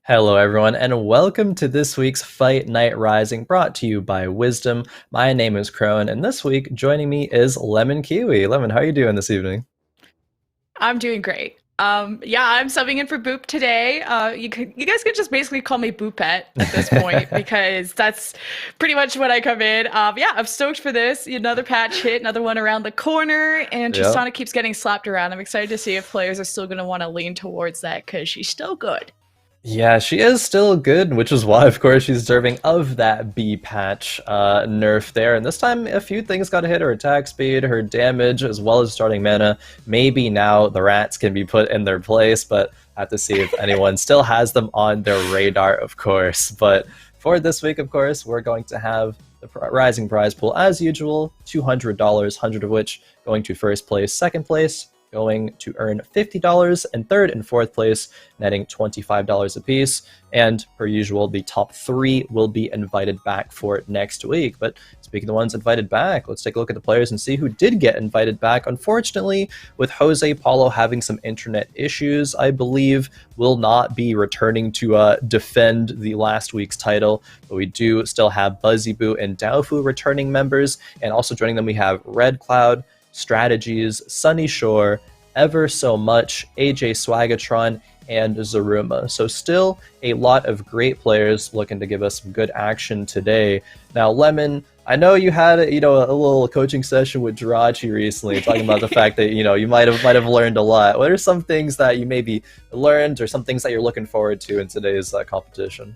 Hello, everyone, and welcome to this week's Fight Night Rising, brought to you by Wisdom. My name is Khroen, and this week joining me is LemonKiwi. Lemon, how are you doing this evening? I'm doing great. Yeah, I'm subbing in for Boop today. You guys can just basically call me Boopette at this point because that's pretty much what I come in. Yeah, I'm stoked for this. Another patch hit, another one around the corner, and Yep. Tristana keeps getting slapped around. I'm excited to see if players are still going to want to lean towards that because she's still good. Yeah, she is still good, which is why, of course, she's deserving of that B patch nerf there. And this time, a few things got to hit her attack speed, her damage, as well as starting mana. Maybe now the rats can be put in their place, but I have to see if anyone still has them on their radar, of course. But for this week, of course, we're going to have the Rising prize pool as usual, $200, 100 of which going to first place, second place going to earn $50, and third and fourth place netting $25 apiece. And per usual, the top three will be invited back for next week. But speaking of the ones invited back, let's take a look at the players and see who did get invited back. Unfortunately, with Jose Paulo having some internet issues, I believe will not be returning to defend the last week's title. But we do still have Buzzy Boo and Daofu returning members, and also joining them we have Red Cloud, Strategies, Sunny Shore, Ever So Much, AJ Swagatron, and Zaruma. So still a lot of great players looking to give us some good action today. Now, Lemon, I know you had a little coaching session with Jirachi recently, talking about the fact that you might have learned a lot. What are some things that you maybe learned, or some things that you're looking forward to in today's competition?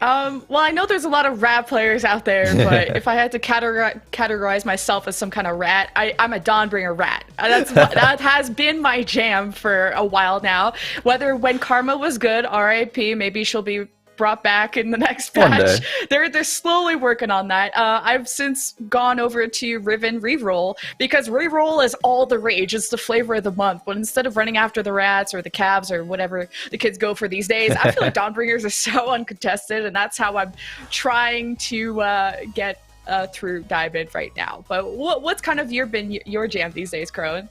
Well, I know there's a lot of rat players out there, but if I had to categorize myself as some kind of rat, I'm a Dawnbringer rat. That has been my jam for a while now. Whether when Karma was good, RIP, maybe she'll be brought back in the next One day. patch. They're slowly working on that. I've since gone over to Riven reroll because reroll is all the rage. It's the flavor of the month. But instead of running after the rats or the calves or whatever the kids go for these days, I feel like Dawnbringers are so uncontested, and that's how I'm trying to get through Diamond right now. But what's kind of been your jam these days, Khroen?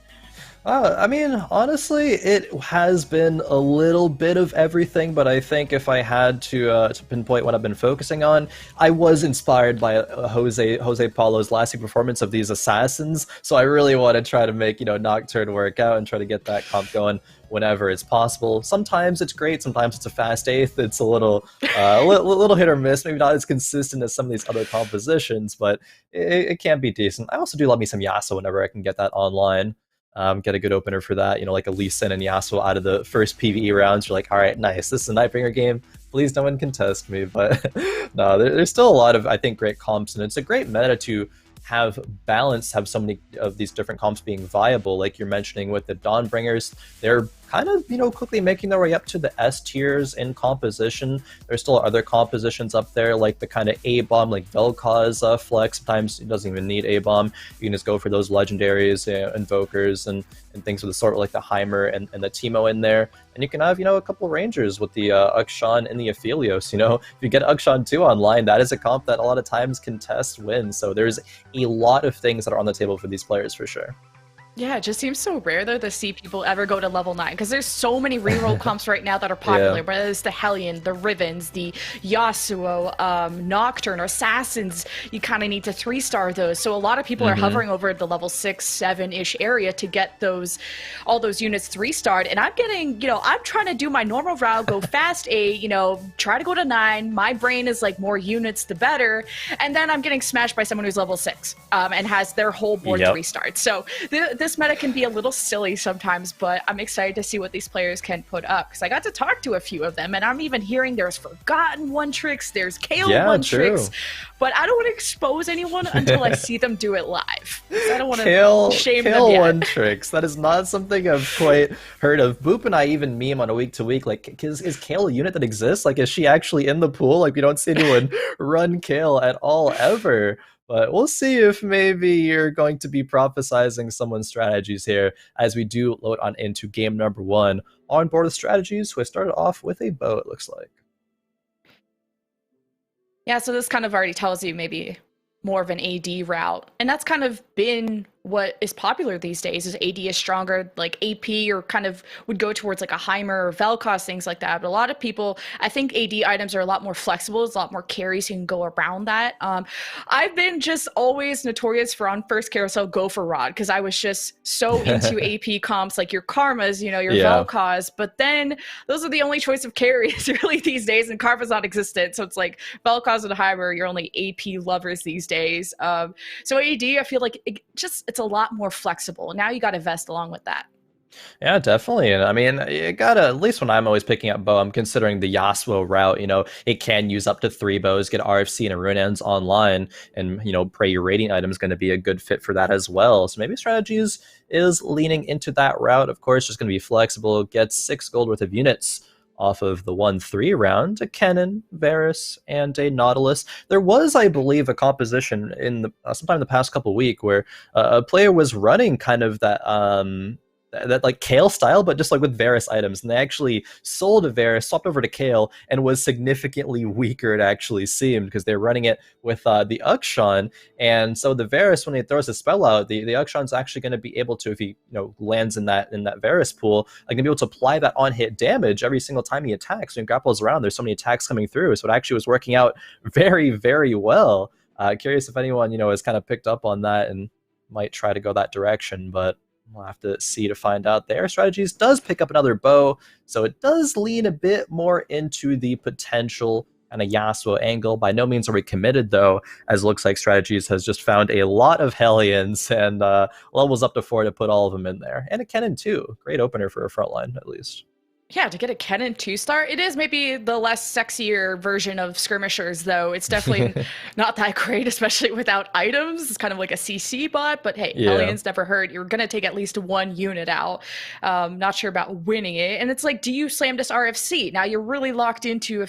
I mean, honestly, it has been a little bit of everything, but I think if I had to pinpoint what I've been focusing on, I was inspired by Jose Paulo's last performance of these assassins. So I really want to try to make Nocturne work out and try to get that comp going whenever it's possible. Sometimes it's great, sometimes it's a fast eighth. It's a little hit or miss, maybe not as consistent as some of these other compositions, but it can be decent. I also do love me some Yasuo whenever I can get that online. Get a good opener for that, like a Lee Sin and Yasuo out of the first PvE rounds. You're like, all right, nice. This is a Nightbringer game. Please, no one contest me. But no, there's still a lot of, I think, great comps, and it's a great meta to have balance, have so many of these different comps being viable. Like you're mentioning with the Dawnbringers, they're kind of, quickly making their way up to the S tiers in composition. There's still other compositions up there, like the kind of A-bomb, like Vel'Koz flex. Sometimes it doesn't even need A-bomb. You can just go for those legendaries, invokers, and things of the sort, like the Heimer and the Teemo in there. And you can have, a couple rangers with the Ukshan and the Aphelios. If you get Ukshan 2 online, that is a comp that a lot of times contest wins. So there's a lot of things that are on the table for these players for sure. Yeah, it just seems so rare though to see people ever go to level 9 because there's so many reroll comps right now that are Yeah. popular, whether it's the Hellion, the Rivens, the Yasuo, Nocturne, or Assassins. You kind of need to 3-star those. So a lot of people are hovering over the level 6, 7-ish area to get all those units 3-starred. And I'm getting, I'm trying to do my normal route, go fast 8, try to go to 9. My brain is like more units the better. And then I'm getting smashed by someone who's level 6 and has their whole board Yep. 3-starred. So this meta can be a little silly sometimes, but I'm excited to see what these players can put up because I got to talk to a few of them, and I'm even hearing there's Forgotten one tricks, there's KO Yeah, one true. tricks, but I don't want to expose anyone until I see them do it live. I don't want to Kale, shame them Kale yet. one tricks. That is not something I've quite heard of. Boop and I even meme on a week to week. Like, is Kale a unit that exists? Like, is she actually in the pool? Like, we don't see anyone run Kale at all ever. But we'll see if maybe you're going to be prophesizing someone's strategies here as we do load on into game number 1 on board of strategies. We started off with a bow, it looks like. Yeah, so this kind of already tells you maybe more of an AD route. And that's kind of been what is popular these days is AD is stronger, like AP or kind of would go towards like a Heimer or Vel'Koz, things like that. But a lot of people, I think AD items are a lot more flexible. It's a lot more carries you can go around that. I've been just always notorious for on first carousel go for Rod because I was just so into AP comps like your Karmas, you know, your Yeah. Vel'Koz. But then those are the only choice of carries really these days, and Karma's not existent. So it's like Vel'Koz and Heimer, you're only AP lovers these days. So AD, I feel like it's a lot more flexible. Now you got to vest along with that. Yeah, definitely. And I mean, you gotta, at least when I'm always picking up bow, I'm considering the Yasuo route. You know, it can use up to 3 bows, get RFC and a Runeans online, and, you know, pray your rating item is going to be a good fit for that as well. So maybe strategies is leaning into that route. Of course, just going to be flexible, gets 6 gold worth of units off of the 1-3 round, a Kennen, Varus, and a Nautilus. There was, I believe, a composition in the sometime in the past couple week where a player was running kind of that like Kale style, but just like with Varus items. And they actually sold a Varus, swapped over to Kale, and was significantly weaker, it actually seemed, because they're running it with the Uxon. And so the Varus, when he throws a spell out, the Uxon's actually going to be able to, if he, you know, lands in that Varus pool, like, gonna be able to apply that on-hit damage every single time he attacks. When he grapples around, there's so many attacks coming through. So it actually was working out very, very well. Curious if anyone, you know, has kind of picked up on that and might try to go that direction, but we'll have to see to find out. Their strategies does pick up another bow, so it does lean a bit more into the potential and a Yasuo angle. By no means are we committed, though, as it looks like strategies has just found a lot of Hellions and levels up to 4 to put all of them in there. And a Kennen, too. Great opener for a frontline, at least. Yeah, to get a Kennen 2-star, it is maybe the less sexier version of skirmishers, though. It's definitely not that great, especially without items. It's kind of like a CC bot, but hey, Yeah. Hellions never hurt. You're going to take at least 1 unit out. Not sure about winning it. And it's like, do you slam this RFC? Now you're really locked into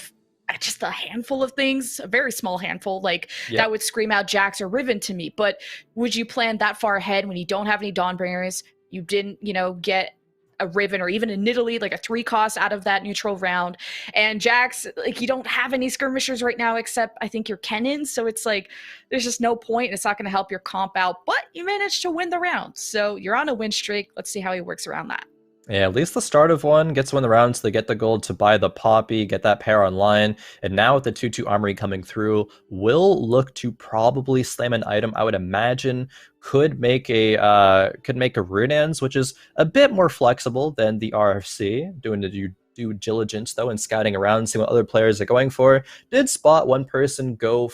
just a handful of things, a very small handful, like that would scream out Jax or Riven to me. But would you plan that far ahead when you don't have any Dawnbringers? You didn't, you know, get a Riven or even a Nidalee, like a 3 cost out of that neutral round. And Jax, like, you don't have any skirmishers right now except I think your Kennen. So it's like there's just no point. It's not going to help your comp out, but you managed to win the round. So you're on a win streak. Let's see how he works around that. Yeah, at least the start of one gets to win the round, so they get the gold to buy the Poppy, get that pair online, and now with the 2-2 Armory coming through, will look to probably slam an item, I would imagine, could make a Runeans, which is a bit more flexible than the RFC, doing the due diligence, though, and scouting around, seeing what other players are going for. Did spot one person going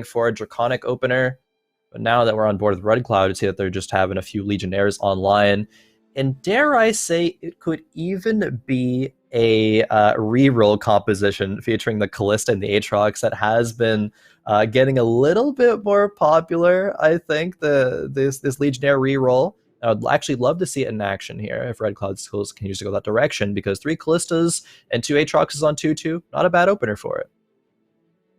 for a Draconic opener, but now that we're on board with Red Cloud, see that they're just having a few Legionnaires online. And dare I say, it could even be a reroll composition featuring the Callista and the Aatrox that has been getting a little bit more popular, I think, this Legionnaire reroll. I would actually love to see it in action here if Red Cloud Schools continues to go that direction, because 3 Callistas and 2 Aatroxes on 2-2, not a bad opener for it.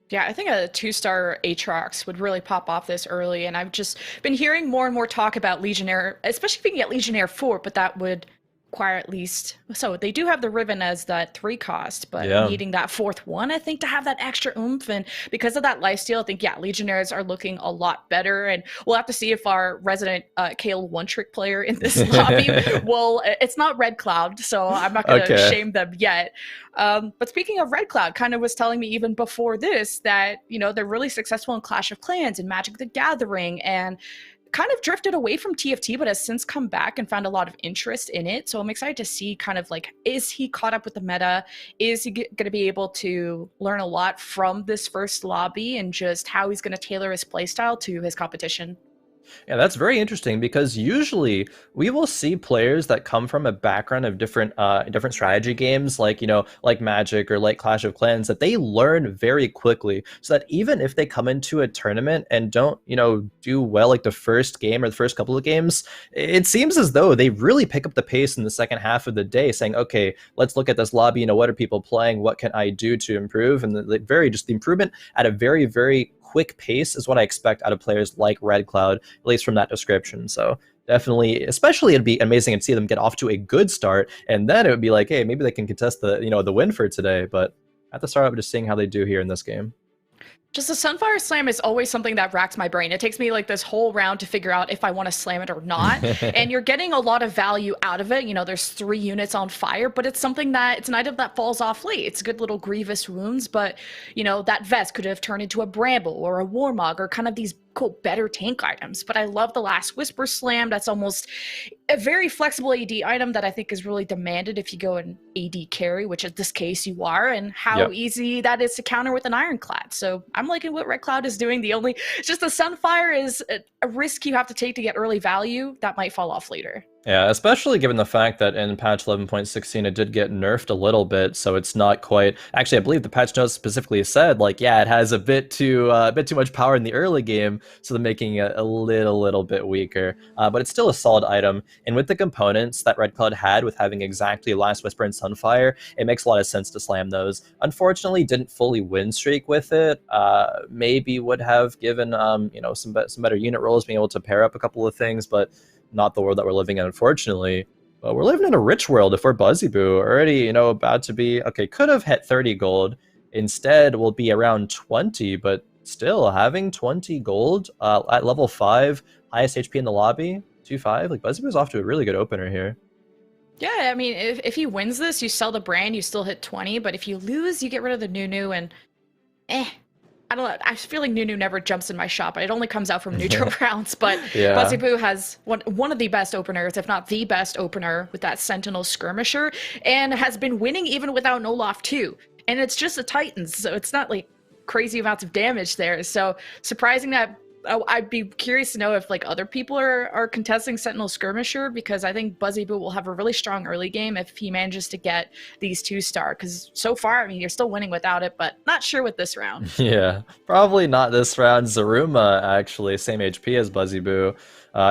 Yeah, I think a 2-star Aatrox would really pop off this early, and I've just been hearing more and more talk about Legionnaire, especially if you can get Legionnaire 4, but that would require at least... So they do have the Riven as that 3 cost, but needing that 4th one, I think, to have that extra oomph, and because of that lifesteal, I think, yeah, Legionnaires are looking a lot better, and we'll have to see if our resident Kale one-trick player in this lobby will... It's not Red Cloud, so I'm not going to shame them yet. But speaking of Red Cloud, kind of was telling me even before this that, you know, they're really successful in Clash of Clans and Magic the Gathering, and kind of drifted away from TFT, but has since come back and found a lot of interest in it. So I'm excited to see kind of like, is he caught up with the meta? Is he going to be able to learn a lot from this first lobby and just how he's going to tailor his playstyle to his competition? Yeah, that's very interesting, because usually we will see players that come from a background of different strategy games, like, you know, like Magic or like Clash of Clans, that they learn very quickly, so that even if they come into a tournament and don't, you know, do well like the first game or the first couple of games, it seems as though they really pick up the pace in the second half of the day, saying, okay, let's look at this lobby, you know, what are people playing, what can I do to improve? And the improvement at a very, very quick pace is what I expect out of players like Red Cloud, at least from that description. So definitely, especially, it'd be amazing to see them get off to a good start, and then it would be like, hey, maybe they can contest the win for today. But at the start, I'm just seeing how they do here in this game. Just the Sunfire Slam is always something that racks my brain. It takes me like this whole round to figure out if I want to slam it or not. And you're getting a lot of value out of it. You know, there's 3 units on fire, but it's something that it's an item that falls off late. It's good little grievous wounds, but you know, that vest could have turned into a bramble or a warmog or kind of these cool better tank items. But I love the Last Whisper Slam. That's almost a very flexible AD item that I think is really demanded if you go an AD carry, which in this case you are, and how easy that is to counter with an Ironclad. So I'm liking what Red Cloud is doing. It's just the Sunfire is a risk you have to take to get early value that might fall off later. Yeah, especially given the fact that in patch 11.16 it did get nerfed a little bit, so it's not quite. Actually, I believe the patch notes specifically said, like, yeah, it has a bit too much power in the early game, so they're making it a little bit weaker. But it's still a solid item, and with the components that Red Cloud had, with having exactly Last Whisper and Sunfire, it makes a lot of sense to slam those. Unfortunately, didn't fully win streak with it. Maybe would have given you know, some better unit rolls, being able to pair up a couple of things, but not the world that we're living in, unfortunately. But we're living in a rich world if we're BuzzyBoo. Already, you know, about to be... Okay, could have hit 30 gold. Instead, we'll be around 20, but still, having 20 gold at level 5, highest HP in the lobby, 2-5, like, BuzzyBoo's off to a really good opener here. Yeah, I mean, if he wins this, you sell the brand, you still hit 20, but if you lose, you get rid of the Nunu, and I don't know. I feel like Nunu never jumps in my shop. It only comes out from neutral rounds. But yeah. BuzzyBoo has one of the best openers, if not the best opener, with that Sentinel Skirmisher, and has been winning even without Olaf too. And it's just the Titans, so it's not like crazy amounts of damage there. So surprising that. I'd be curious to know if like other people are contesting Sentinel Skirmisher, because I think BuzzyBoo will have a really strong early game if he manages to get these 2-star. Because so far, I mean, you're still winning without it, but not sure with this round. Yeah, probably not this round. Zaruma, actually, same HP as BuzzyBoo.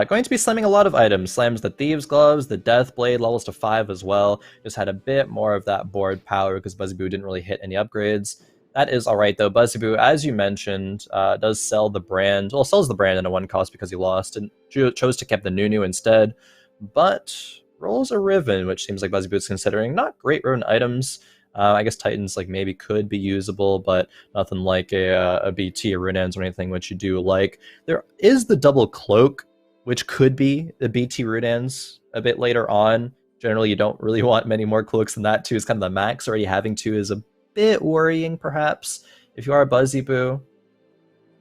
Going to be slamming a lot of items. Slams the Thieves' Gloves, the Death Blade, levels to 5 as well. Just had a bit more of that board power because BuzzyBoo didn't really hit any upgrades. That is alright though. BuzzyBoo, as you mentioned, does sell the brand. Well, sells the brand in a 1 cost because he lost and chose to keep the Nunu instead. But rolls a Riven, which seems like BuzzyBoo is considering. Not great Riven items. I guess Titans like maybe could be usable, but nothing like a BT or Runeans or anything which you do like. There is the double cloak, which could be the BT Runeans a bit later on. Generally, you don't really want many more cloaks than that. 2 is kind of the max. Already having 2 is a bit worrying, perhaps, if you are a BuzzyBoo.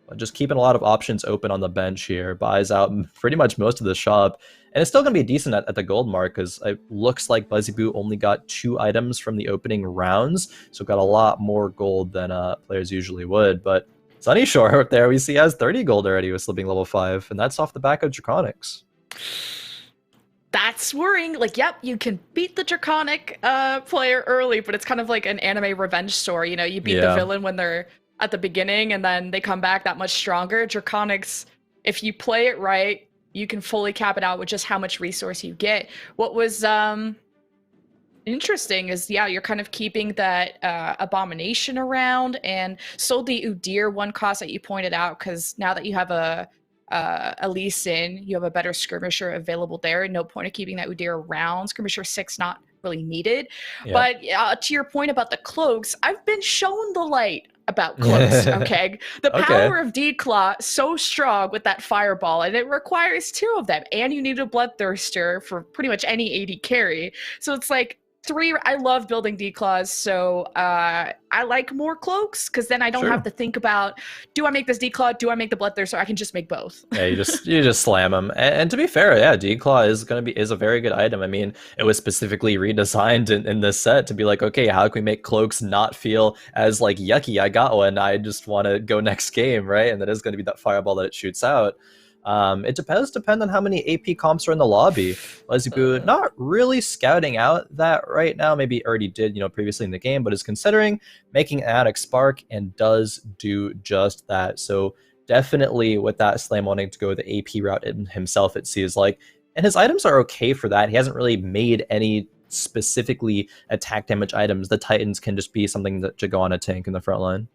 But just keeping a lot of options open on the bench here. Buys out pretty much most of the shop. And it's still going to be decent at the gold mark, because it looks like BuzzyBoo only got 2 items from the opening rounds, so got a lot more gold than players usually would. But Sunnyshore up there, we see has 30 gold already with slipping level 5, and that's off the back of Draconics. That's worrying. Like, yep, you can beat the Draconic player early, but it's kind of like an anime revenge story. You know, you beat the villain when they're at the beginning, and then they come back that much stronger. Draconics, if you play it right, you can fully cap it out with just how much resource you get. What was interesting is, yeah, you're kind of keeping that Abomination around, and sold the Udyr 1 cost that you pointed out, because now that you have a Lee Sin, you have a better Skirmisher available there. No point of keeping that Udyr around. Skirmisher 6 not really needed. Yep. But to your point about the cloaks, I've been shown the light about cloaks, okay? The power of Declaw so strong with that fireball, and it requires 2 of them, and you need a Bloodthirster for pretty much any AD carry. So it's like 3, I love building Declaws, so I like more cloaks, because then I don't have to think about, do I make this Declaw, do I make the Bloodthirster? I can just make both. Yeah, you just slam them. And to be fair, yeah, Declaw is a very good item. I mean, it was specifically redesigned in this set to be like, okay, how can we make cloaks not feel as like yucky? I got one, I just want to go next game, right? And that is going to be that fireball that it shoots out. It depend on how many AP comps are in the lobby. BuzzyBoo not really scouting out that right now. Maybe already did, you know, previously in the game, but is considering making an Attic Spark and does do just that. So definitely with that Slam wanting to go the AP route himself, it seems like. And his items are okay for that. He hasn't really made any specifically attack damage items. The Titans can just be something that should go on a tank in the front line.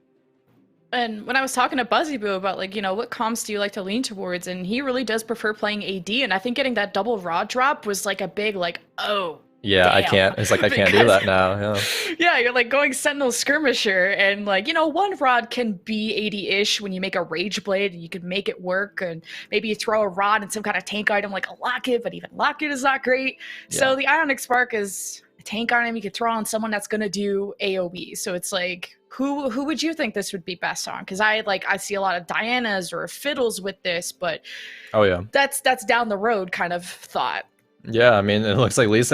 And when I was talking to BuzzyBoo about, like, you know, what comps do you like to lean towards, and he really does prefer playing AD, and I think getting that double raw drop was like a big, like, oh, Yeah, I damn. can't. It's like I can't do Because that now. Yeah. yeah, you're like going Sentinel Skirmisher, and like, one rod can be 80-ish when you make a Rage Blade, and you can make it work, and maybe you throw a rod and some kind of tank item like a Locket, but even Locket is not great. Yeah. So the Ionic Spark is a tank item you could throw on someone that's gonna do AoE. So it's like, who would you think this would be best on? Because I see a lot of Dianas or Fiddles with this, but Oh yeah. that's down the road kind of thought. Yeah, I mean, it looks like Lee's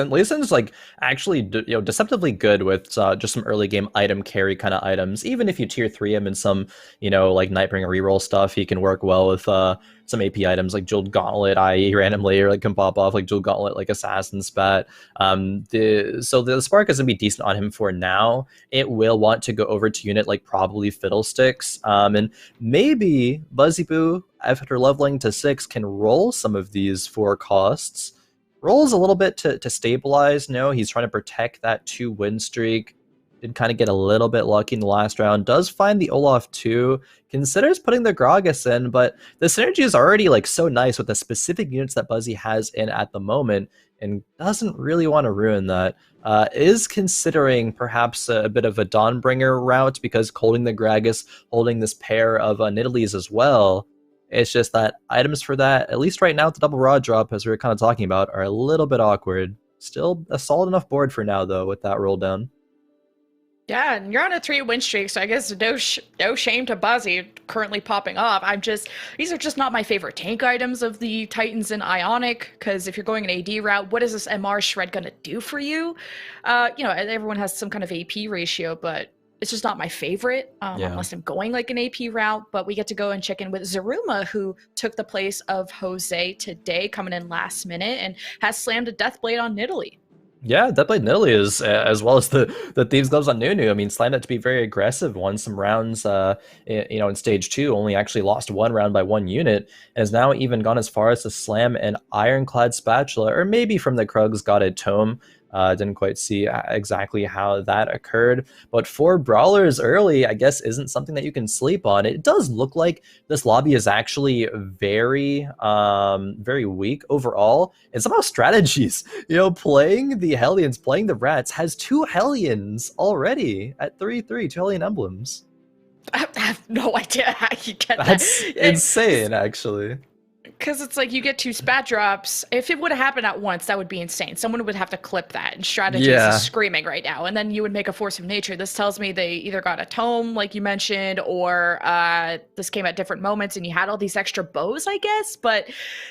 like actually deceptively good with just some early game item carry kind of items. Even if you tier 3 him in some like Nightbringer reroll stuff, he can work well with some AP items like Jeweled Gauntlet, i.e. randomly, or like can pop off like Jeweled Gauntlet, like Assassin Spat. So the Spark is gonna be decent on him for now. It will want to go over to unit like probably Fiddlesticks, and maybe Buzzy Boo after leveling to 6 can roll some of these for costs. Rolls a little bit to stabilize. No, he's trying to protect that 2-win streak. Did kind of get a little bit lucky in the last round. Does find the Olaf 2. Considers putting the Gragas in, but the synergy is already like so nice with the specific units that Buzzy has in at the moment, and doesn't really want to ruin that. Is considering perhaps a bit of a Dawnbringer route, because holding the Gragas, holding this pair of Nidalees as well. It's just that items for that, at least right now with the double rod drop, as we were kind of talking about, are a little bit awkward. Still a solid enough board for now, though, with that roll down. Yeah, and you're on a 3-win streak, so I guess no shame to Buzzy currently popping off. These are just not my favorite tank items of the Titans and Ionic, because if you're going an AD route, what is this MR Shred gonna do for you? Everyone has some kind of AP ratio, but it's just not my favorite, unless I'm going like an AP route. But we get to go and check in with Zaruma, who took the place of Jose today, coming in last minute, and has slammed a Deathblade on Nidalee. Yeah, Deathblade Nidalee is, as well as the Thieves' Gloves on Nunu. I mean, slammed it to be very aggressive, won some rounds, in stage 2, only actually lost 1 round by 1 unit, and has now even gone as far as to slam an Ironclad Spatula, or maybe from the Krugs got a Tome. Didn't quite see exactly how that occurred, but 4 brawlers early, I guess, isn't something that you can sleep on. It does look like this lobby is actually very, very weak overall, and somehow strategies, playing the Hellions, playing the Rats, has 2 Hellions already at 3/3, 2 Hellion emblems. I have no idea how you get that. That's insane, actually. Because it's like you get 2 spat drops. If it would have happened at once, that would be insane. Someone would have to clip that, and Strategies is screaming right now. And then you would make a Force of Nature. This tells me they either got a Tome, like you mentioned, or this came at different moments, and you had all these extra bows, I guess. But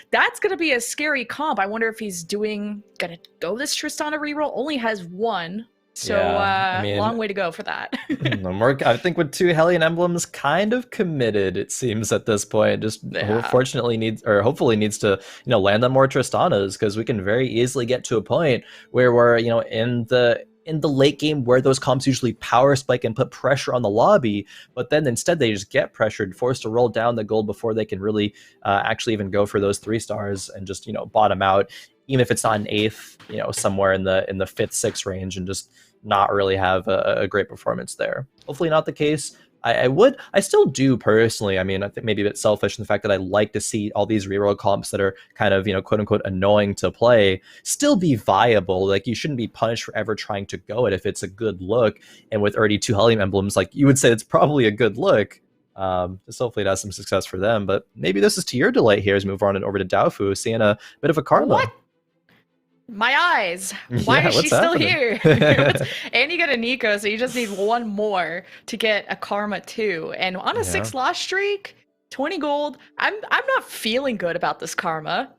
that's going to be a scary comp. I wonder if he's going to go this Tristana reroll. Only has 1. So, long way to go for that. I think with 2 Hellion emblems kind of committed, it seems, at this point. Just hopefully needs to, land on more Tristanas, because we can very easily get to a point where we're, in the late game where those comps usually power spike and put pressure on the lobby, but then instead they just get pressured, forced to roll down the gold before they can really actually even go for those 3 stars and just, bottom out, even if it's not an 8th, somewhere in the 5th, 6th range, and just not really have a great performance there. Hopefully not the case. I still do personally. I mean, I think maybe a bit selfish in the fact that I like to see all these reroll comps that are kind of, quote unquote, annoying to play still be viable. Like, you shouldn't be punished for ever trying to go it if it's a good look. And with already 2 Hellion emblems, like, you would say it's probably a good look. Just hopefully it has some success for them. But maybe this is to your delight here as we move on and over to Daofu, seeing a bit of a karma. What? My eyes. Why is she still here? And you get a Nico, so you just need 1 more to get a Karma too. And on a 6 loss streak, 20 gold. I'm not feeling good about this Karma.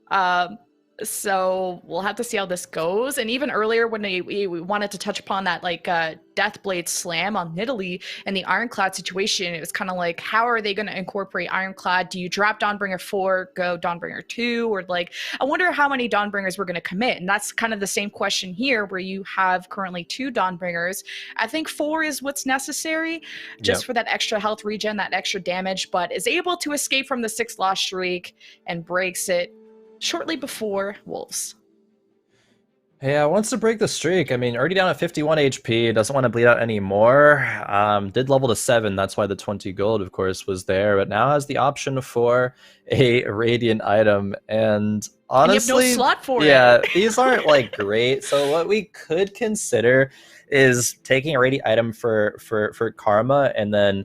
So we'll have to see how this goes. And even earlier when we wanted to touch upon that Deathblade slam on Nidalee and the Ironclad situation, it was kind of like, how are they going to incorporate Ironclad? Do you drop Dawnbringer 4, go Dawnbringer 2? Or I wonder how many Dawnbringers we're going to commit. And that's kind of the same question here, where you have currently 2 Dawnbringers. I think 4 is what's necessary just for that extra health regen, that extra damage, but is able to escape from the 6 loss streak and breaks it shortly before Wolves. Yeah, wants to break the streak. I mean, already down at 51 HP, doesn't want to bleed out anymore. Did level to 7, that's why the 20 gold, of course, was there, but now has the option for a Radiant item. And And you have no honestly, slot for yeah, it. these aren't like great. So what we could consider is taking a Radiant item for Karma, and then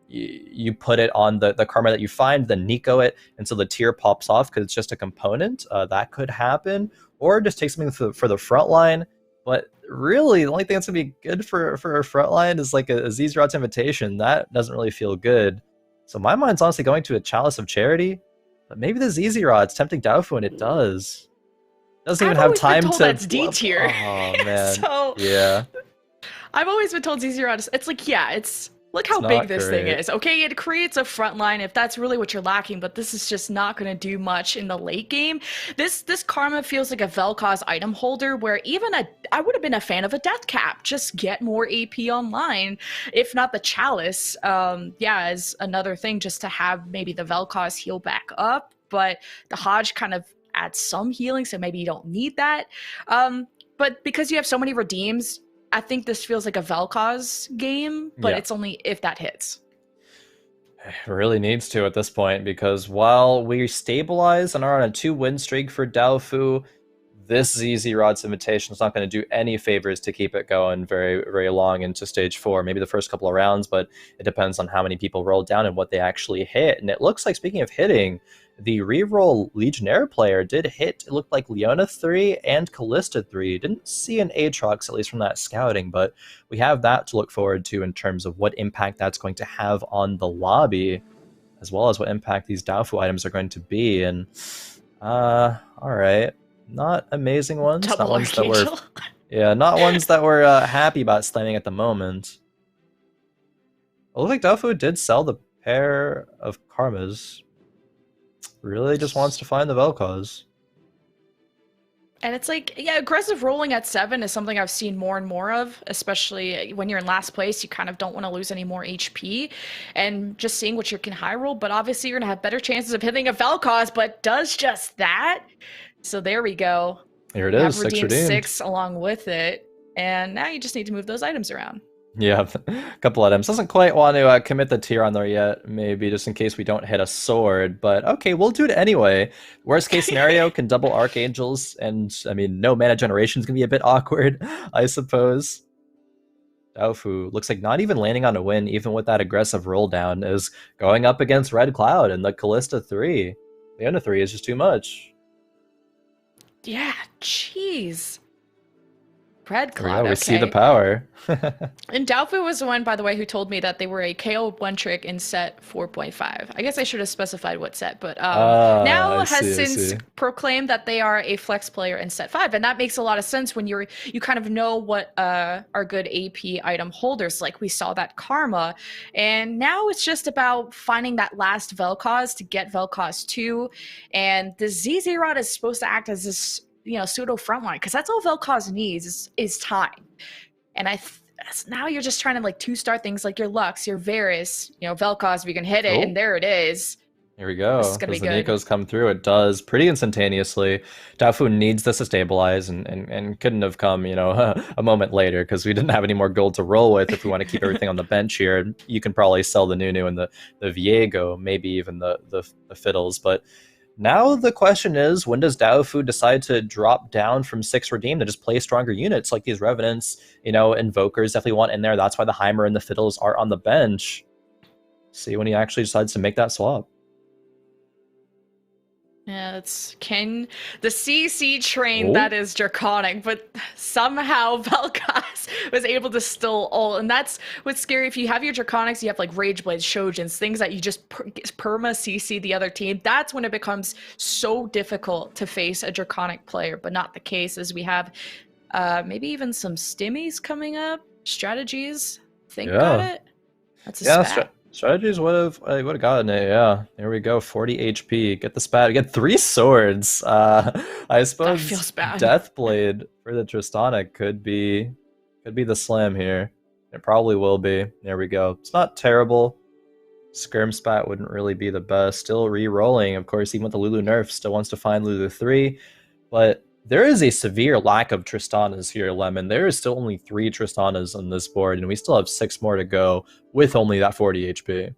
you put it on the Karma that you find, then Nico it, and so the tier pops off because it's just a component. That could happen, or just take something for the front line. But really, the only thing that's gonna be good for a front line is like a Zezrod's invitation. That doesn't really feel good. So my mind's honestly going to a Chalice of Charity, but maybe the Zezerod's tempting Doubtful, and it does. Doesn't even I've have always been time told to. that's D tier. Oh man, So yeah, I've always been told Zezrod. It's like, yeah, it's look it's how big not this thing great. is. Okay, it creates a front line if that's really what you're lacking, but this is just not going to do much in the late game. This Karma feels like a Vel'Koz item holder where even I would have been a fan of a Death Cap. Just get more AP online, if not the Chalice. Yeah, as another thing just to have maybe the Vel'Koz heal back up, but the Hodge kind of adds some healing, so maybe you don't need that. But because you have so many redeems, I think this feels like a Vel'Koz game, but Yeah. it's only if that hits. It really needs to at this point, because while we stabilize and are on a 2-win streak for Daofu, this ZZ Rod's invitation is not going to do any favors to keep it going very, very long into stage 4. Maybe the first couple of rounds, but it depends on how many people roll down and what they actually hit. And it looks like, speaking of hitting, the reroll Legionnaire player did hit, it looked like Leona 3 and Callista 3. Didn't see an Aatrox, at least from that scouting, but we have that to look forward to in terms of what impact that's going to have on the lobby, as well as what impact these Daofu items are going to be. And, alright. Not amazing ones, Double not ones that were, Archangel. yeah, not ones that we're happy about slamming at the moment. It looked like Daofu did sell the pair of Karmas. Really just wants to find the Vel'Koz. And it's like, yeah, aggressive rolling at 7 is something I've seen more and more of, especially when you're in last place. You kind of don't want to lose any more HP and just seeing what you can high roll. But obviously, you're going to have better chances of hitting a Vel'Koz, but does just that. So there we go. Here it You is, have 6 redeemed redeemed. 6 along with it. And now you just need to move those items around. Yeah, a couple items. Doesn't quite want to commit the tier on there yet, maybe, just in case we don't hit a sword. But okay, we'll do it anyway. Worst case scenario, can double Archangels, and I mean, no mana generation is going to be a bit awkward, I suppose. Daofu looks like not even landing on a win, even with that aggressive roll down, is going up against Red Cloud and the Callista 3. Leona 3 is just too much. Yeah, jeez. Red There we Cloud, go, we see the okay. power. And Daofu was the one, by the way, who told me that they were a KO one trick in set 4.5. I guess I should have specified what set, but now I has see, I since see. proclaimed that they are a flex player in set 5, and that makes a lot of sense when you kind of know what are good AP item holders. Like we saw that Karma, and now it's just about finding that last Vel'Koz to get Vel'Koz 2, and the ZZ Rod is supposed to act as this pseudo frontline, because that's all Vel'Koz needs is time. And now you're just trying to like 2-star things like your Lux, your Varus, Vel'Koz, if you can hit it, and there it is. Here we go. This is gonna Does be the good. Nikos come through? It does, pretty instantaneously. Daofu needs this to stabilize, and couldn't have come, a moment later, because we didn't have any more gold to roll with if we want to keep everything on the bench here. You can probably sell the Nunu and the Viego, maybe even the Fiddles, but now the question is, when does Daofu decide to drop down from 6 redeem to just play stronger units like these Revenants, Invokers definitely want in there. That's why the Heimer and the Fiddles are on the bench. See when he actually decides to make that swap. Yeah, the CC train that is draconic, but somehow Vel'Koz was able to still ult, and that's what's scary. If you have your draconics, you have like Rage Blades, Shojins, things that you just perma CC the other team. That's when it becomes so difficult to face a draconic player, but not the case, as we have maybe even some stimmies coming up, strategies. Got it. That's a spat. Strategies would have gotten it. Yeah, there we go. 40 HP. Get the spat. Get 3 swords. I suppose That feels bad. Deathblade for the Tristana could be the slam here. It probably will be. There we go. It's not terrible. Skirm spat wouldn't really be the best. Still re-rolling, of course. Even with the Lulu nerf, still wants to find Lulu 3, but There is a severe lack of Tristanas here, Lemon. There is still only 3 Tristanas on this board, and we still have 6 more to go with only that 40 HP.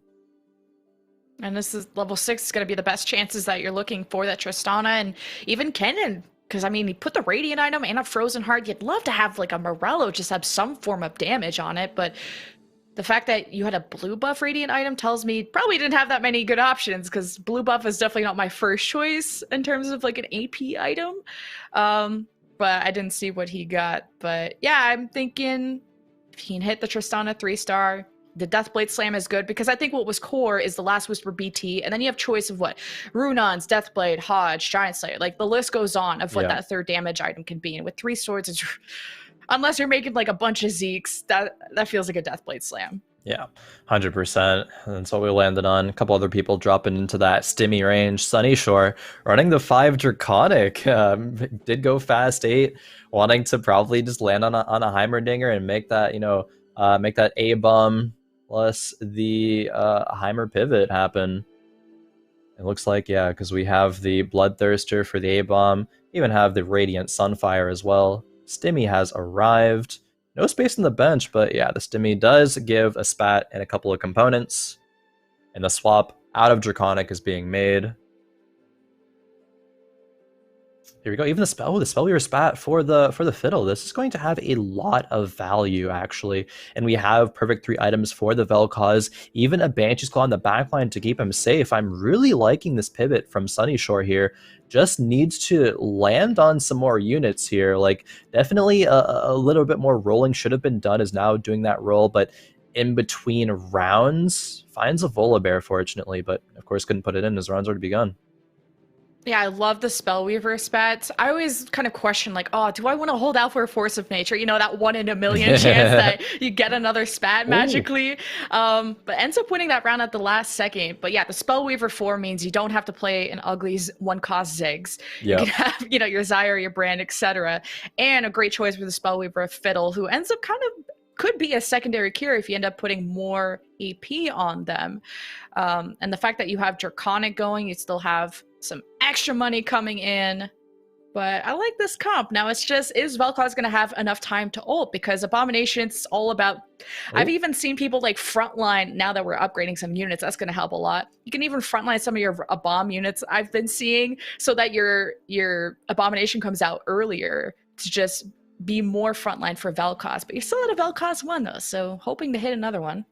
And this is level 6 is going to be the best chances that you're looking for that Tristana and even Kennen. Because, I mean, he put the Radiant item and a Frozen Heart. You'd love to have, like, a Morello just have some form of damage on it. But the fact that you had a blue buff Radiant item tells me probably didn't have that many good options. Because blue buff is definitely not my first choice in terms of, like, an AP item. But I didn't see what he got. But, yeah, I'm thinking if he can hit the Tristana 3-star, the Deathblade Slam is good because I think what was core is the Last Whisper BT, and then you have choice of what? Runons, Deathblade, Hodge, Giant Slayer. Like, the list goes on of what that third damage item can be. And with 3 swords, it's unless you're making like a bunch of Zeeks, that feels like a Deathblade Slam. Yeah, 100%. That's what we landed on. A couple other people dropping into that stimmy range. Sunny Shore running the 5 Draconic. Did go fast 8, wanting to probably just land on a Heimerdinger and make that, make that A-bomb plus the Heimer pivot happen. It looks like, yeah, because we have the Bloodthirster for the A-bomb, even have the Radiant Sunfire as well. Stimmy has arrived. No space in the bench, but yeah, the Stimmy does give a spat and a couple of components. And the swap out of Draconic is being made. Here we go. Even the Spellweaver spat for the fiddle. This is going to have a lot of value, actually. And we have perfect 3 items for the Vel'Koz. Even a Banshee's Claw in the backline to keep him safe. I'm really liking this pivot from Sunny Shore here. Just needs to land on some more units here. Like, definitely a little bit more rolling should have been done, is now doing that roll, but in between rounds, finds a Volibear, fortunately, but of course couldn't put it in as rounds already begun. Yeah, I love the Spellweaver spats. I always kind of question, like, oh, do I want to hold out for a Force of Nature? You know, that 1 in a million chance that you get another spat magically. But ends up winning that round at the last second. But yeah, the Spellweaver 4 means you don't have to play an ugly 1-cost Ziggs. Yep. You can have, your Zyre, your Brand, etc. And a great choice for the Spellweaver Fiddle, who ends up kind of could be a secondary cure if you end up putting more AP on them. And the fact that you have Draconic going, you still have some extra money coming in. But I like this comp. Now it's just, is Vel'Koz going to have enough time to ult? Because Abomination's all about... I've even seen people like frontline, now that we're upgrading some units, that's going to help a lot. You can even frontline some of your Abom units I've been seeing so that your Abomination comes out earlier to just be more frontline for Vel'Koz. But you're still at a Vel'Koz 1 though, so hoping to hit another one.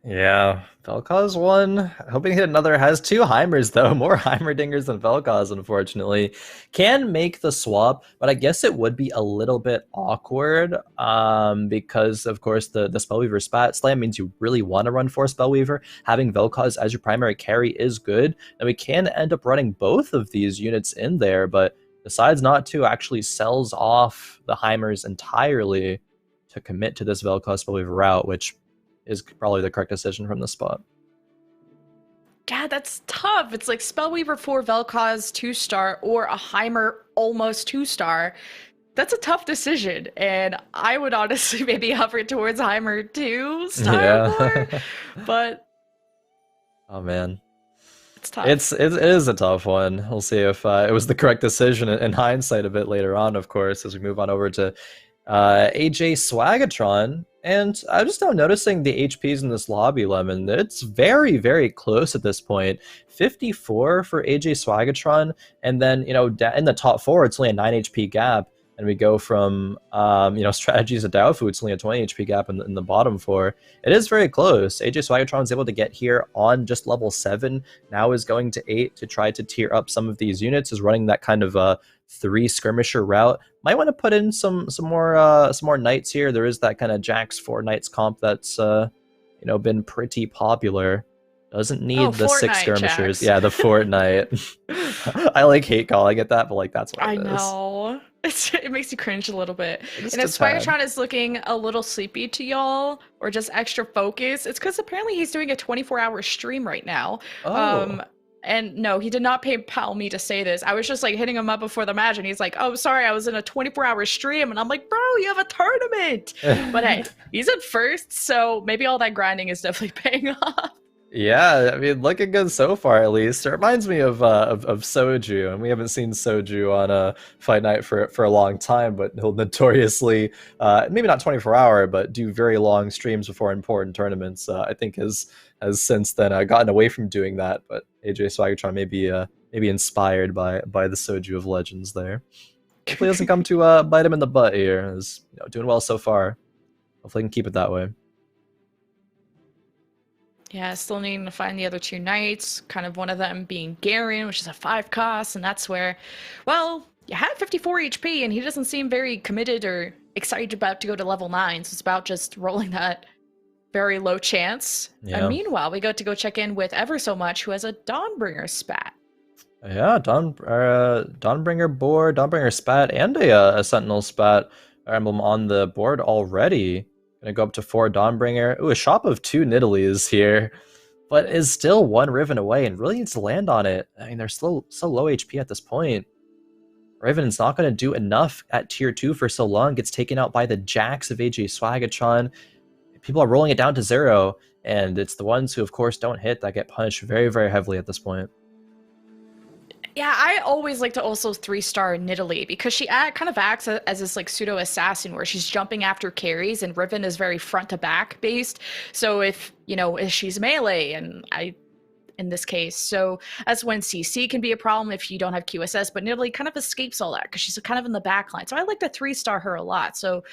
Yeah, Vel'Koz 1. Hoping to hit another. Has 2 Heimers, though. More Heimerdingers than Vel'Koz, unfortunately. Can make the swap, but I guess it would be a little bit awkward because, of course, the Spellweaver spat slam means you really want to run for Spellweaver. Having Vel'Koz as your primary carry is good. And we can end up running both of these units in there, but decides not to, actually sells off the Heimers entirely to commit to this Vel'Koz Spellweaver route, which is probably the correct decision from this spot. God, that's tough. It's like Spellweaver 4 Vel'Koz 2-star or a Heimer almost 2-star. That's a tough decision, and I would honestly maybe hover towards Heimer 2-star more, but... Oh, man. It's tough. It is a tough one. We'll see if it was the correct decision in hindsight a bit later on, of course, as we move on over to AJ Swagatron. And I'm just now noticing the HPs in this lobby, Lemon. It's very, very close at this point. 54 for AJ Swagatron, and then, in the top 4, it's only a 9 HP gap. And we go from, strategies of Daofu, it's only a 20 HP gap in the bottom 4. It is very close. AJ Swagatron is able to get here on just level 7. Now is going to 8 to try to tier up some of these units. Is running that kind of 3 skirmisher route. Might want to put in some more knights here. There is that kind of Jax 4 knights comp that's been pretty popular. Doesn't need the Fortnite 6 skirmishers. Jax. Yeah, the Fortnite. I like hate call. I get that, but like that's what it is. I know. It makes you cringe a little bit. Just and if a tad. Swagatron is looking a little sleepy to y'all, or just extra focused, it's because apparently he's doing a 24-hour stream right now. Oh. And no, he did not PayPal me to say this. I was just like hitting him up before the match, and he's like, "Oh, sorry, I was in a 24-hour stream." And I'm like, "Bro, you have a tournament." But hey, he's at first, so maybe all that grinding is definitely paying off. Yeah, I mean, looking good so far at least. It reminds me of Soju, and we haven't seen Soju on a fight night for a long time, but he'll notoriously, maybe not 24-hour, but do very long streams before important tournaments. I think has since then gotten away from doing that, but AJ Swaggertron maybe inspired by the Soju of Legends there. Hopefully, it doesn't come to bite him in the butt here. Is doing well so far. Hopefully, he can keep it that way. Yeah, still needing to find the other two knights, kind of one of them being Garen, which is a 5 cost, and that's where, well, you had 54 HP, and he doesn't seem very committed or excited about to go to level 9, so it's about just rolling that very low chance. Yeah. And meanwhile, we got to go check in with Ever So Much, who has a Dawnbringer spat. Yeah, Dawnbringer board, Dawnbringer spat, and a Sentinel spat emblem on the board already. Gonna go up to 4 Dawnbringer. Ooh, a shop of 2 Nidalees here, but is still 1 Riven away and really needs to land on it. I mean, they're so low HP at this point. Riven's not going to do enough at tier 2 for so long. Gets taken out by the Jax of AJ Swaggatron. People are rolling it down to 0, and it's the ones who, of course, don't hit that get punished very, very heavily at this point. Yeah, I always like to also 3-star Nidalee because she kind of acts as this like pseudo assassin where she's jumping after carries, and Riven is very front to back based. So if she's melee, and in this case, so that's when CC can be a problem if you don't have QSS. But Nidalee kind of escapes all that because she's kind of in the back line. So I like to 3-star her a lot. So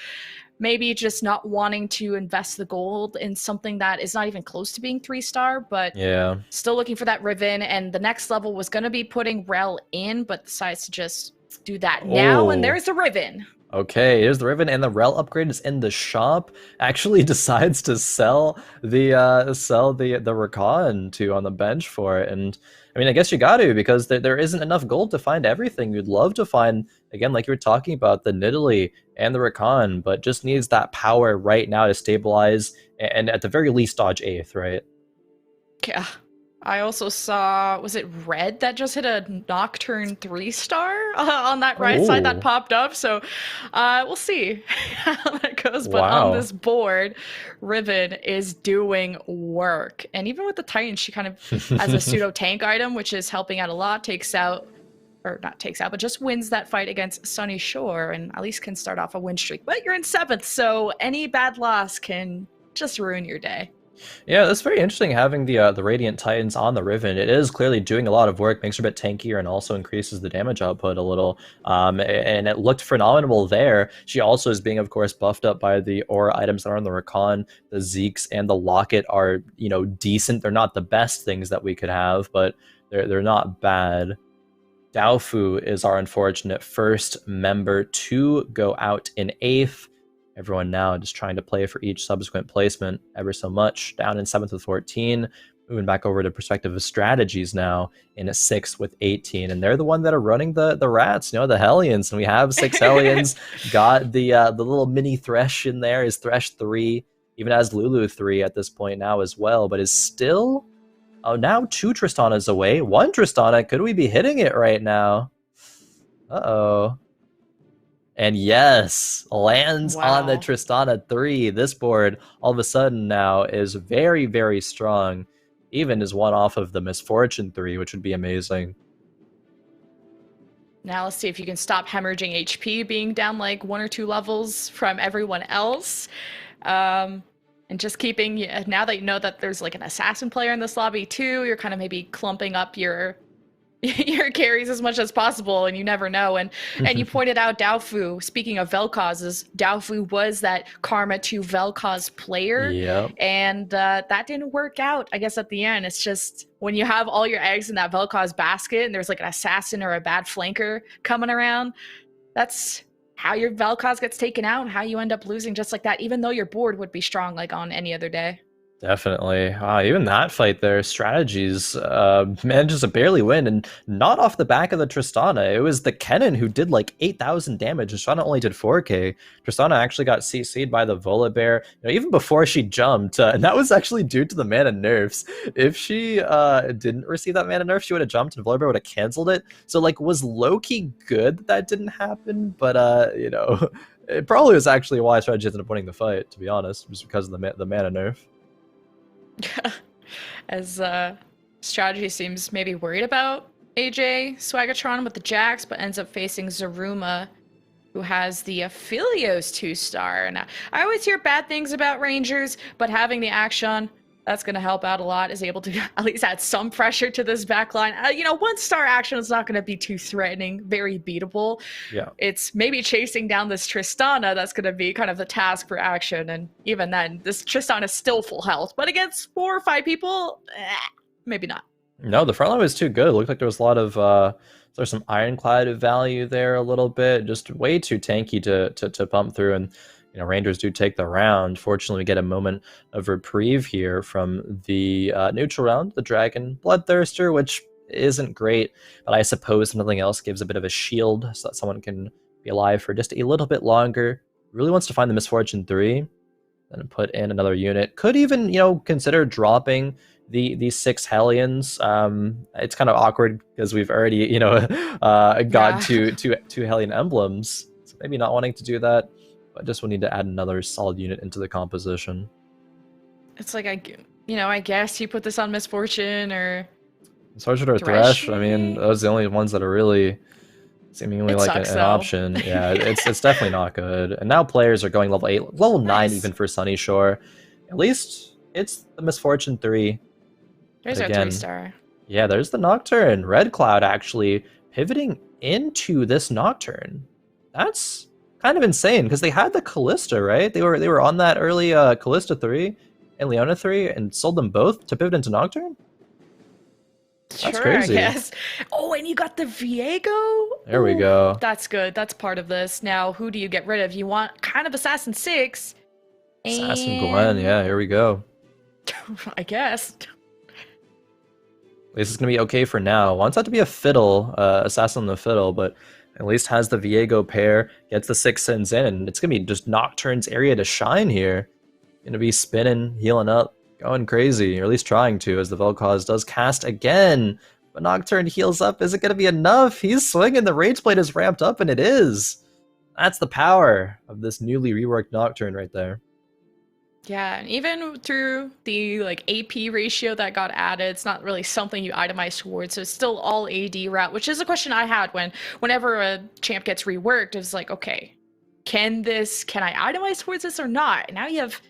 maybe just not wanting to invest the gold in something that is not even close to being 3-star, but yeah, still looking for that Riven. And the next level was going to be putting Rel in, but decides to just do that now. And there's the Riven. Okay, here's the Riven, and the Rel upgrade is in the shop. Actually decides to sell the Rakan to on the bench for it, and I mean, I guess you got to, because there isn't enough gold to find everything. You'd love to find, again, like you were talking about, the Nidalee and the Rakan, but just needs that power right now to stabilize and at the very least dodge 8th, right? Yeah. I also saw, was it Red that just hit a Nocturne 3-star on that right side that popped up? So we'll see how that goes. But on this board, Riven is doing work. And even with the Titan, she kind of has a pseudo tank item, which is helping out a lot, but just wins that fight against Sunny Shore, and at least can start off a win streak. But you're in 7th, so any bad loss can just ruin your day. Yeah, that's very interesting having the Radiant Titans on the Riven. It is clearly doing a lot of work, makes her a bit tankier, and also increases the damage output a little. And it looked phenomenal there. She also is being, of course, buffed up by the aura items that are on the Rakan. The Zeeks and the Locket are, decent. They're not the best things that we could have, but they're not bad. Daofu is our unfortunate first member to go out in 8th. Everyone now just trying to play for each subsequent placement ever so much. Down in 7th with 14. Moving back over to Perspective of Strategies now in a 6th with 18. And they're the one that are running the rats, the Hellions. And we have 6 Hellions. Got the little mini Thresh in there. Is Thresh 3. Even has Lulu 3 at this point now as well. But is still... Oh, now 2 Tristanas away. 1 Tristana. Could we be hitting it right now? Uh-oh. And yes, lands on the Tristana 3. This board, all of a sudden now, is very, very strong. Even is one off of the Misfortune 3, which would be amazing. Now let's see if you can stop hemorrhaging HP being down like 1 or 2 levels from everyone else. And just keeping, now that you know that there's like an assassin player in this lobby too, you're kind of maybe clumping up your carries as much as possible, and you never know. And you pointed out Daofu, speaking of Vel'Koz's, Daofu was that Karma 2 Vel'Koz player. Yep. And that didn't work out, I guess, at the end. It's just when you have all your eggs in that Vel'Koz basket and there's like an assassin or a bad flanker coming around, that's how your Vel'Koz gets taken out and how you end up losing just like that, even though your board would be strong like on any other day. Definitely. Even that fight there, Strategies manages to barely win, and not off the back of the Tristana. It was the Kennen who did like 8,000 damage. Tristana only did 4k. Tristana actually got CC'd by the Volibear, even before she jumped, and that was actually due to the mana nerfs. If she didn't receive that mana nerf, she would have jumped and Volibear would have canceled it. So like, was low-key good that didn't happen, but it probably was actually why Strategies ended up winning the fight, to be honest, just because of the mana nerf. As strategy seems maybe worried about AJ Swagatron with the Jax, but ends up facing Zaruma, who has the Aphelios 2-star. And I always hear bad things about Rangers, but having the Action, that's going to help out a lot, is able to at least add some pressure to this backline. 1-star Action is not going to be too threatening, very beatable. Yeah. It's maybe chasing down this Tristana that's going to be kind of the task for Action. And even then, this Tristana is still full health. But against 4 or 5 people, maybe not. No, the front line was too good. It looked like there was a lot of there's some ironclad value there a little bit. Just way too tanky to pump through, and Rangers do take the round. Fortunately, we get a moment of reprieve here from the neutral round, the Dragon Bloodthirster, which isn't great, but I suppose something else gives a bit of a shield so that someone can be alive for just a little bit longer. Really wants to find the Misfortune 3, then put in another unit. Could even, consider dropping the 6 Hellions. It's kind of awkward because we've already, got two Hellion emblems. So maybe not wanting to do that, but just will need to add another solid unit into the composition. It's like, I guess you put this on Misfortune or Misfortune or Thresh. I mean, those are the only ones that are really seemingly like an option. Yeah, it's definitely not good. And now players are going level 8, level 9 even for Sunny Shore. At least it's the Misfortune 3. There's our 3-star. Yeah, there's the Nocturne. Red Cloud actually pivoting into this Nocturne. That's kind of insane because they had the Callista, right? They were on that early Callista 3 and Leona 3 and sold them both to pivot into Nocturne. That's crazy. I guess. Oh, and you got the Viego? There we go. That's good. That's part of this. Now, who do you get rid of? You want kind of Assassin 6. Assassin Gwen, yeah, here we go. I guess. At least it's going to be okay for now. Wants that to be a Fiddle, Assassin on the Fiddle, but at least has the Viego pair, gets the 6 sins in, and it's going to be just Nocturne's area to shine here. Going to be spinning, healing up, going crazy, or at least trying to, as the Vel'Koz does cast again. But Nocturne heals up. Is it going to be enough? He's swinging. The Rage Blade is ramped up, and it is. That's the power of this newly reworked Nocturne right there. Yeah, and even through the AP ratio that got added, it's not really something you itemize towards. So it's still all AD route, which is a question I had whenever a champ gets reworked. It's like, okay, can I itemize towards this or not? And now you have,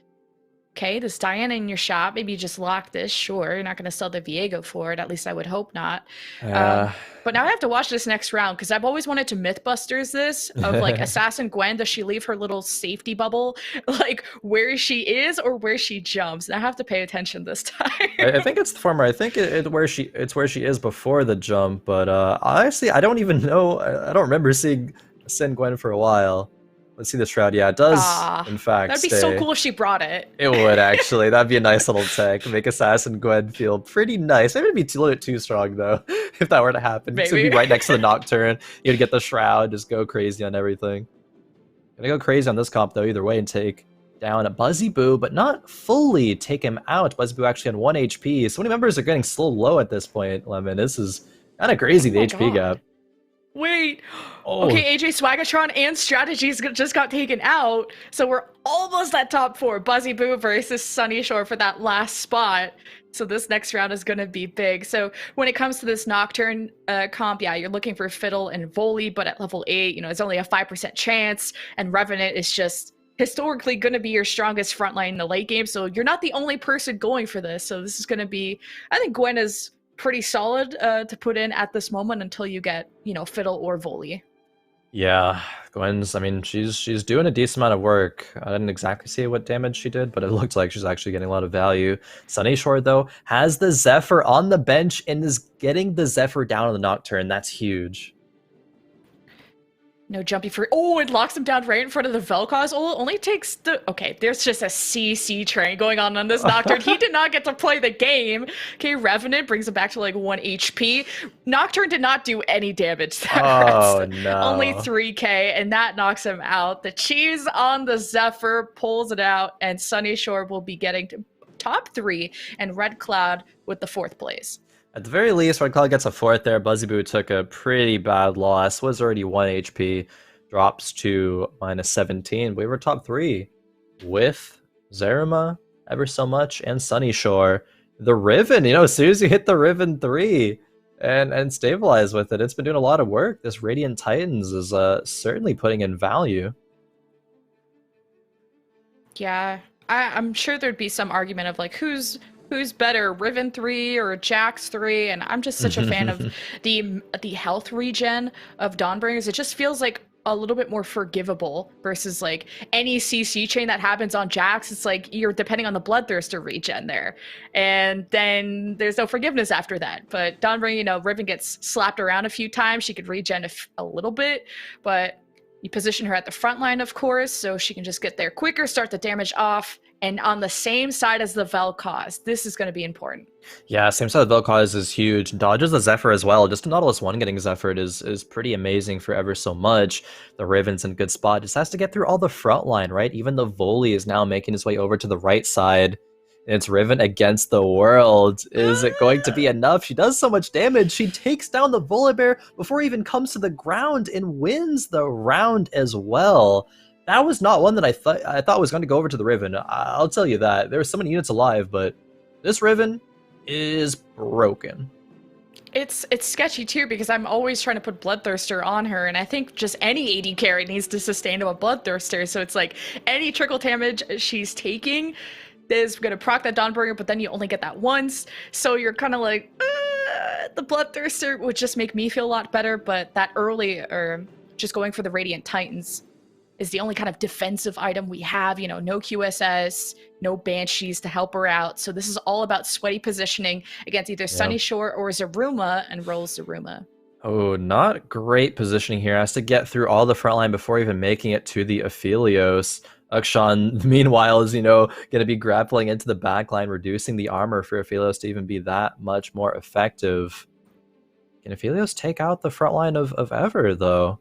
okay, this Diana in your shop. Maybe you just lock this. Sure, you're not going to sell the Viego for it. At least I would hope not. But now I have to watch this next round because I've always wanted to Mythbusters this of Assassin Gwen. Does she leave her little safety bubble where she is or where she jumps? And I have to pay attention this time. I think it's the former. I think it's where she is before the jump. But honestly, I don't even know. I don't remember seeing Sin Gwen for a while. Let's see the Shroud. Yeah, it does, in fact, that'd be so cool if she brought it. It would, actually. That'd be a nice little tech. Make Assassin Gwen feel pretty nice. Maybe it'd be a little bit too strong, though, if that were to happen. Maybe. So it'd be right next to the Nocturne. You'd get the Shroud, just go crazy on everything. Gonna go crazy on this comp, though, either way, and take down a Buzzy Boo, but not fully take him out. Buzzy Boo actually on 1 HP. So many members are getting so low at this point, Lemon. This is kind of crazy, the HP gap. Wait. Okay, AJ Swagatron and Strategies just got taken out, so we're almost at top 4. Buzzy Boo versus Sunny Shore for that last spot. So this next round is going to be big. So when it comes to this Nocturne comp, yeah, you're looking for Fiddle and Volley, but at level 8, it's only a 5% chance, and Revenant is just historically going to be your strongest frontline in the late game, so you're not the only person going for this. So this is going to be, I think Gwen is pretty solid to put in at this moment until you get, Fiddle or Volley. Yeah, Gwen's, I mean, she's doing a decent amount of work. I didn't exactly see what damage she did, but it looked like she's actually getting a lot of value. Sunny Shore, though, has the Zephyr on the bench and is getting the Zephyr down on the Nocturne. That's huge. No jumpy for... Oh, it locks him down right in front of the Vel'Koz. Oh, it only takes the... Okay, there's just a CC train going on this Nocturne. He did not get to play the game. Okay, Revenant brings him back to 1 HP. Nocturne did not do any damage that rest. No. Only 3k, and that knocks him out. The cheese on the Zephyr pulls it out, and Sunny Shore will be getting to top 3, and Red Cloud with the 4th place. At the very least, Red Cloud gets a 4th there. Buzzy Boo took a pretty bad loss. Was already 1 HP. Drops to -17. We were top 3 with Zaruma, ever so much, and Sunny Shore. The Riven, you know, as soon as you hit the Riven 3 and stabilize with it, it's been doing a lot of work. This Radiant Titans is certainly putting in value. Yeah, I'm sure there'd be some argument of like who's better, Riven 3 or Jax 3, and I'm just such a fan of the health regen of Dawnbringers. It just feels like a little bit more forgivable versus like any CC chain that happens on Jax. It's like you're depending on the Bloodthirster regen there, and then there's no forgiveness after that. But Dawnbringer, you know, Riven gets slapped around a few times. She could regen a little bit, but you position her at the front line, of course, so she can just get there quicker, start the damage off, and on the same side as the Vel'Koz. This is going to be important. Yeah, same side of Vel'Koz is huge. Dodges the Zephyr as well. Just a Nautilus 1 getting Zephyred is pretty amazing for ever so much. The Riven's in a good spot. Just has to get through all the front line, right? Even the Volley is now making his way over to the right side. It's Riven against the world. Is it going to be enough? She does so much damage. She takes down the Volibear before he even comes to the ground and wins the round as well. That was not one that I thought was going to go over to the Riven. I'll tell you that. There were so many units alive, but this Riven is broken. It's sketchy too because I'm always trying to put Bloodthirster on her, and I think just any AD carry needs to sustain to a Bloodthirster. So it's like any trickle damage she's taking is going to proc that Dawnbringer, but then you only get that once. So you're kind of like, the Bloodthirster would just make me feel a lot better, but that early, or just going for the Radiant Titans, is the only kind of defensive item we have. You know, no QSS, no Banshees to help her out. So this is all about sweaty positioning against either Sunny Shore or Zaruma, and rolls Zaruma. Oh, not great positioning here. Has to get through all the front line before even making it to the Aphelios. Akshan, meanwhile, is, you know, going to be grappling into the backline, reducing the armor for Aphelios to even be that much more effective. Can Aphelios take out the front line of Ever, though?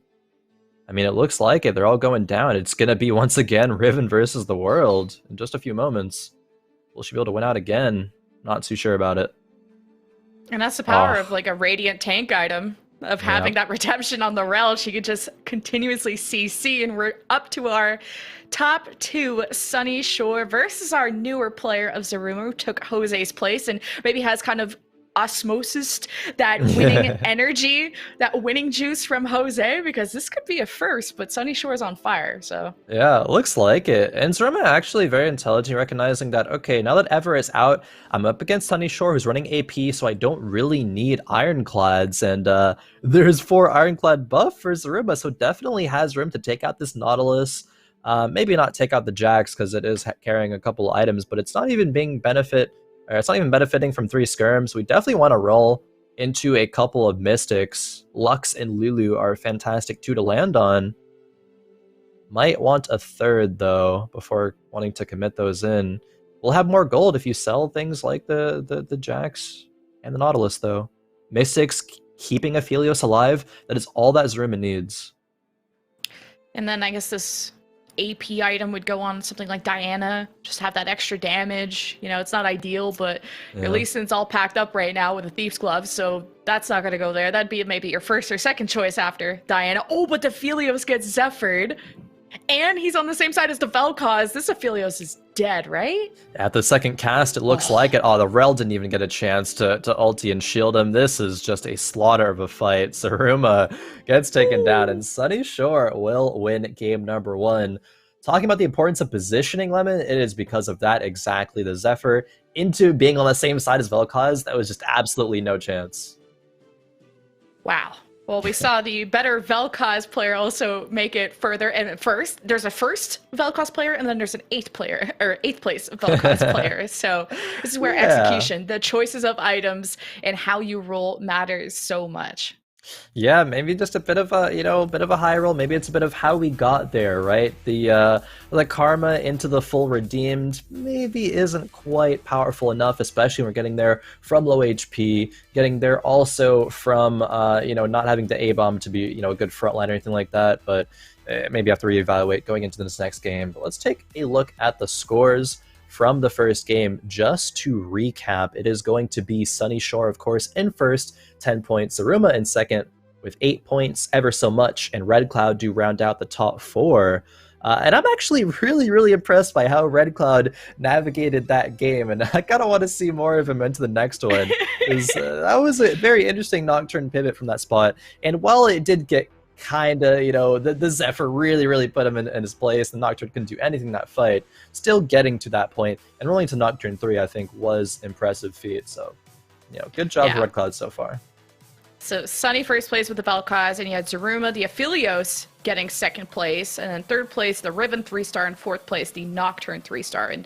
I mean, it looks like it. They're all going down. It's going to be, once again, Riven versus the world in just a few moments. Will she be able to win out again? Not too sure about it. And that's the power of, like, a Radiant tank item, of having that redemption on the rel. She could just continuously CC, and we're up to our top two, Sunny Shore versus our newer player of Zaruma, who took Jose's place and maybe has kind of osmosis that winning energy, that winning juice from Jose, because this could be a first, but Sunny Shore is on fire, so. Yeah, it looks like it. And Zaruma actually very intelligent, recognizing that, okay, now that Ever is out, I'm up against Sunny Shore, who's running AP, so I don't really need Ironclads, and there's 4 Ironclad buff for Zaruma, so definitely has room to take out this Nautilus. Maybe not take out the Jax, because it is carrying a couple items, but it's not even benefiting from 3 skirms. We definitely want to roll into a couple of Mystics. Lux and Lulu are a fantastic 2 to land on. Might want a 3rd, though, before wanting to commit those in. We'll have more gold if you sell things like the Jax and the Nautilus, though. Mystics keeping Aphelios alive, that is all that Zaruma needs. And then I guess this AP item would go on something like Diana, just have that extra damage. You know, it's not ideal, but at least it's all packed up right now with a Thief's Glove, so that's not going to go there. That'd be maybe your first or second choice after Diana. Oh, but the Aphelios gets Zephyred, and he's on the same side as the Vel'Koz. This Aphelios is dead, right? At the second cast, it looks like it. Oh, the Rel didn't even get a chance to ulti and shield him. This is just a slaughter of a fight. Zaruma gets taken down, and Sunny Shore will win game number 1. Talking about the importance of positioning, Lemon, it is because of that exactly. The Zephyr into being on the same side as Vel'Koz, that was just absolutely no chance. Wow. Well, we saw the better Vel'Koz player also make it further. And first, there's a first Vel'Koz player, and then there's an 8th player, or 8th place Vel'Koz player. So this is where execution, the choices of items, and how you roll matters so much. Yeah, maybe just a bit of a high roll. Maybe it's a bit of how we got there, right? The karma into the full redeemed maybe isn't quite powerful enough, especially when we're getting there from low HP, getting there also from not having the A-bomb to be a good front line or anything like that. But maybe have to reevaluate going into this next game. But let's take a look at the scores from the first game. Just to recap, it is going to be Sunny Shore, of course, in first, 10 points. Zaruma in second with 8 points, Ever So Much, and Red Cloud do round out the top 4. And I'm actually really impressed by how Red Cloud navigated that game, and I kind of want to see more of him into the next one, because that was a very interesting Nocturne pivot from that spot. And while it did get kind of, the Zephyr really put him in his place, the Nocturne couldn't do anything in that fight, still getting to that point and rolling to Nocturne 3, I think, was impressive feat. So, good job, Red Cloud, so far. So Sunny first place with the Vel'Koz, and you had Zaruma, the Aphelios, getting second place, and then third place, the Riven 3-star, and fourth place, the Nocturne 3-star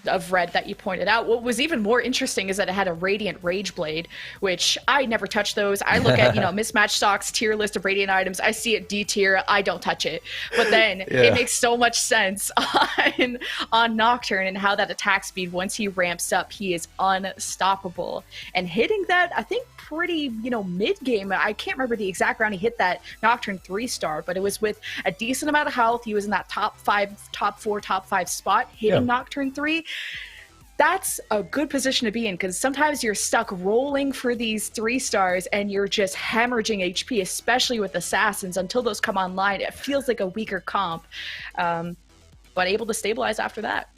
of Red that you pointed out. What was even more interesting is that it had a Radiant Rage Blade, which I never touch those. I look at, Mismatch Stocks tier list of Radiant items. I see it D tier. I don't touch it. But then it makes so much sense on Nocturne and how that attack speed, once he ramps up, he is unstoppable. And hitting that, I think, pretty, mid-game. I can't remember the exact round he hit that Nocturne 3-star, but it was with a decent amount of health. He was in that top 4, top 5 spot, hitting Nocturne 3. That's a good position to be in, because sometimes you're stuck rolling for these 3-stars and you're just hemorrhaging HP, especially with Assassins. Until those come online, it feels like a weaker comp, but able to stabilize after that.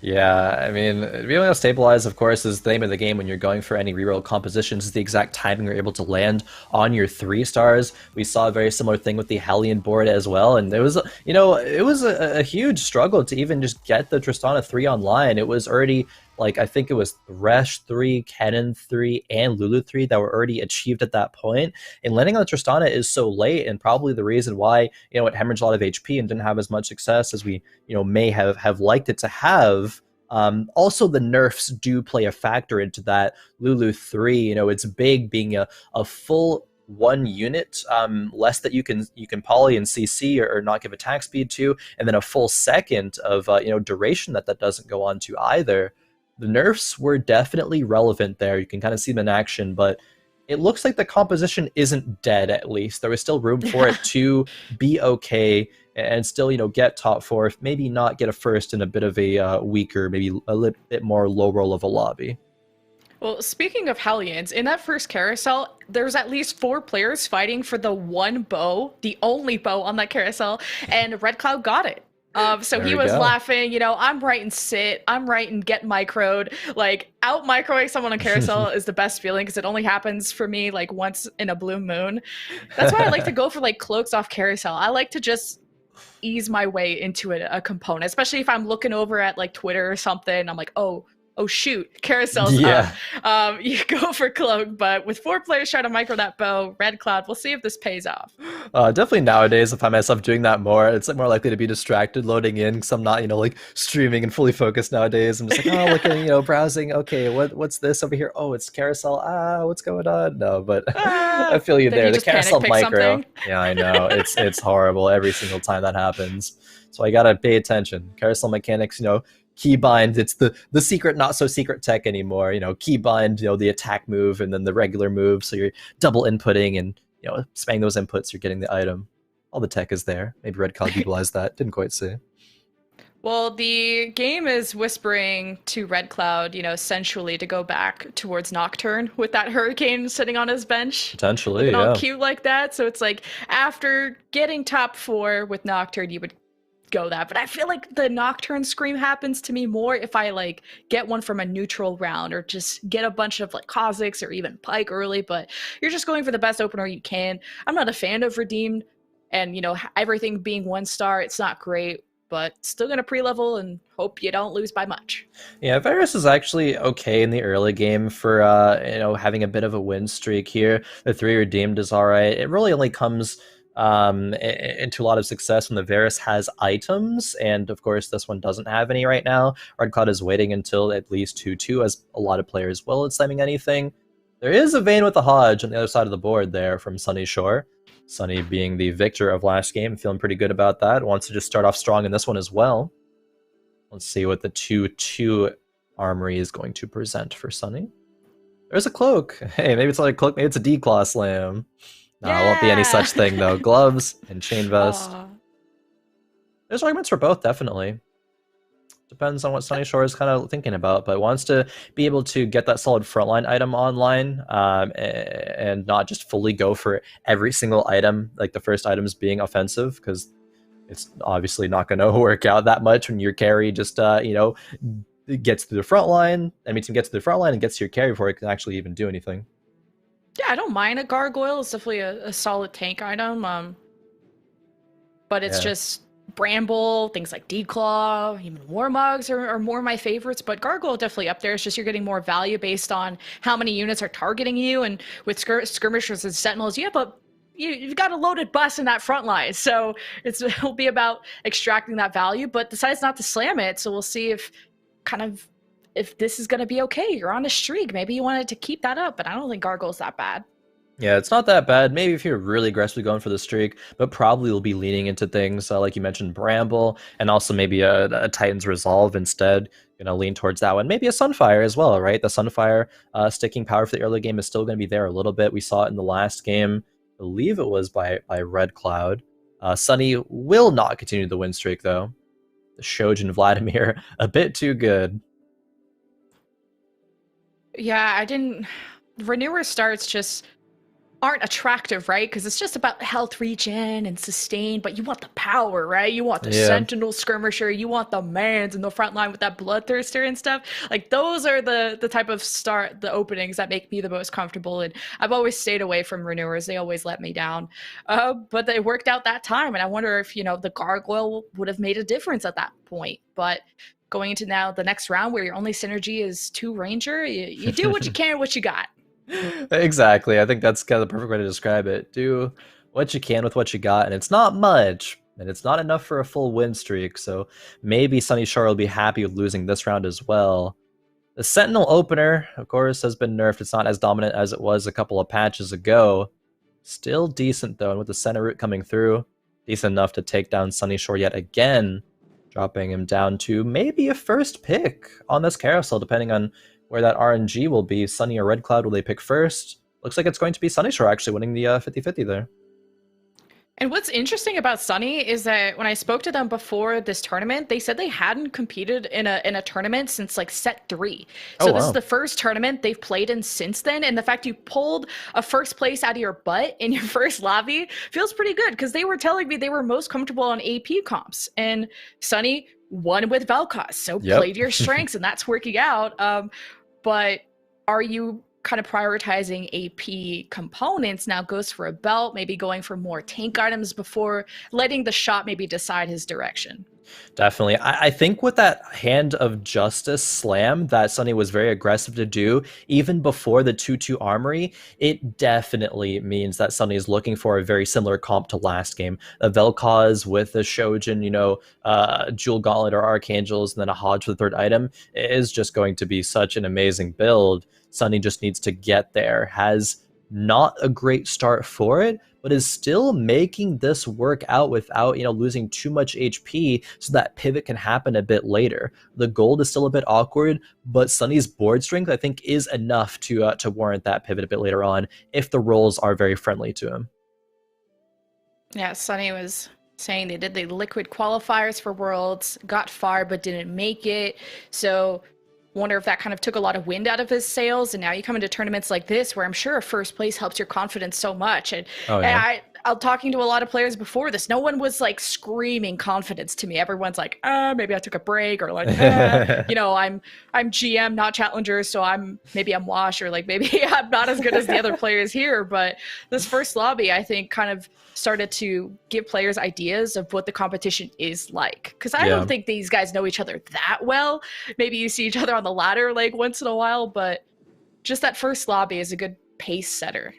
Yeah, I mean, being able to stabilize, of course, is the name of the game when you're going for any reroll compositions. Is the exact timing you're able to land on your 3-stars. We saw a very similar thing with the Hellion board as well, and it was, it was a huge struggle to even just get the Tristana 3 online. It was already, I think it was Thresh 3, Kennen 3, and Lulu 3 that were already achieved at that point. And landing on the Tristana is so late, and probably the reason why, it hemorrhaged a lot of HP and didn't have as much success as we, may have liked it to have. Also, the nerfs do play a factor into that. Lulu 3, it's big being a full 1 unit less that you can poly and CC or not give attack speed to, and then a full second of duration that doesn't go on to either. The nerfs were definitely relevant there. You can kind of see them in action, but it looks like the composition isn't dead, at least. There was still room for it to be okay and still, get top 4, maybe not get a first in a bit of a weaker, maybe a little bit more low roll of a lobby. Well, speaking of Hellions, in that first carousel, there's at least 4 players fighting for the one bow, the only bow on that carousel, and Red Cloud got it. So he was laughing, I'm writing sit, I'm writing get microed. Out microing someone on carousel is the best feeling, because it only happens for me once in a blue moon. That's why I like to go for cloaks off carousel. I like to just ease my way into a component, especially if I'm looking over at Twitter or something. I'm like, oh shoot, carousel's up. You go for cloak, but with 4 players trying to micro that bow, Red Cloud, we'll see if this pays off. Definitely nowadays, I find myself doing that more. It's more likely to be distracted loading in, because I'm not, streaming and fully focused nowadays. I'm just looking, browsing. Okay, what's this over here? Oh, it's carousel. What's going on? No, but I feel you there. The carousel micro. Yeah, I know. It's horrible every single time that happens. So I gotta pay attention. Carousel mechanics, keybind, it's the secret, not so secret tech anymore. Keybind, the attack move and then the regular move. So you're double inputting and, spamming those inputs, you're getting the item. All the tech is there. Maybe Red Cloud utilized that. Didn't quite see. Well, the game is whispering to Red Cloud, sensually to go back towards Nocturne with that Hurricane sitting on his bench. Potentially, looking all cute like that. So it's after getting top 4 with Nocturne, you would go that. But I feel the Nocturne scream happens to me more if I get one from a neutral round, or just get a bunch of Kha'Zix or even Pyke early. But you're just going for the best opener you can. I'm not a fan of Redeemed, and everything being 1-star, it's not great, but still gonna pre-level and hope you don't lose by much. Yeah, Varus is actually okay in the early game for having a bit of a win streak here. The 3 Redeemed is all right. It really only comes into a lot of success when the Varus has items, and of course this one doesn't have any right now. Red Cloud is waiting until at least 2-2, as a lot of players will at slamming anything. There is a Vayne with the Hodge on the other side of the board there from Sunny Shore. Sunny being the victor of last game, feeling pretty good about that. Wants to just start off strong in this one as well. Let's see what the 2-2 armory is going to present for Sunny. There's a cloak. Hey, maybe it's not a cloak, maybe it's a D-Claw slam. No, it won't be any such thing, though. Gloves and chain vest. There's arguments for both, definitely. Depends on what Sunny Shore is kind of thinking about, but wants to be able to get that solid frontline item online, and not just fully go for every single item, the first items being offensive, because It's obviously not going to work out that much when your carry just, gets to the front line. Enemy team gets to the front line and gets to your carry before it can actually even do anything. Yeah, I don't mind a gargoyle. It's definitely a solid tank item. But it's Yeah. just Bramble, things like Deep Claw, even Warmugs are more my favorites. But Gargoyle definitely up there. It's just you're getting more value based on how many units are targeting you. And with skirmishers and sentinels, you've got a loaded bus in that front line. So it'll be about extracting that value, but decides not to slam it. So we'll see if this is going to be okay. You're on a streak. Maybe you wanted to keep that up, but I don't think Gargoyle's that bad. Yeah, it's not that bad. Maybe if you're really aggressively going for the streak, but probably will be leaning into things like you mentioned, Bramble, and also maybe a Titan's Resolve instead. Lean towards that one. Maybe a Sunfire as well, right? The Sunfire sticking power for the early game is still going to be there a little bit. We saw it in the last game. I believe it was by Red Cloud. Sunny will not continue the win streak, though. The Shojin Vladimir, a bit too good. Yeah, I didn't. Renewer starts just aren't attractive, right? Because it's just about health regen and sustain, but you want the power, right? You want the Yeah. Sentinel Skirmisher, you want the mans in the front line with that Bloodthirster and stuff. Like those are the type of the openings that make me the most comfortable. And I've always stayed away from Renewers. They always let me down. But they worked out that time, and I wonder if the Gargoyle would have made a difference at that point. But going into now the next round where your only synergy is 2 Ranger, you do what you can, what you got. Exactly. I think that's kind of the perfect way to describe it. Do what you can with what you got, and it's not much, and it's not enough for a full win streak, so maybe Sunny Shore will be happy with losing this round as well. The Sentinel opener, of course, has been nerfed. It's not as dominant as it was a couple of patches ago. Still decent, though, and with the center route coming through, decent enough to take down Sunny Shore yet again, dropping him down to maybe a first pick on this carousel, depending on where that RNG will be. Sunny or Red Cloud, will they pick first? Looks like it's going to be Sunny Shore actually winning the 50-50 there. And what's interesting about Sunny is that when I spoke to them before this tournament, they said they hadn't competed in a tournament since like set 3. So this is the first tournament they've played in since then. And the fact you pulled a first place out of your butt in your first lobby feels pretty good, because they were telling me they were most comfortable on AP comps. And Sunny won with Vel'Koz, so played your strengths, and that's working out. But are you kind of prioritizing AP components now? Goes for a belt, maybe going for more tank items before letting the shot maybe decide his direction? Definitely. I think with that Hand of Justice slam that Sunny was very aggressive to do, even before the 2-2 armory, it definitely means that Sunny is looking for a very similar comp to last game. A Vel'Koz with the Shojin, Jewel Gauntlet or Archangels, and then a Hodge for the third item is just going to be such an amazing build. Sunny just needs to get there. Has not a great start for it, but is still making this work out without, losing too much HP, so that pivot can happen a bit later. The gold is still a bit awkward, but Sunny's board strength, I think, is enough to warrant that pivot a bit later on if the roles are very friendly to him. Yeah, Sunny was saying they did the liquid qualifiers for Worlds, got far but didn't make it. So wonder if that kind of took a lot of wind out of his sails, and now you come into tournaments like this where I'm sure first place helps your confidence so much. And I'm talking to a lot of players before this, no one was like screaming confidence to me. Everyone's like, maybe I took a break, or like, I'm GM, not challenger, so I'm washed, or like maybe I'm not as good as the other players here. But this first lobby, I think, kind of started to give players ideas of what the competition is like, because I don't think these guys know each other that well. Maybe you see each other on the ladder like once in a while, but just that first lobby is a good pace setter.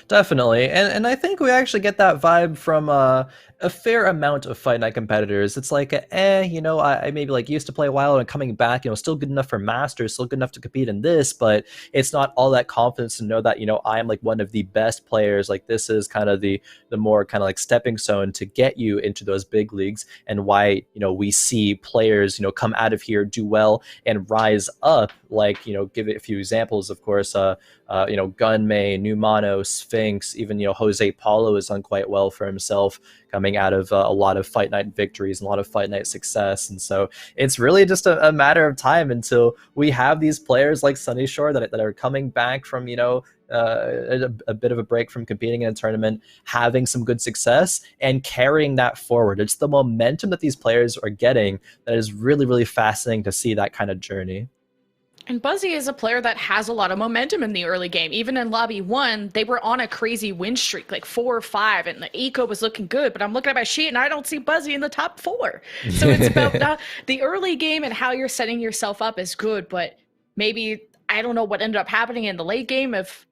Definitely, and I think we actually get that vibe from a fair amount of Fight Night competitors. It's like, I maybe like used to play a while and coming back, still good enough for Masters, still good enough to compete in this, but it's not all that confidence to know that, I am like one of the best players. Like this is kind of the more kind of like stepping stone to get you into those big leagues, and why, we see players, come out of here, do well, and rise up. Like, give it a few examples, of course, Gunmay, Numano, Sphinx, even, Jose Paulo has done quite well for himself coming out of a lot of fight night victories and a lot of fight night success. And so it's really just a matter of time until we have these players like Sunny Shore that are coming back from, a bit of a break from competing in a tournament, having some good success and carrying that forward. It's the momentum that these players are getting that is really, really fascinating to see that kind of journey. And Buzzy is a player that has a lot of momentum in the early game. Even in Lobby 1, they were on a crazy win streak, like 4 or 5, and the eco was looking good. But I'm looking at my sheet, and I don't see Buzzy in the top 4. So it's about the early game and how you're setting yourself up is good. But maybe, I don't know what ended up happening in the late game. If,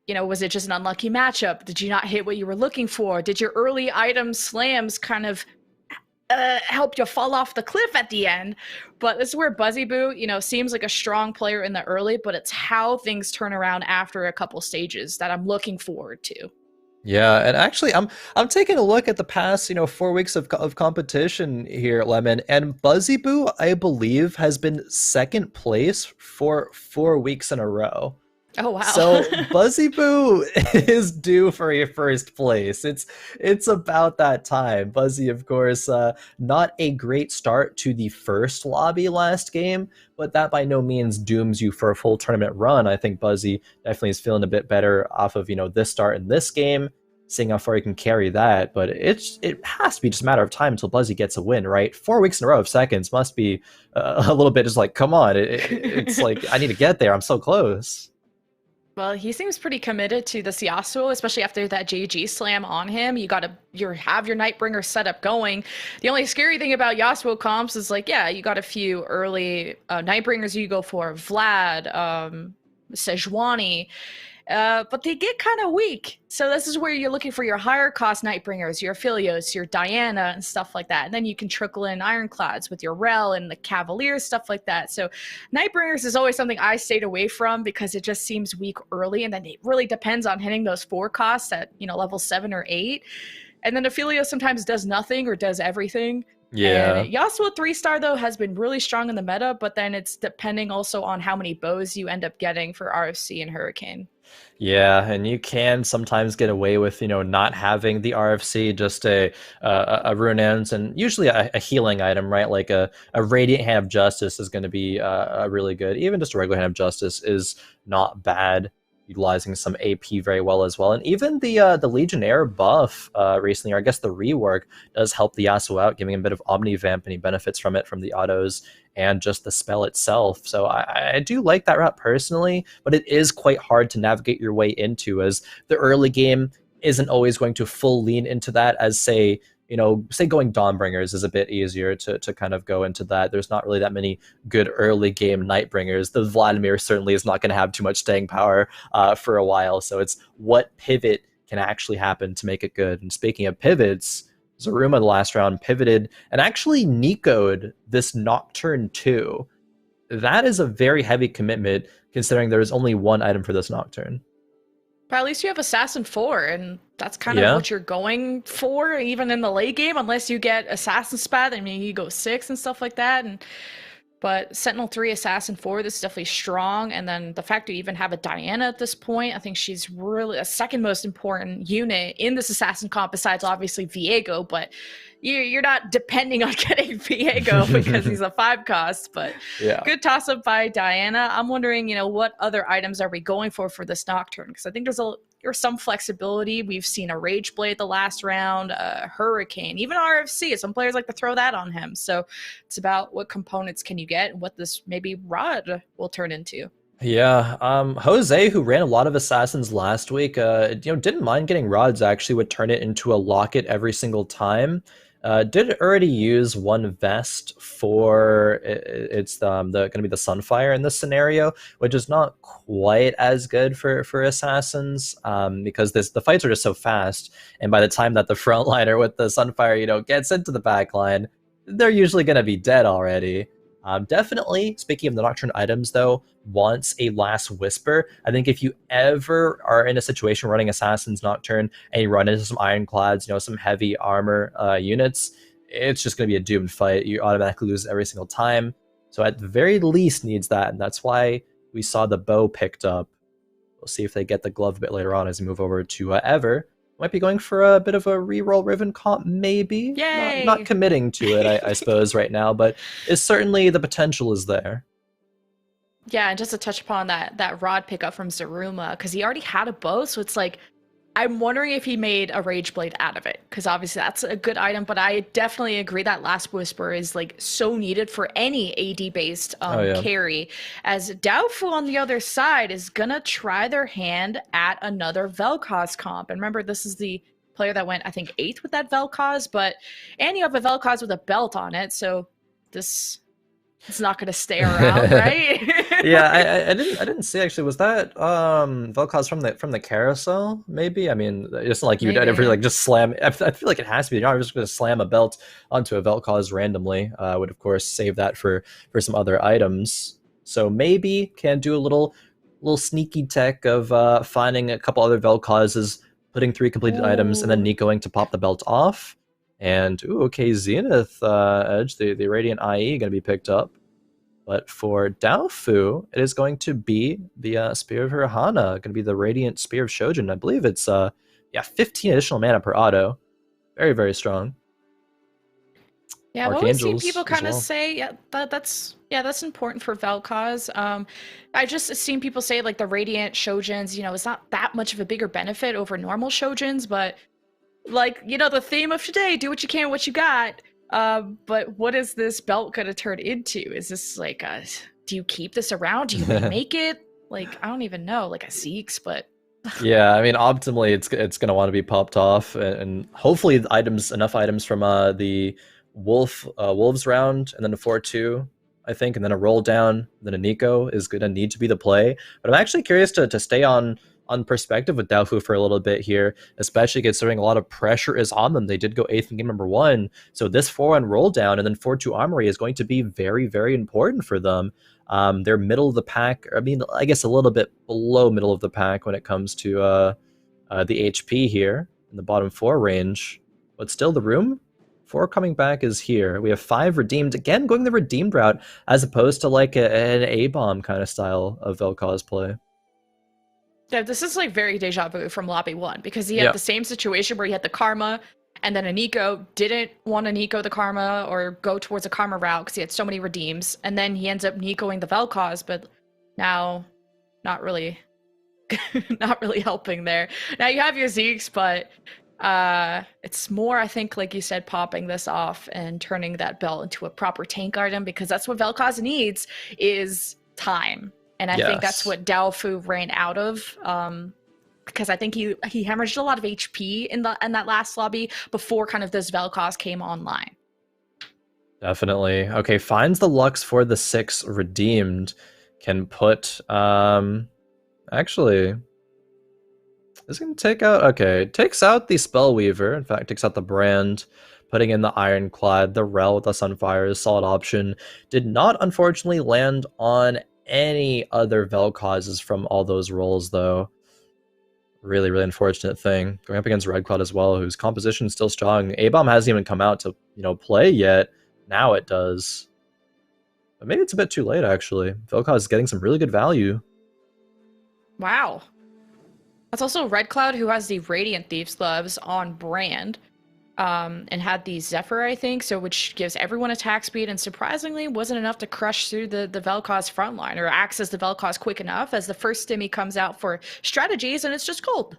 was it just an unlucky matchup? Did you not hit what you were looking for? Did your early item slams kind of helped you fall off the cliff at the end? But this is where Buzzy Boo, seems like a strong player in the early, but it's how things turn around after a couple stages that I'm looking forward to. Yeah, and actually, I'm taking a look at the past, 4 weeks of competition here, Lemon, and Buzzy Boo, I believe, has been second place for 4 weeks in a row. Oh wow! So Buzzy Boo is due for a first place. It's about that time. Buzzy, of course, not a great start to the first lobby last game, but that by no means dooms you for a full tournament run. I think Buzzy definitely is feeling a bit better off of this start in this game, seeing how far he can carry that. But it has to be just a matter of time until Buzzy gets a win, right? 4 weeks in a row of seconds must be a little bit just like, come on, it's like I need to get there. I'm so close. Well, he seems pretty committed to this Yasuo, especially after that JG slam on him. You have your Nightbringer setup going. The only scary thing about Yasuo comps is like, yeah, you got a few early Nightbringers you go for, Vlad, Sejuani, but they get kind of weak. So this is where you're looking for your higher cost Nightbringers, your Aphelios, your Diana, and stuff like that. And then you can trickle in Ironclads with your Rel and the Cavaliers, stuff like that. So Nightbringers is always something I stayed away from because it just seems weak early. And then it really depends on hitting those 4 costs at, level 7 or 8. And then Aphelios sometimes does nothing or does everything. Yeah. And Yasuo 3-star, though, has been really strong in the meta, but then it's depending also on how many bows you end up getting for RFC and Hurricane. Yeah, and you can sometimes get away with, not having the RFC, just a Rune Ends, and usually a healing item, right? Like a Radiant Hand of Justice is going to be a really good. Even just a regular Hand of Justice is not bad, utilizing some AP very well as well. And even the Legionnaire buff recently, or I guess the rework, does help the Yasuo out, giving him a bit of Omnivamp, and he benefits from it from the autos and just the spell itself. So I do like that route personally, but it is quite hard to navigate your way into, as the early game isn't always going to full lean into that, as say going Dawnbringers is a bit easier to kind of go into that. There's not really that many good early game Nightbringers. The Vladimir certainly is not going to have too much staying power for a while. So it's what pivot can actually happen to make it good. And speaking of pivots, Zaruma the last round pivoted and actually Nico'd this Nocturne too. That is a very heavy commitment considering there's only one item for this Nocturne. But at least you have Assassin 4, and that's kind of what you're going for, even in the late game, unless you get Assassin Spat. I mean, you go 6 and stuff like that. But Sentinel 3, Assassin 4, this is definitely strong. And then the fact that you even have a Diana at this point, I think she's really a second most important unit in this Assassin comp, besides obviously Viego. But you're not depending on getting Viego because he's a 5 cost. But good toss up by Diana. I'm wondering, what other items are we going for this Nocturne? Because I think there's some flexibility. We've seen a Rage Blade the last round, Hurricane, even RFC. Some players like to throw that on him. So it's about what components can you get and what this maybe Rod will turn into. Yeah, Jose, who ran a lot of Assassins last week, didn't mind getting Rods, actually would turn it into a Locket every single time. Did already use one vest for it's going to be the Sunfire in this scenario, which is not quite as good for assassins because the fights are just so fast, and by the time that the frontliner with the Sunfire gets into the back line, they're usually going to be dead already. Definitely, speaking of the Nocturne items, though, wants a Last Whisper. I think if you ever are in a situation running Assassin's Nocturne and you run into some Ironclads, some heavy armor units, it's just going to be a doomed fight. You automatically lose every single time. So at the very least needs that, and that's why we saw the bow picked up We'll see if they get the glove a bit later on as we move over to Ever. Might be going for a bit of a reroll Riven comp, maybe. Not Yay! committing to it, I suppose, right now, but it's certainly the potential is there. Yeah, and just to touch upon that rod pickup from Zaruma, because he already had a bow, so it's like I'm wondering if he made a Rage Blade out of it, because obviously that's a good item, but I definitely agree that Last Whisper is like so needed for any AD-based carry, as Doubtful on the other side is gonna try their hand at another Vel'Koz comp. And remember, this is the player that went, I think, 8th with that Vel'Koz, and you have a Vel'Koz with a belt on it, so this... it's not gonna stay around, right? Yeah, I didn't see actually. Was that Vel'Koz from the carousel? Maybe. I mean, it's not like you'd ever like just slam. I feel like it has to be. You're not just gonna slam a belt onto a Vel'Koz randomly. I would of course save that for some other items. So maybe can do a little sneaky tech of finding a couple other Vel'Kozes, putting 3 completed items, and then Nicoing to pop the belt off. And, ooh, okay, Zenith Edge, the Radiant IE, going to be picked up. But for Daofu, it is going to be the Spear of Hirahana, going to be the Radiant Spear of Shojin. I believe it's, 15 additional mana per auto. Very, very strong. Yeah, I've always seen people kind of say, that's important for Vel'Koz. I just seen people say, like, the Radiant Shojins, it's not that much of a bigger benefit over normal Shojins, but... like, the theme of today, do what you can, what you got. But what is this belt gonna turn into? Is this like do you keep this around? Do you remake it? Like, I don't even know, like a Zeke's, but... yeah, I mean, optimally, it's gonna want to be popped off, and hopefully enough items from the Wolves round, and then a 4-2, I think, and then a roll down, then a Nico is gonna need to be the play. But I'm actually curious to stay on perspective with Daofu for a little bit here, especially considering a lot of pressure is on them. They did go 8th in game number 1, so this 4-1 roll down and then 4-2 armory is going to be very, very important for them. They're middle of the pack, I mean, I guess a little bit below middle of the pack when it comes to the HP here in the bottom 4 range, but still the room 4 coming back is here. We have 5 redeemed, again going the redeemed route as opposed to like an A-bomb kind of style of Vel'Koz play. Yeah, this is like very deja vu from Lobby 1, because he had the same situation where he had the Karma, and then a Nico didn't want to Nico the Karma or go towards a Karma route because he had so many redeems, and then he ends up Nicoing the Vel'Koz, but now not really helping there. Now you have your Zeke's, but it's more, I think, like you said, popping this off and turning that belt into a proper tank item, because that's what Vel'Koz needs is time. And I think that's what Daofu ran out of, because I think he hemorrhaged a lot of HP in that last lobby before kind of this Vel'Koz came online. Definitely. Okay, finds the Lux for the 6 redeemed. Can put actually, is going to take out, okay, takes out the Spellweaver. In fact, takes out the Brand, putting in the Ironclad. The Rel with the Sunfire is a solid option. Did not, unfortunately, land on any other Vel'Kozes from all those rolls, though. Really, really unfortunate thing. Going up against Red Cloud as well, whose composition is still strong. A-Bomb hasn't even come out to, play yet. Now it does. But maybe it's a bit too late, actually. Vel'Koz is getting some really good value. Wow. That's also Red Cloud, who has the Radiant Thieves gloves on Brand. And had the Zephyr, I think, so which gives everyone attack speed, and surprisingly wasn't enough to crush through the Vel'Koz front line or access the Vel'Koz quick enough, as the first stimmy comes out for strategies, and it's just gold.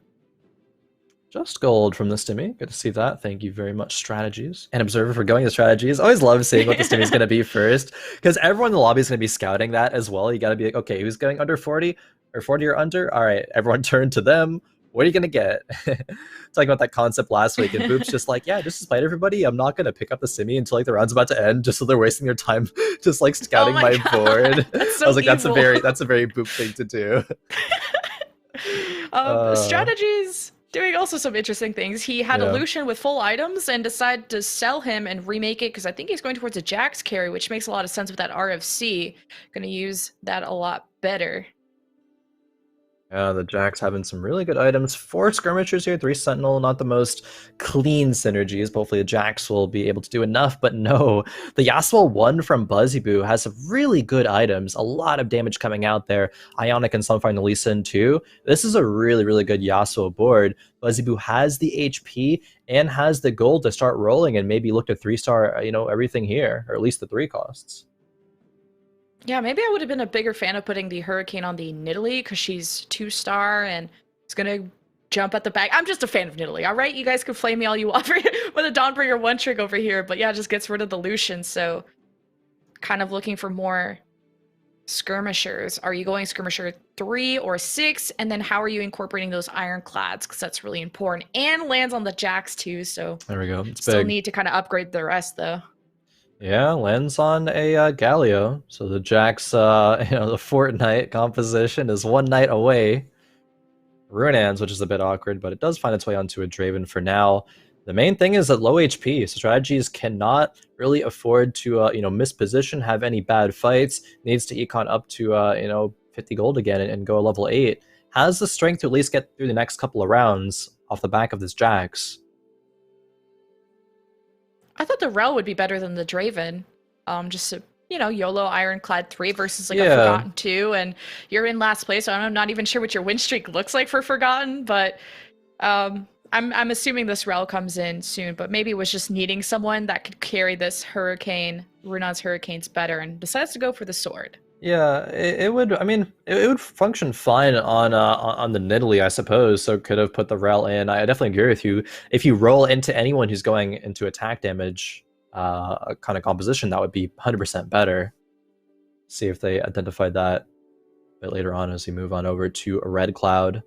Just gold from the stimmy. Good to see that. Thank you very much, strategies. And Observer for going to strategies. Always love seeing what the stimmy is going to be first, because everyone in the lobby is going to be scouting that as well. You got to be like, okay, who's getting under 40 or 40 or under? All right, everyone turn to them. What are you going to get? Talking about that concept last week, and Boop's just like, yeah, just despite everybody, I'm not going to pick up the stimmy until like the round's about to end, just so they're wasting their time just like scouting my board. That's so I was like, evil. that's a very Boop thing to do. Strategies doing also some interesting things. He had a Lucian with full items and decided to sell him and remake it, because I think he's going towards a Jax carry, which makes a lot of sense with that RFC. Going to use that a lot better. The Jack's having some really good items. 4 skirmishers here, 3 Sentinel, not the most clean synergies. But hopefully the Jax will be able to do enough, but no. The Yasuo 1 from Buzzyboo has some really good items, a lot of damage coming out there. Ionic and Sunfire and Lee Sin too. This is a really, really good Yasuo board. Buzzyboo has the HP and has the gold to start rolling and maybe look to 3-star, everything here, or at least the 3 costs. Yeah, maybe I would have been a bigger fan of putting the Hurricane on the Nidalee because she's 2-star and it's gonna jump at the back. I'm just a fan of Nidalee, all right? You guys can flame me all you want for with a Dawnbringer 1 trick over here, but yeah, it just gets rid of the Lucian, so kind of looking for more skirmishers. Are you going skirmisher 3 or 6? And then how are you incorporating those ironclads? Because that's really important. And lands on the Jax too, so there we go. It's still big. need to kind of upgrade the rest though. Yeah, lands on a Galio. So the Jax, the Fortnite composition is 1 night away. Ruinans, which is a bit awkward, but it does find its way onto a Draven for now. The main thing is that low HP, so strategies cannot really afford to, miss position, have any bad fights. Needs to econ up to, 50 gold again and go level 8. Has the strength to at least get through the next couple of rounds off the back of this Jax. I thought the Rel would be better than the Draven. Just a, YOLO Ironclad 3 versus like a Yeah. Forgotten 2, and you're in last place. So I'm not even sure what your win streak looks like for Forgotten, but I'm assuming this Rel comes in soon. But maybe it was just needing someone that could carry this Hurricane, Runon's Hurricanes better, and decides to go for the sword. Yeah, it would. I mean, it would function fine on the Nidalee, I suppose. So could have put the Rel in. I definitely agree with you. If you roll into anyone who's going into attack damage, kind of composition, that would be 100% better. See if they identified that a bit later on as we move on over to a Red Cloud.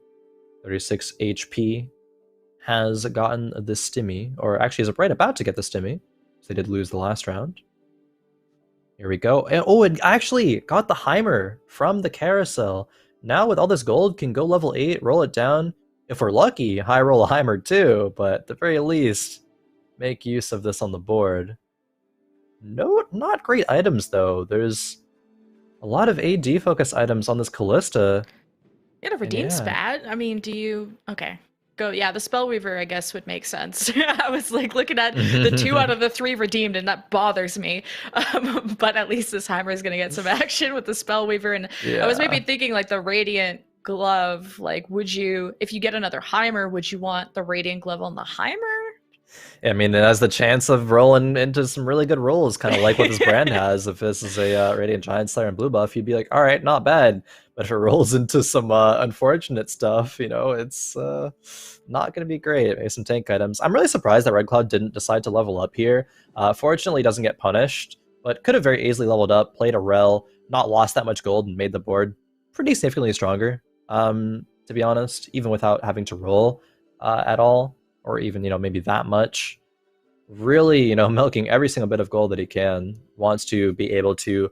36 HP has gotten the stimmy, or actually is right about to get the stimmy. So they did lose the last round. Here we go. And, it actually got the Heimer from the carousel. Now with all this gold, can go level 8, roll it down. If we're lucky, high roll a Heimer too, but at the very least, make use of this on the board. No, not great items though. There's a lot of AD focus items on this Callista. Yeah, to redeem spat. I mean, do you... Okay. Go, yeah, the Spellweaver, I guess, would make sense. I was like looking at the 2 out of the 3 redeemed, and that bothers me. But at least this Heimer is going to get some action with the Spellweaver. And I was maybe thinking like the Radiant Glove, like would you, if you get another Heimer, would you want the Radiant Glove on the Heimer? I mean, it has the chance of rolling into some really good rolls, kind of like what this brand has. If this is a Radiant Giant Slayer and blue buff, you'd be like, all right, not bad. But if it rolls into some unfortunate stuff, it's not going to be great. Maybe some tank items. I'm really surprised that Red Cloud didn't decide to level up here. Fortunately, doesn't get punished, but could have very easily leveled up, played a Rel, not lost that much gold, and made the board pretty significantly stronger, to be honest, even without having to roll at all. Or even, maybe that much. Really, milking every single bit of gold that he can. Wants to be able to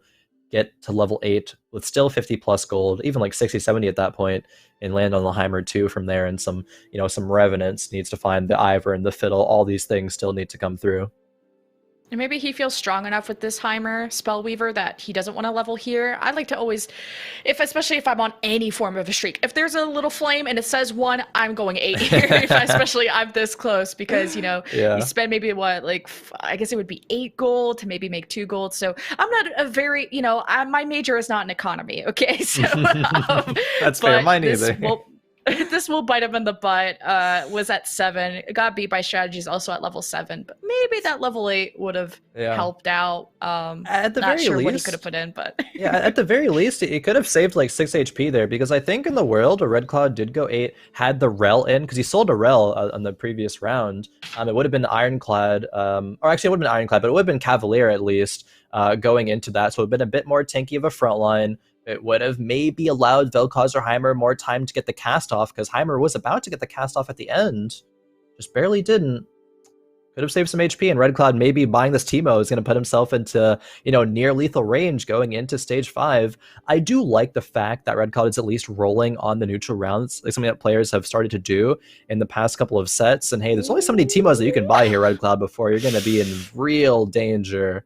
get to level 8 with still 50 plus gold, even like 60, 70 at that point, and land on the Heimer 2 from there, and some, some Revenants. Needs to find the Ivor and the Fiddle. All these things still need to come through. And maybe he feels strong enough with this Heimer Spellweaver that he doesn't want to level here. I'd like to always, especially if I'm on any form of a streak, if there's a little flame and it says 1, I'm going 8 here, especially I'm this close, because, you spend maybe I guess it would be 8 gold to maybe make 2 gold. So I'm not a very, my major is not in economy, okay? So that's fair, mine either. This will bite him in the butt. Was at 7. It got beat by strategies also at level 7, but maybe that level 8 would have helped out. At the not very sure least, what he could have put in, but yeah, at the very least, it could have saved like 6 HP there, because I think in the world, a Red Cloud did go 8, had the Rel in, because he sold a Rel on the previous round. It would have been Ironclad, or actually it would have been Ironclad, but it would have been Cavalier at least going into that, so it would have been a bit more tanky of a front line. It would have maybe allowed Vel'Koz or Heimer more time to get the cast off, because Heimer was about to get the cast off at the end. Just barely didn't. Could have saved some HP, and Red Cloud maybe buying this Teemo is going to put himself into, near lethal range going into stage 5. I do like the fact that Red Cloud is at least rolling on the neutral rounds, like something that players have started to do in the past couple of sets. And hey, there's only so many Teemos that you can buy here, Red Cloud, before you're going to be in real danger.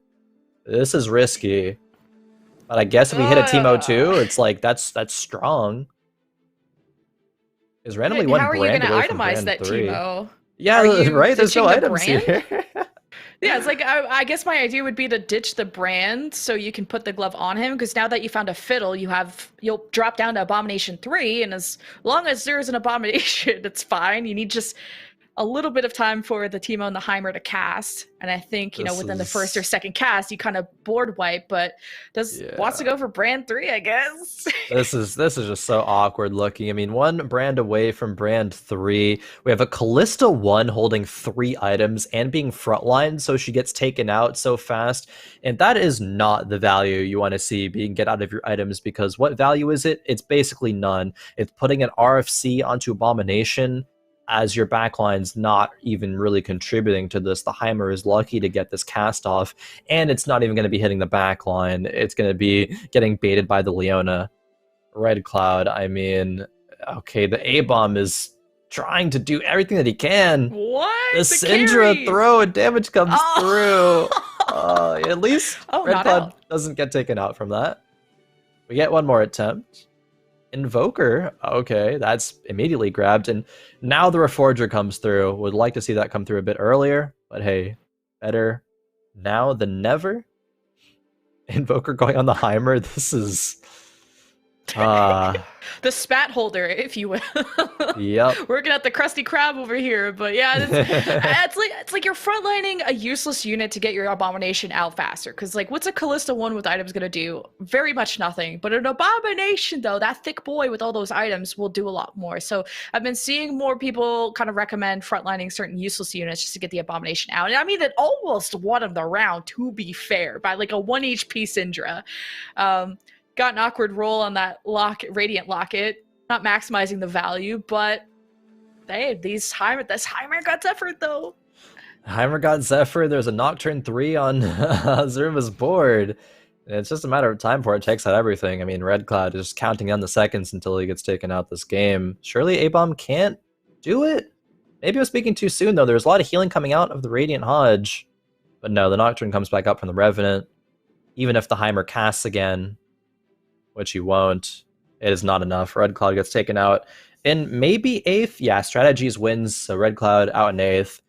This is risky. But I guess if we hit a Teemo too, it's like that's strong. Is randomly How one are you brand going to away from itemize brand that, 3. Teemo? Yeah, Are you right? There's no ditching the items brand? here. Yeah, it's like I guess my idea would be to ditch the brand so you can put the glove on him, because now that you found a fiddle, you'll drop down to Abomination 3, and as long as there's an Abomination, it's fine. You need just a little bit of time for the Teemo and the Heimer to cast, and I think This within the first or is second cast you kind of board wipe, but wants to yeah. go for brand 3, I guess. This is just so awkward looking. I mean, one brand away from brand 3. We have a Callista 1 holding 3 items and being frontline, so she gets taken out so fast. And that is not the value you want to see being get out of your items, because what value is it? It's basically none. It's putting an RFC onto Abomination as your backline's not even really contributing to this. The Heimer is lucky to get this cast off, and it's not even going to be hitting the backline. It's going to be getting baited by the Leona. Red Cloud, I mean, okay, the A-bomb is trying to do everything that he can. What? The Syndra carry! throw and damage comes through. Oh! At least Red Not Cloud out. doesn't get taken out from that. We get one more attempt. Invoker, okay, that's immediately grabbed, and now the Reforger comes through. Would like to see that come through a bit earlier, but hey, better now than never. Invoker going on the Heimer, this is... The spat holder, if you will. Yep. Working at the Krusty Krab over here, but yeah, it's like you're frontlining a useless unit to get your Abomination out faster. Because like, what's a Callista 1 with items gonna do? Very much nothing. But an Abomination, though, that thick boy with all those items will do a lot more. So I've been seeing more people kind of recommend frontlining certain useless units just to get the Abomination out. And I mean, that almost won the round, to be fair, by like a 1 HP Syndra. Got an awkward roll on that Radiant Locket, not maximizing the value, but hey, this Heimer got Zephyr though. Heimer got Zephyr. There's a Nocturne 3 on Zerma's board. And it's just a matter of time before it takes out everything. I mean, Red Cloud is just counting down the seconds until he gets taken out this game. Surely A-Bomb can't do it? Maybe I was speaking too soon, though. There's a lot of healing coming out of the Radiant Hodge. But no, the Nocturne comes back up from the Revenant. Even if the Heimer casts again, which he won't, it is not enough. Red Cloud gets taken out in maybe 8th. Yeah, Strategies wins, so Red Cloud out in 8th.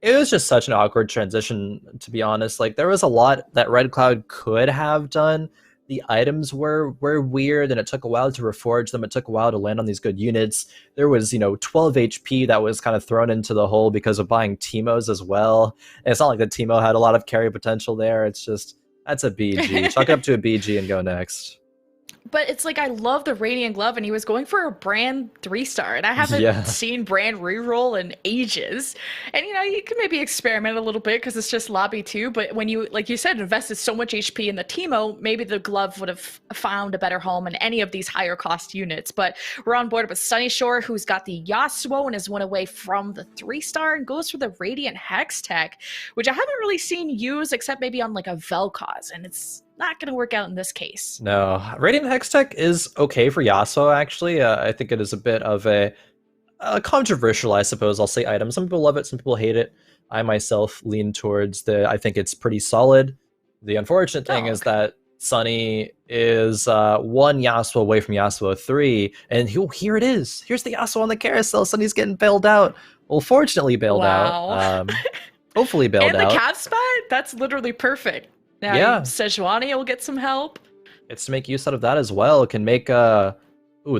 It was just such an awkward transition, to be honest. Like, there was a lot that Red Cloud could have done. The items were weird, and it took a while to reforge them. It took a while to land on these good units. There was, 12 HP that was kind of thrown into the hole because of buying Teemos as well. And it's not like the Teemo had a lot of carry potential there. It's just, that's a BG. Chalk it up to a BG and go next. But it's like, I love the Radiant Glove, and he was going for a brand 3-star, and I haven't seen brand reroll in ages. And you can maybe experiment a little bit because it's just lobby 2, but when you, like you said, invested so much HP in the Teemo, maybe the glove would have found a better home in any of these higher cost units. But we're on board with Sunnyshore, who's got the Yasuo and is one away from the 3-star, and goes for the Radiant Hex tech, which I haven't really seen used except maybe on like a Vel'Koz, and it's not going to work out in this case. No, Radiant Hextech is okay for Yasuo, actually. I think it is a bit of a controversial, I suppose, I'll say, item. Some people love it, some people hate it. I myself lean towards I think it's pretty solid. The unfortunate thing is that Sunny is 1 Yasuo away from Yasuo 3, and here it is. Here's the Yasuo on the carousel. Sunny's getting bailed out. Well, fortunately bailed out. Hopefully bailed out. And the cap spot? That's literally perfect. Now, yeah, Sejuani will get some help. It's to make use out of that as well. It can make ooh,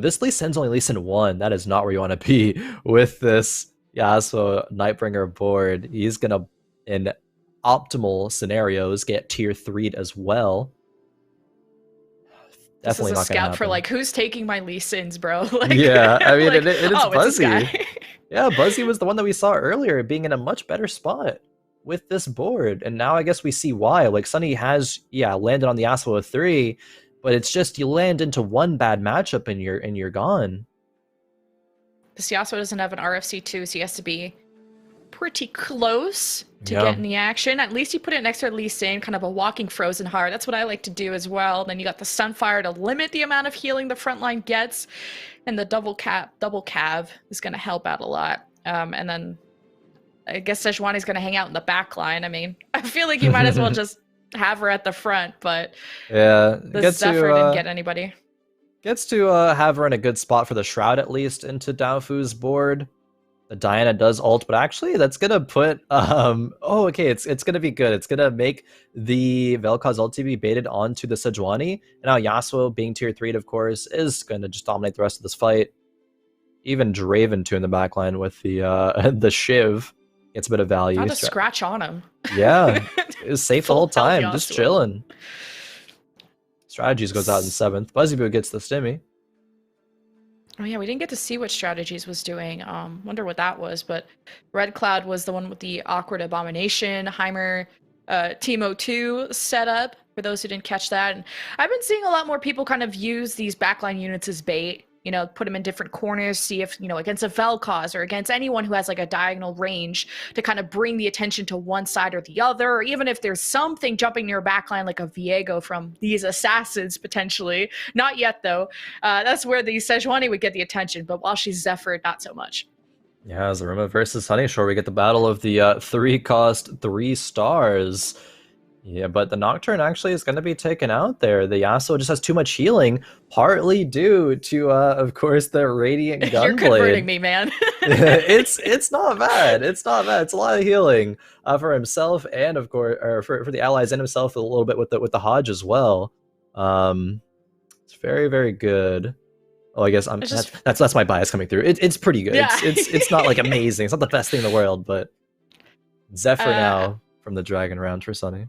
this Lee Sin's only Lee Sin 1. That is not where you want to be with this Yasuo Nightbringer board. He's gonna, in optimal scenarios, get tier 3'd as well. Definitely this is a scout for like, who's taking my Lee Sins, bro? Like, yeah, I mean, like, it is Buzzy. Yeah, Buzzy was the one that we saw earlier, being in a much better spot with this board, and now I guess we see why. Like, Sunny has landed on the Yasuo 3, but it's just you land into one bad matchup and you're gone. This Yasuo doesn't have an RFC 2, so he has to be pretty close to get in the action. At least you put it next to Lee Sin, kind of a walking frozen heart. That's what I like to do as well. Then you got the Sunfire to limit the amount of healing the front line gets, and the double cav is going to help out a lot. And then I guess Sejuani's going to hang out in the back line. I mean, I feel like you might as well just have her at the front, but yeah, the Zephyr didn't get anybody. Gets to have her in a good spot for the Shroud, at least, into Daofu's board. The Diana does ult, but actually that's gonna put oh, okay, it's gonna be good. It's gonna make the Vel'Koz ulti be baited onto the Sejuani. And now Yasuo, being tier 3, of course, is gonna just dominate the rest of this fight. Even Draven too in the backline with the the Shiv gets a bit of value. Not a scratch on him. Yeah, it was safe the whole time, just Yasuo. chilling. Strategies goes out in 7th. BuzzyBoo gets the stimmy. Oh yeah, we didn't get to see what Strategies was doing. Wonder what that was, but Red Cloud was the one with the awkward abomination, Heimer, Teemo 2 setup, for those who didn't catch that. And I've been seeing a lot more people kind of use these backline units as bait. You know, put them in different corners, see if, you know, against a Vel'Koz or against anyone who has like a diagonal range to kind of bring the attention to one side or the other, or even if there's something jumping near backline like a Viego from these assassins potentially. Not yet though. That's where the Sejuani would get the attention, but while she's Zephyr, not so much. Yeah, Zaruma versus Honeyshore, we get the battle of the 3-cost 3 stars. Yeah, but the Nocturne actually is going to be taken out there. The Yasuo just has too much healing, partly due to, of course, the Radiant Gunblade. You're converting me, man. It's not bad. It's not bad. It's a lot of healing for himself and, of course, or for the allies and himself a little bit with the Hodge as well. It's very, very good. Oh, I guess that's my bias coming through. It's pretty good. Yeah. It's not like amazing. It's not the best thing in the world, but Zephyr now from the Dragon round for Sunny.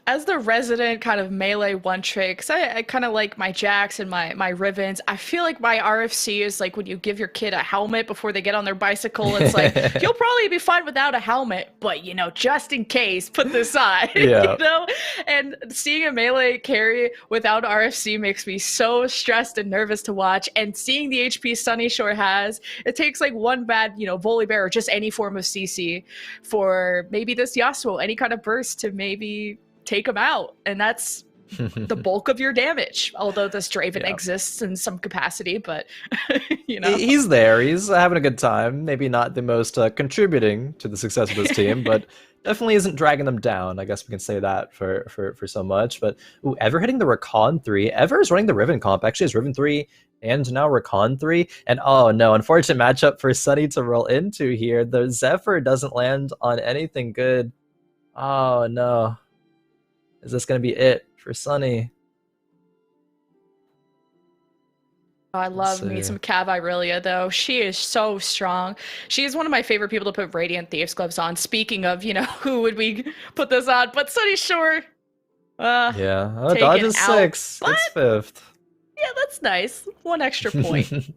As the resident kind of melee one trick, because I kind of like my Jax and my Rivens. I feel like my RFC is like when you give your kid a helmet before they get on their bicycle. It's like, you'll probably be fine without a helmet, but, you know, just in case, put this on. Yeah. You know? And seeing a melee carry without RFC makes me so stressed and nervous to watch. And seeing the HP Sunnyshore has, it takes like one bad, you know, Volibear or just any form of CC for maybe this Yasuo, any kind of burst to maybe take him out, and that's the bulk of your damage. Although this Draven exists in some capacity, but you know, he's there. He's having a good time. Maybe not the most contributing to the success of this team, but definitely isn't dragging them down. I guess we can say that for so much. But Ever hitting the Rakan 3. Ever is running the Riven comp. Actually, is Riven 3 and now Rakan 3. And oh no, unfortunate matchup for Sunny to roll into here. The Zephyr doesn't land on anything good. Oh no. Is this going to be it for Sunny? Oh, I love me some Cav Irelia, though. She is so strong. She is one of my favorite people to put Radiant Thieves Gloves on. Speaking of, you know, who would we put this on? But Sunnyshore. Yeah. Oh, Dodge is 6. It's 5th. Yeah, that's nice. 1 extra point.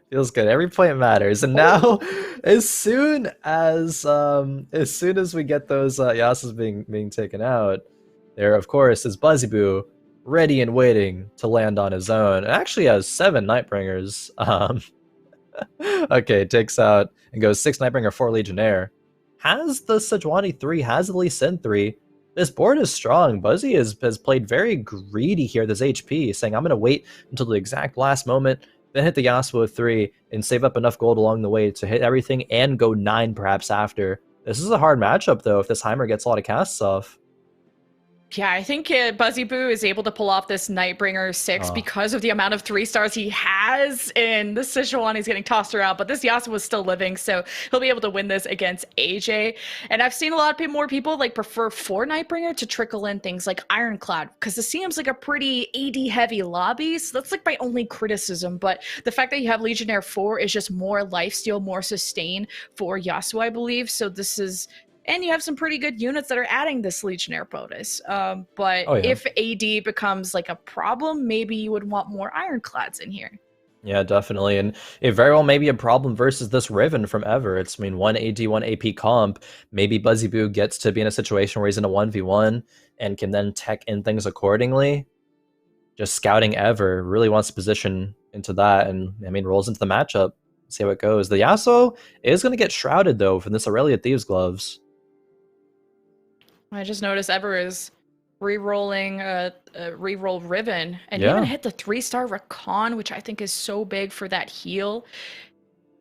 Feels good. Every point matters. And now, as soon as we get those Yasuos being taken out, there, of course, is BuzzyBoo, ready and waiting to land on his own. It actually has 7 Nightbringers. Okay, takes out and goes 6 Nightbringer, 4 Legionnaire. Has the Sejuani 3, has the Lee Sin 3. This board is strong. Buzzy has played very greedy here, this HP, saying, I'm going to wait until the exact last moment, then hit the Yasuo 3, and save up enough gold along the way to hit everything and go 9 perhaps after. This is a hard matchup, though, if this Heimer gets a lot of casts off. Yeah, I think BuzzyBoo is able to pull off this Nightbringer 6 because of the amount of 3 stars he has, and this Sejuani's getting tossed around, but this Yasuo is still living, so he'll be able to win this against AJ. And I've seen a lot of more people like prefer 4 Nightbringer to trickle in things like Ironclad, because it seems like a pretty AD-heavy lobby, so that's like my only criticism. But the fact that you have Legionnaire 4 is just more lifesteal, more sustain for Yasuo, I believe, so this is... And you have some pretty good units that are adding this Legionnaire bonus. But if AD becomes like a problem, maybe you would want more Ironclads in here. Yeah, definitely. And it very well may be a problem versus this Riven from Ever. It's, I mean, 1 AD, 1 AP comp. Maybe BuzzyBoo gets to be in a situation where he's in a 1v1 and can then tech in things accordingly. Just scouting Ever, really wants to position into that, and, I mean, rolls into the matchup. See how it goes. The Yasuo is going to get shrouded, though, from this Aurelia Thieves Gloves. I just noticed Ever is re-rolling re-roll Riven, and even hit the 3-star Rakan, which I think is so big for that heal.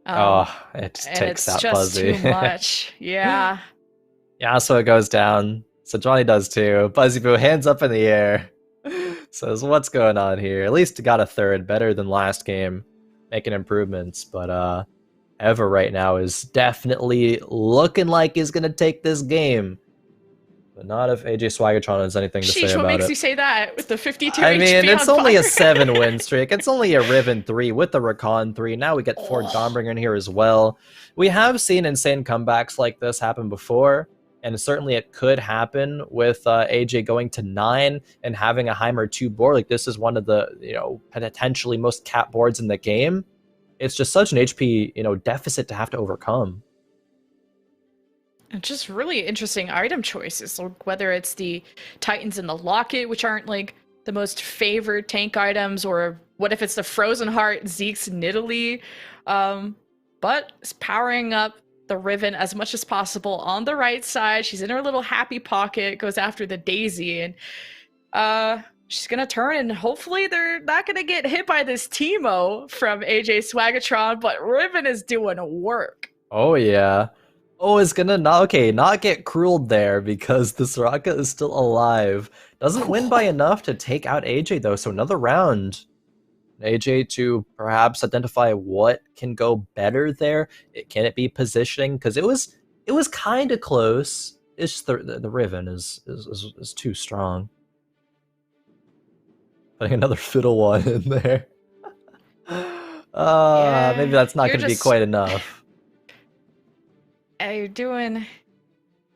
It takes that Buzzy. It's just too much. Yeah. Yeah, so it goes down. So Johnny does too. BuzzyBoo, hands up in the air. Says, what's going on here? At least got a third, better than last game, making improvements. But Eva right now is definitely looking like he's gonna take this game. But not if AJ Swaggertron has anything to say Sheesh, what about makes it. you say that with the 52 I mean, HP it's on only a fire? 7-win streak. It's only a Riven 3 with the Rakan 3. Now we get Ford Dawnbringer in here as well. We have seen insane comebacks like this happen before, and certainly it could happen with AJ going to 9 and having a Heimer 2 board. Like, this is one of the, potentially most capped boards in the game. It's just such an HP, deficit to have to overcome. And just really interesting item choices, like whether it's the Titans and the Locket, which aren't like the most favored tank items, or what if it's the Frozen Heart, Zeke's Nidalee. But it's powering up the Riven as much as possible on the right side. She's in her little happy pocket, goes after the Daisy, and she's gonna turn, and hopefully they're not gonna get hit by this Teemo from AJ Swaggertron, but Riven is doing work. Oh yeah. Oh, it's gonna not get crueled there because the Soraka is still alive. Doesn't win by enough to take out AJ though, so another round. AJ to perhaps identify what can go better there. Can it be positioning? Because it was kind of close. It's just the Riven is too strong. Putting another Fiddle one in there. Yeah, maybe that's not going to be quite enough. You're doing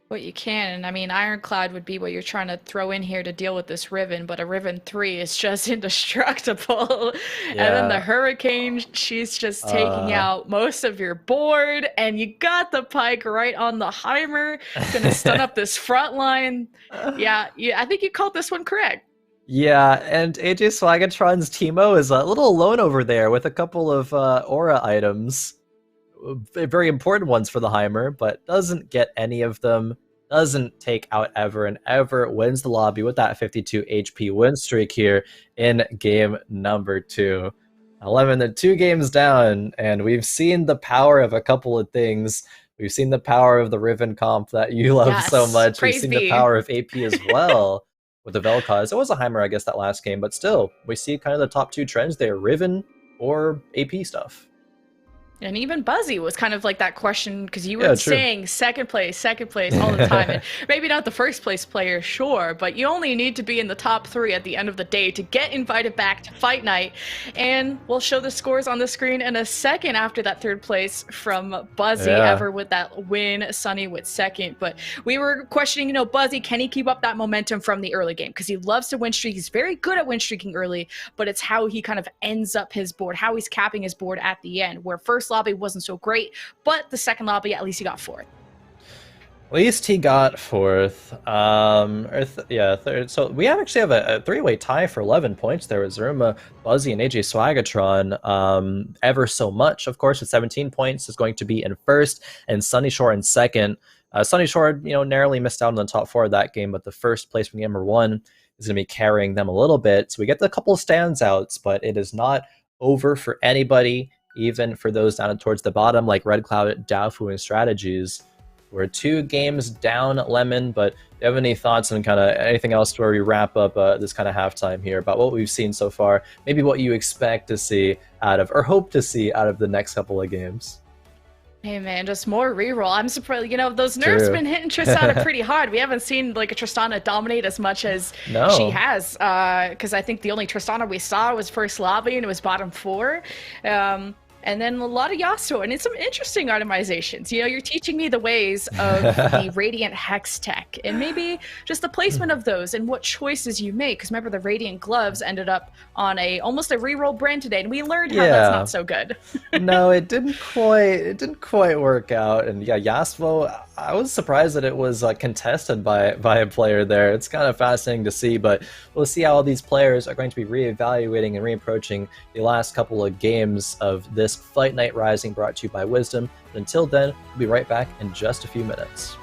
what you can, and I mean, Ironclad would be what you're trying to throw in here to deal with this Riven, but a Riven 3 is just indestructible. Yeah. And then the Hurricane, she's just taking out most of your board, and you got the Pike right on the Heimer, gonna stun up this front line. Yeah, I think you called this one correct. Yeah, and AJ Swaggertron's Teemo is a little alone over there with a couple of aura items. Very important ones for the Heimer, but doesn't get any of them. Doesn't take out Ever, and Ever wins the lobby with that 52 HP win streak here in game number 2. 11, they're 2 games down, and we've seen the power of a couple of things. We've seen the power of the Riven comp that you love so much. We've seen the power of AP as well with the Vel'Koz. It was a Heimer, I guess, that last game, but still, we see kind of the top 2 trends there, Riven or AP stuff. And even Buzzy was kind of like that question, because you were saying second place all the time. And maybe not the first place player, sure, but you only need to be in the top 3 at the end of the day to get invited back to Fight Night. And we'll show the scores on the screen in a second after that 3rd place from Buzzy, Ever with that win, Sunny with 2nd. But we were questioning, Buzzy, can he keep up that momentum from the early game? Because he loves to win streak. He's very good at win streaking early, but it's how he kind of ends up his board, how he's capping his board at the end, where first lobby wasn't so great, but the second lobby, at least he got 4th. At least he got 4th. Third. So we actually have a 3-way tie for 11 points there with Zeruma, Buzzy, and AJ Swaggertron. Ever so much, of course, with 17 points is going to be in 1st, and Sunny Shore in 2nd. Sunny Shore, narrowly missed out on the top 4 of that game, but the first place from game number 1 is going to be carrying them a little bit. So we get a couple of standouts, but it is not over for anybody, even for those down towards the bottom, like Red Cloud, Daofu, and Strategies. We're 2 games down, Lemon, but do you have any thoughts on kind of anything else where we wrap up this kind of halftime here about what we've seen so far? Maybe what you expect to see out of, or hope to see out of the next couple of games? Hey man, just more reroll. I'm surprised, those nerfs been hitting Tristana pretty hard. We haven't seen like a Tristana dominate as much as she has, because I think the only Tristana we saw was first lobby, and it was bottom 4. And then a lot of Yasuo, and it's some interesting itemizations. You're teaching me the ways of the Radiant Hex tech, and maybe just the placement of those and what choices you make. Because remember, the Radiant Gloves ended up on almost a reroll brand today, and we learned how that's not so good. No, it didn't quite work out. And yeah, Yasuo, I was surprised that it was contested by a player there. It's kind of fascinating to see, but we'll see how all these players are going to be reevaluating and reapproaching the last couple of games of this Fight Night Rising, brought to you by Wisdom. But until then, we'll be right back in just a few minutes.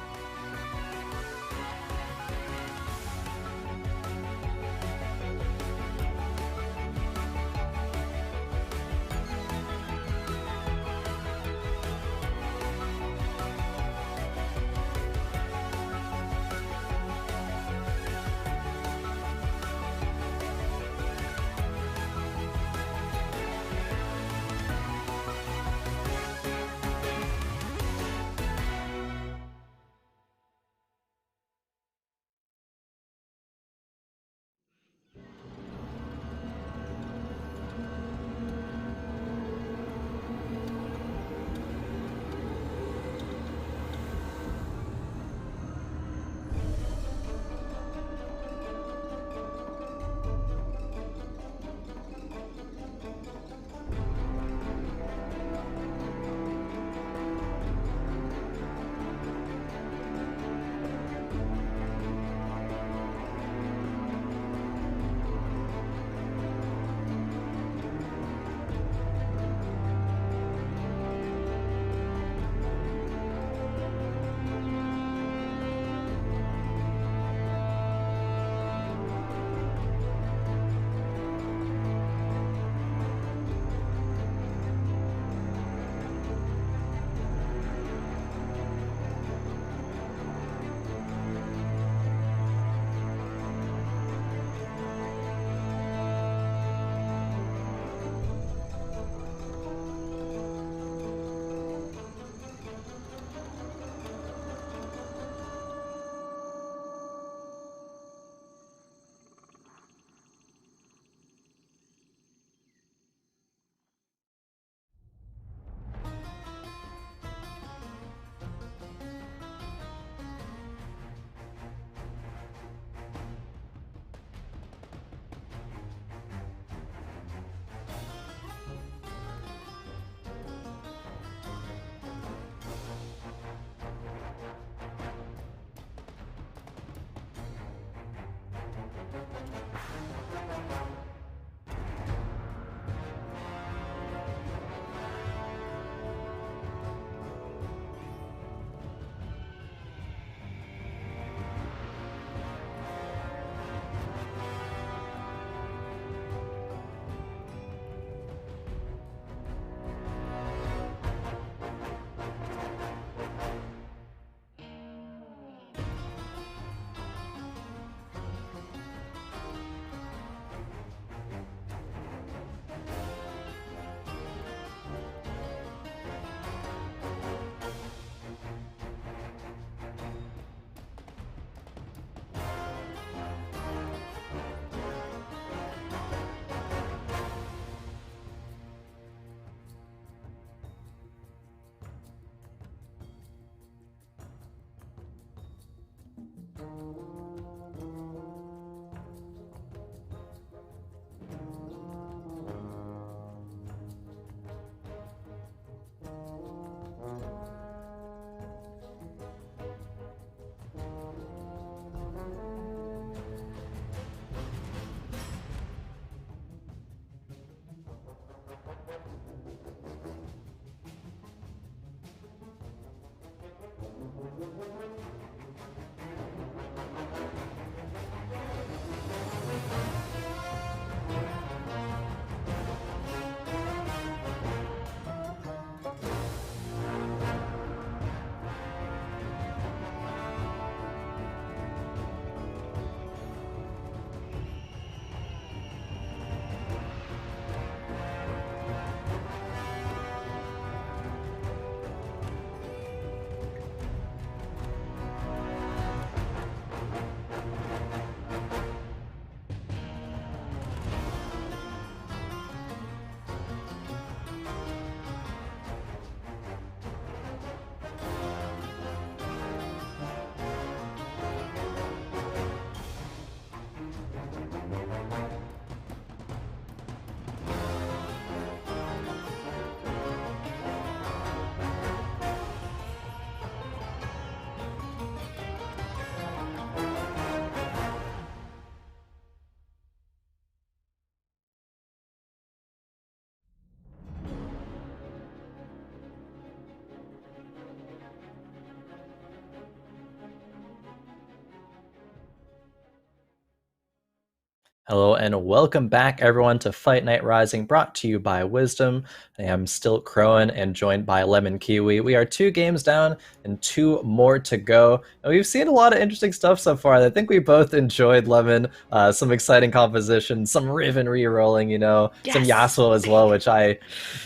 Hello and welcome back, everyone, to Fight Night Rising, brought to you by Wisdom. I am still Khroen and joined by LemonKiwi. We are 2 games down and 2 more to go. And we've seen a lot of interesting stuff so far. I think we both enjoyed Lemon, some exciting composition, some Riven re-rolling, some Yes. Yasuo as well, which I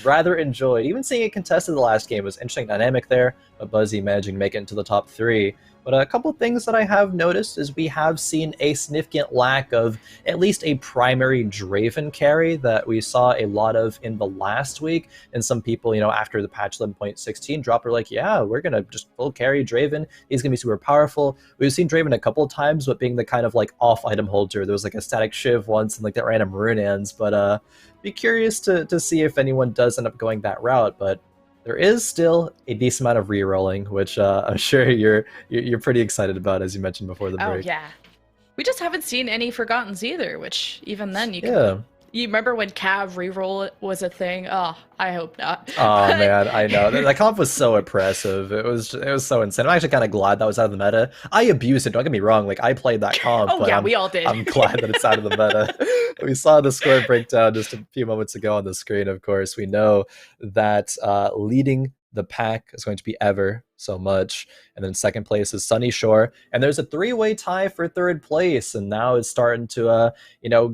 rather enjoyed. Even seeing it contested the last game was interesting dynamic there, but Buzzy managing to make it into the top 3. But a couple things that I have noticed is we have seen a significant lack of at least a primary Draven carry that we saw a lot of in the last week. And some people, after the patch 11.16 drop, are like, yeah, we're going to just full carry Draven. He's going to be super powerful. We've seen Draven a couple of times, but being the kind of like off item holder. There was like a static Shiv once and like that random rune ends. But be curious to see if anyone does end up going that route. But there is still a decent amount of re-rolling, which I'm sure you're pretty excited about, as you mentioned before the Oh break. yeah. We just haven't seen any Forgottens either, which even then Yeah. you remember when Cav reroll was a thing? Oh, I hope not. Oh But man, I know that comp was so oppressive. It was so insane. I'm actually kind of glad that was out of the meta. I abused it. Don't get me wrong. Like I played that comp, oh but yeah, I'm we all did. I'm glad that it's out of the meta. We saw the score breakdown just a few moments ago on the screen. Of course, we know that leading the pack is going to be Ever so much, and then second place is Sunny Shore, and there's a 3-way tie for third place, and now it's starting to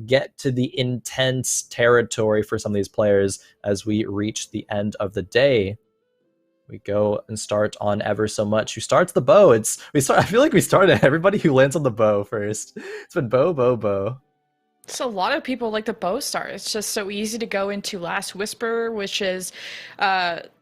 get to the intense territory for some of these players as we reach the end of the day. We go and start on Ever so much. Who starts the bow? I feel like we started everybody who lands on the bow first. It's been bow, bow, bow. So a lot of people like the bow star. It's just so easy to go into Last Whisper, which is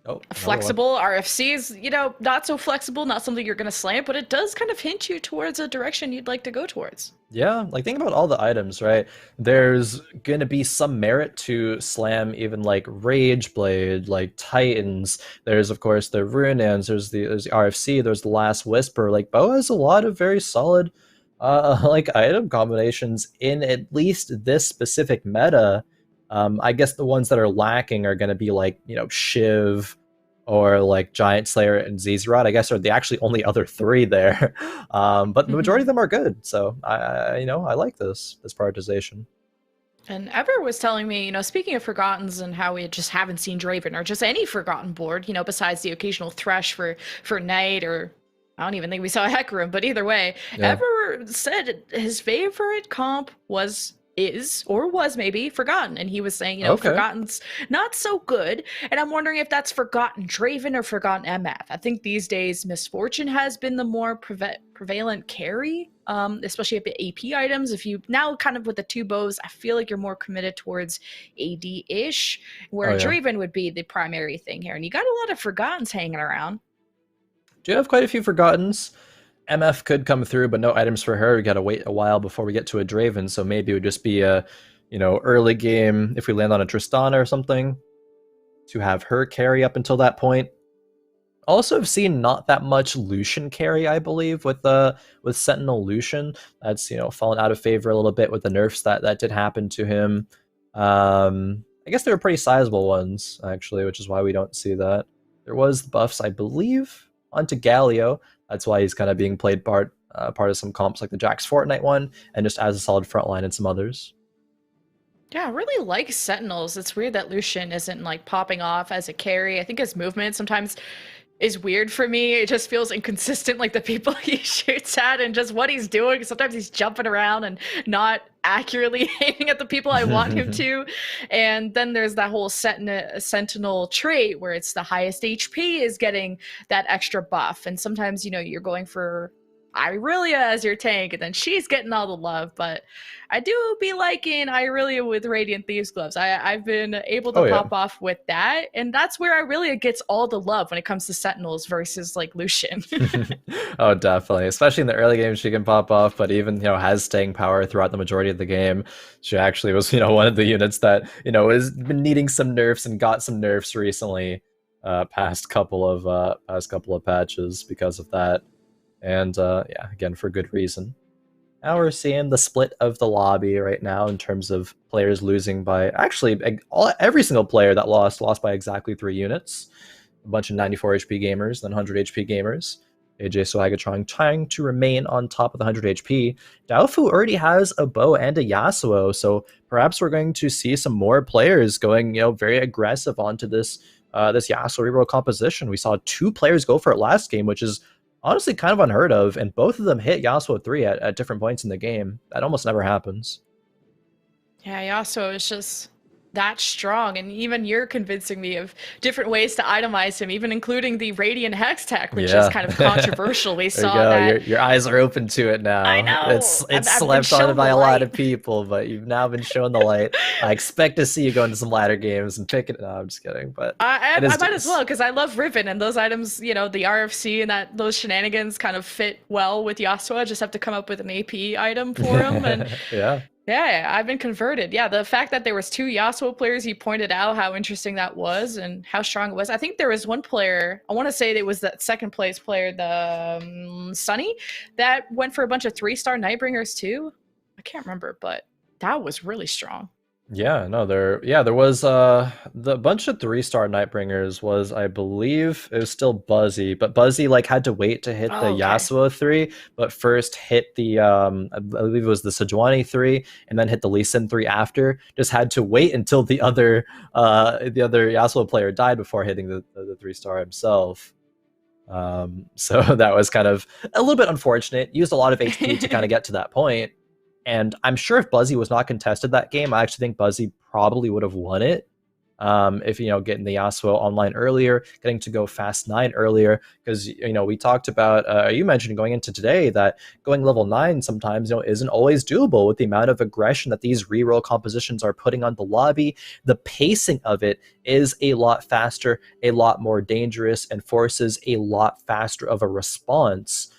Oh, flexible. RFCs, not so flexible, not something you're gonna slam, but it does kind of hint you towards a direction you'd like to go towards. Yeah, like think about all the items, right? There's gonna be some merit to slam even like Rage Blade, like Titans. There's of course the Runeans, there's the RFC, there's the Last Whisper. Like Bo has a lot of very solid like item combinations in at least this specific meta. I guess the ones that are lacking are gonna be like, Shiv, or like Giant Slayer and Zezrod, I guess, are the actually only other 3 there. But the majority of them are good. So I like this prioritization. And Ever was telling me, speaking of Forgottens and how we just haven't seen Draven or just any Forgotten board, besides the occasional Thresh for Knight, or I don't even think we saw a Hecarim, but either way, Yeah. Ever said his favorite comp was maybe Forgotten. And he was saying, Okay. Forgotten's not so good. And I'm wondering if that's Forgotten Draven or Forgotten MF. I think these days Misfortune has been the more prevalent carry, especially at the AP items. If you now kind of with the 2 bows, I feel like you're more committed towards AD-ish, where Oh yeah. Draven would be the primary thing here. And you got a lot of Forgottens hanging around. Do you have quite a few Forgottens? MF could come through, but no items for her. We gotta wait a while before we get to a Draven, so maybe it would just be a, early game if we land on a Tristana or something, to have her carry up until that point. Also have seen not that much Lucian carry, I believe, with Sentinel Lucian. That's fallen out of favor a little bit with the nerfs that did happen to him. I guess they were pretty sizable ones actually, which is why we don't see that. There was buffs, I believe, onto Galio. That's why he's kind of being played part of some comps like the Jax Fortnite one, and just as a solid frontline in some others. Yeah, I really like Sentinels. It's weird that Lucian isn't like popping off as a carry. I think his movement sometimes is weird for me. It just feels inconsistent, like the people he shoots at and just what he's doing. Sometimes he's jumping around and not accurately aiming at the people I want him to. And then there's that whole sentinel trait where it's the highest HP is getting that extra buff. And sometimes, you're going for Irelia as your tank, and then she's getting all the love. But I do be liking Irelia with Radiant Thieves Gloves. I've been able to pop off with that, and that's where Irelia gets all the love when it comes to Sentinels versus like Lucian. Oh, definitely. Especially in the early game, she can pop off, but even has staying power throughout the majority of the game. She actually was one of the units that has been needing some nerfs and got some nerfs recently, past couple of patches because of that. And yeah, again, for good reason. Now we're seeing the split of the lobby right now in terms of players losing by actually every single player that lost by exactly 3 units. A bunch of 94 HP gamers, then 100 HP gamers. AJ Swagatron trying to remain on top of the 100 HP. Daofu already has a bow and a Yasuo, so perhaps we're going to see some more players going, very aggressive onto this this Yasuo reroll composition. We saw 2 players go for it last game, which is honestly kind of unheard of, and both of them hit Yasuo 3 at different points in the game. That almost never happens. Yeah, Yasuo is just that strong, and even you're convincing me of different ways to itemize him, even including the Radiant Hex tech, which is kind of controversial. We There you saw go. that. Your eyes are open to it now. I know. It's I've slept been on by shown a the lot of light. people, but you've now been shown the light. I expect to see you go into some ladder games and pick it. No, I'm just kidding, but I might as well, because I love Riven, and those items, the RFC and those shenanigans kind of fit well with Yasuo. I just have to come up with an AP item for him, and yeah. yeah, I've been converted. Yeah, the fact that there was 2 Yasuo players, you pointed out how interesting that was and how strong it was. I think there was one player, I want to say it was that second place player, the Sunny, that went for a bunch of 3-star Nightbringers too. I can't remember, but that was really strong. Yeah, no, there was the bunch of 3-star Nightbringers was, I believe it was still Buzzy, but Buzzy like had to wait to hit the Yasuo 3, but first hit the I believe it was the Sejuani 3 and then hit the Lee Sin 3 after. Just had to wait until the other Yasuo player died before hitting the 3-star himself. So that was kind of a little bit unfortunate. Used a lot of HP to kind of get to that point. And I'm sure if Buzzy was not contested that game, I actually think Buzzy probably would have won it. If, getting the Yasuo online earlier, getting to go fast 9 earlier, because, we talked about, you mentioned going into today that going level 9 sometimes, isn't always doable with the amount of aggression that these reroll compositions are putting on the lobby. The pacing of it is a lot faster, a lot more dangerous, and forces a lot faster of a response.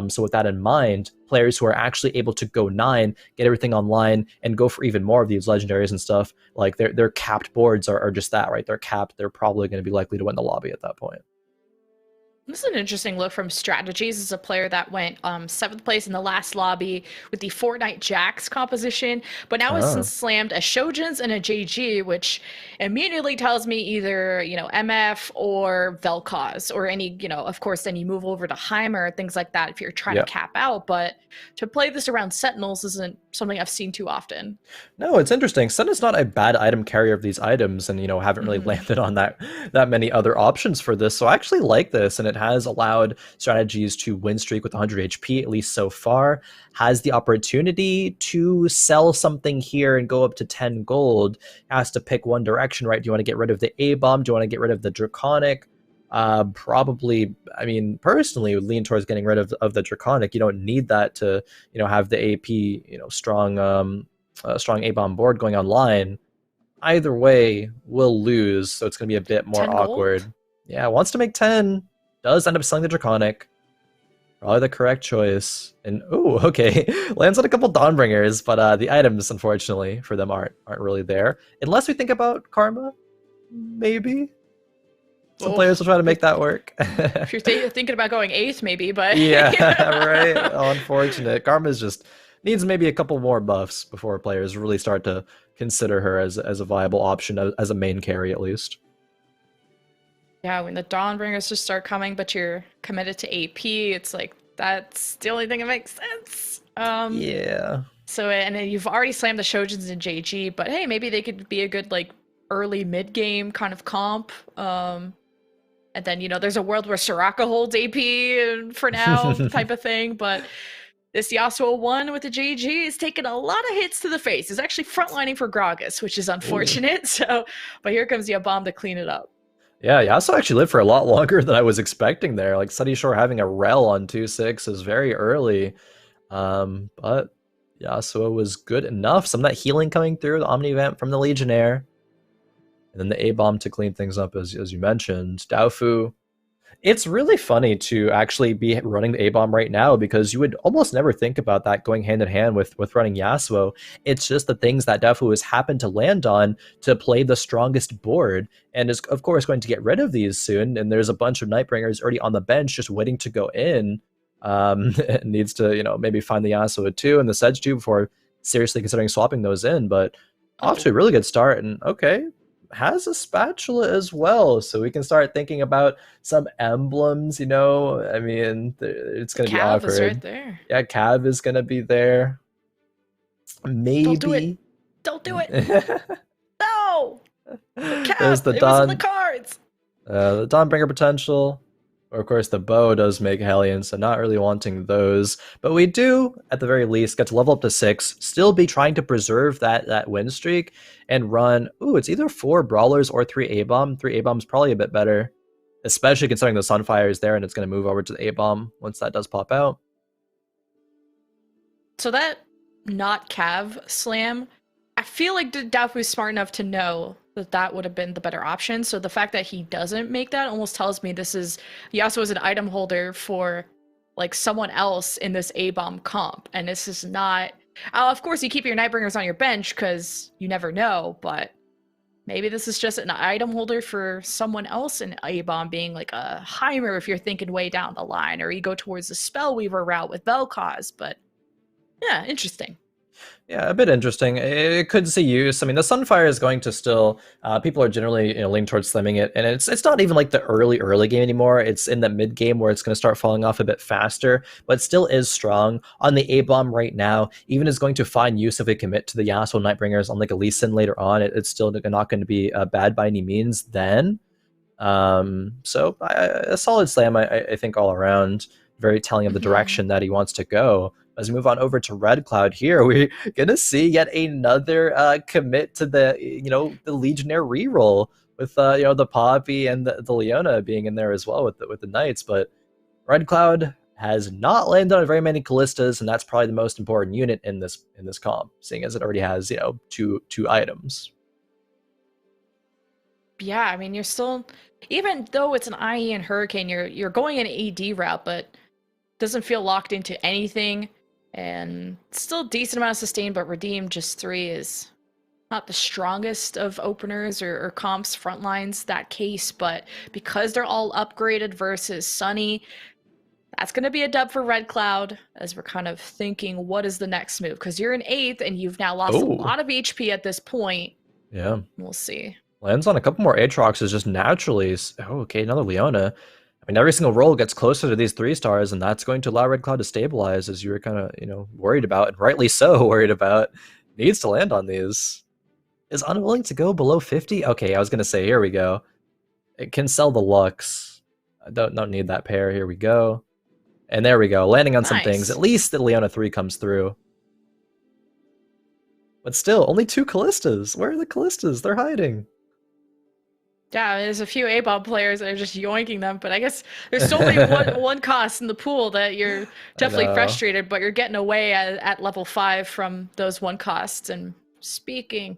So with that in mind, players who are actually able to go 9, get everything online, and go for even more of these legendaries and stuff, like their capped boards are just that, right? They're capped. They're probably going to be likely to win the lobby at that point. This is an interesting look from Strategies. As a player that went 7th place in the last lobby with the Fortnite Jax composition, but now has since slammed a Shojin's and a JG, which immediately tells me either, MF or Vel'Koz, or any, of course, then you move over to Heimer, things like that if you're trying to cap out. But to play this around Sentinels isn't something I've seen too often. No, it's interesting. Sentinel's not a bad item carrier of these items, and haven't really landed on that many other options for this. So I actually like this, and it has allowed Strategies to win streak with 100 HP, at least so far. Has the opportunity to sell something here and go up to 10 gold. Has to pick one direction, right? Do you want to get rid of the A-bomb? Do you want to get rid of the Draconic? Probably, I mean, personally would lean towards getting rid of the Draconic. You don't need that to, have the AP, strong A-bomb board going online. Either way, we'll lose, so it's going to be a bit more awkward. Gold? Yeah, wants to make 10. Does end up selling the Draconic. Probably the correct choice. And ooh, okay, lands on a couple Dawnbringers, but the items, unfortunately, for them aren't really there. Unless we think about Karma, maybe. Some players will try to make that work. If you're thinking about going 8th, maybe, but yeah, right. Oh, unfortunate. Karma's just needs maybe a couple more buffs before players really start to consider her as a viable option, as a main carry at least. Yeah, when the Dawnbringers just start coming, but you're committed to AP, it's like that's the only thing that makes sense. Yeah. So, and then you've already slammed the Shojins and JG, but hey, maybe they could be a good early mid game kind of comp. And then there's a world where Soraka holds AP for now, type of thing. But this Yasuo 1 with the JG is taking a lot of hits to the face. It's actually frontlining for Gragas, which is unfortunate. Ooh. So, but here comes the bomb to clean it up. Yeah, Yasuo actually lived for a lot longer than I was expecting there. Like Sunny Shore having a rel on 2-6 is very early. But Yasuo was good enough. Some of that healing coming through, the Omni Vamp from the Legionnaire. And then the A-bomb to clean things up, as you mentioned. Daofu. It's really funny to actually be running the A-bomb right now, because you would almost never think about that going hand in hand with running Yasuo. It's just the things that Daofu has happened to land on to play the strongest board, and is of course going to get rid of these soon. And there's a bunch of Nightbringers already on the bench just waiting to go in. It needs to maybe find the Yasuo 2 and the Sedge 2 before seriously considering swapping those in. But off to a really good start, and okay. has a spatula as well, so we can start thinking about some emblems, you know? I mean, it's The going to be Cav is right awkward. there. Yeah, Cav is going to be there. Don't do it. Maybe. Don't do it. No! The There's Cav! the It was in the Dawn, cards! the Dawnbringer potential. Or of course, the bow does make Hellion, so not really wanting those. But we do, at the very least, get to level up to 6, still be trying to preserve that win streak, and run. Ooh, it's either 4 Brawlers or 3 A-Bomb. 3 A-Bomb's probably a bit better, especially considering the Sunfire is there, and it's going to move over to the A-Bomb once that does pop out. So that not Cav slam, I feel like Dafu is smart enough to know that that would have been the better option. So the fact that he doesn't make that almost tells me this is Yasuo is an item holder for like someone else in this A-bomb comp, and this is not. Of course, you keep your Nightbringers on your bench because you never know, but maybe this is just an item holder for someone else in A-bomb, being like a Heimer if you're thinking way down the line, or you go towards the Spellweaver route with Vel'Koz. But yeah, interesting. Yeah, a bit interesting. It could see use. I mean, the Sunfire is going to still. People are generally leaning towards slimming it, and it's not even like the early game anymore. It's in the mid game where it's going to start falling off a bit faster, but still is strong on the A bomb right now. Even is going to find use if we commit to the Yasuo Nightbringers on like a Lee Sin later on. It's still not going to be bad by any means. Then, so a solid slam. I think all around. Very telling of the direction that he wants to go. As we move on over to Red Cloud here, we're gonna see yet another commit to the the Legionnaire reroll with the Poppy and the Leona being in there as well with the Knights. But Red Cloud has not landed on very many Callistas, and that's probably the most important unit in this comp, seeing as it already has two items. Yeah, I mean, you're still, even though it's an IE and Hurricane, you're going an AD route, but doesn't feel locked into anything, and still decent amount of sustain, but Redeem just 3 is not the strongest of openers or comps front lines, that case, but because they're all upgraded versus Sunny, that's going to be a dub for Red Cloud, as we're kind of thinking, what is the next move? Because you're in 8th, and you've now lost a lot of HP at this point. Yeah. We'll see. Lands on a couple more Aatroxes just naturally. Oh, okay, another Leona. I mean, every single roll gets closer to these 3 stars, and that's going to allow Red Cloud to stabilize, as you were kind of, worried about, and rightly so worried about. Needs to land on these. Is unwilling to go below 50? Okay, I was going to say, here we go. It can sell the Lux. I don't need that pair. Here we go. And there we go, landing on some things. At least the Leona 3 comes through. But still, only 2 Callistas. Where are the Callistas? They're hiding. Yeah, there's a few A-bomb players that are just yoinking them, but I guess there's so many one costs in the pool that you're definitely frustrated, but you're getting away at level 5 from those one costs. And speaking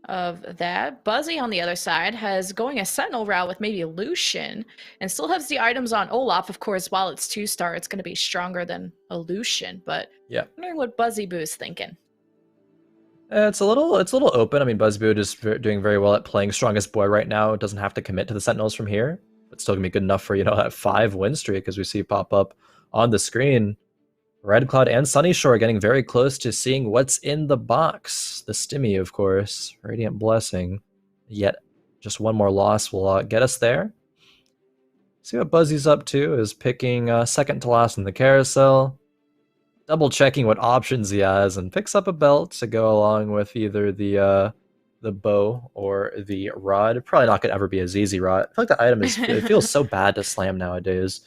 of that, Buzzy on the other side has going a Sentinel route with maybe Lucian, and still has the items on Olaf. Of course, while it's 2-star, it's going to be stronger than a Lucian, but yeah, I'm wondering what Buzzy Boo's thinking. It's a little open. I mean, Buzzboot is doing very well at playing strongest boy right now. It doesn't have to commit to the Sentinels from here, but still gonna be good enough for that 5 win streak, as we see pop up on the screen. Red Cloud and Sunny Shore getting very close to seeing what's in the box. The Stimmy, of course, Radiant Blessing. Yet just one more loss will get us there. See what Buzzy's up to. Is picking second to last in the carousel. Double checking what options he has, and picks up a belt to go along with either the bow or the rod. Probably not gonna ever be a ZZ rod. I feel like the item it feels so bad to slam nowadays.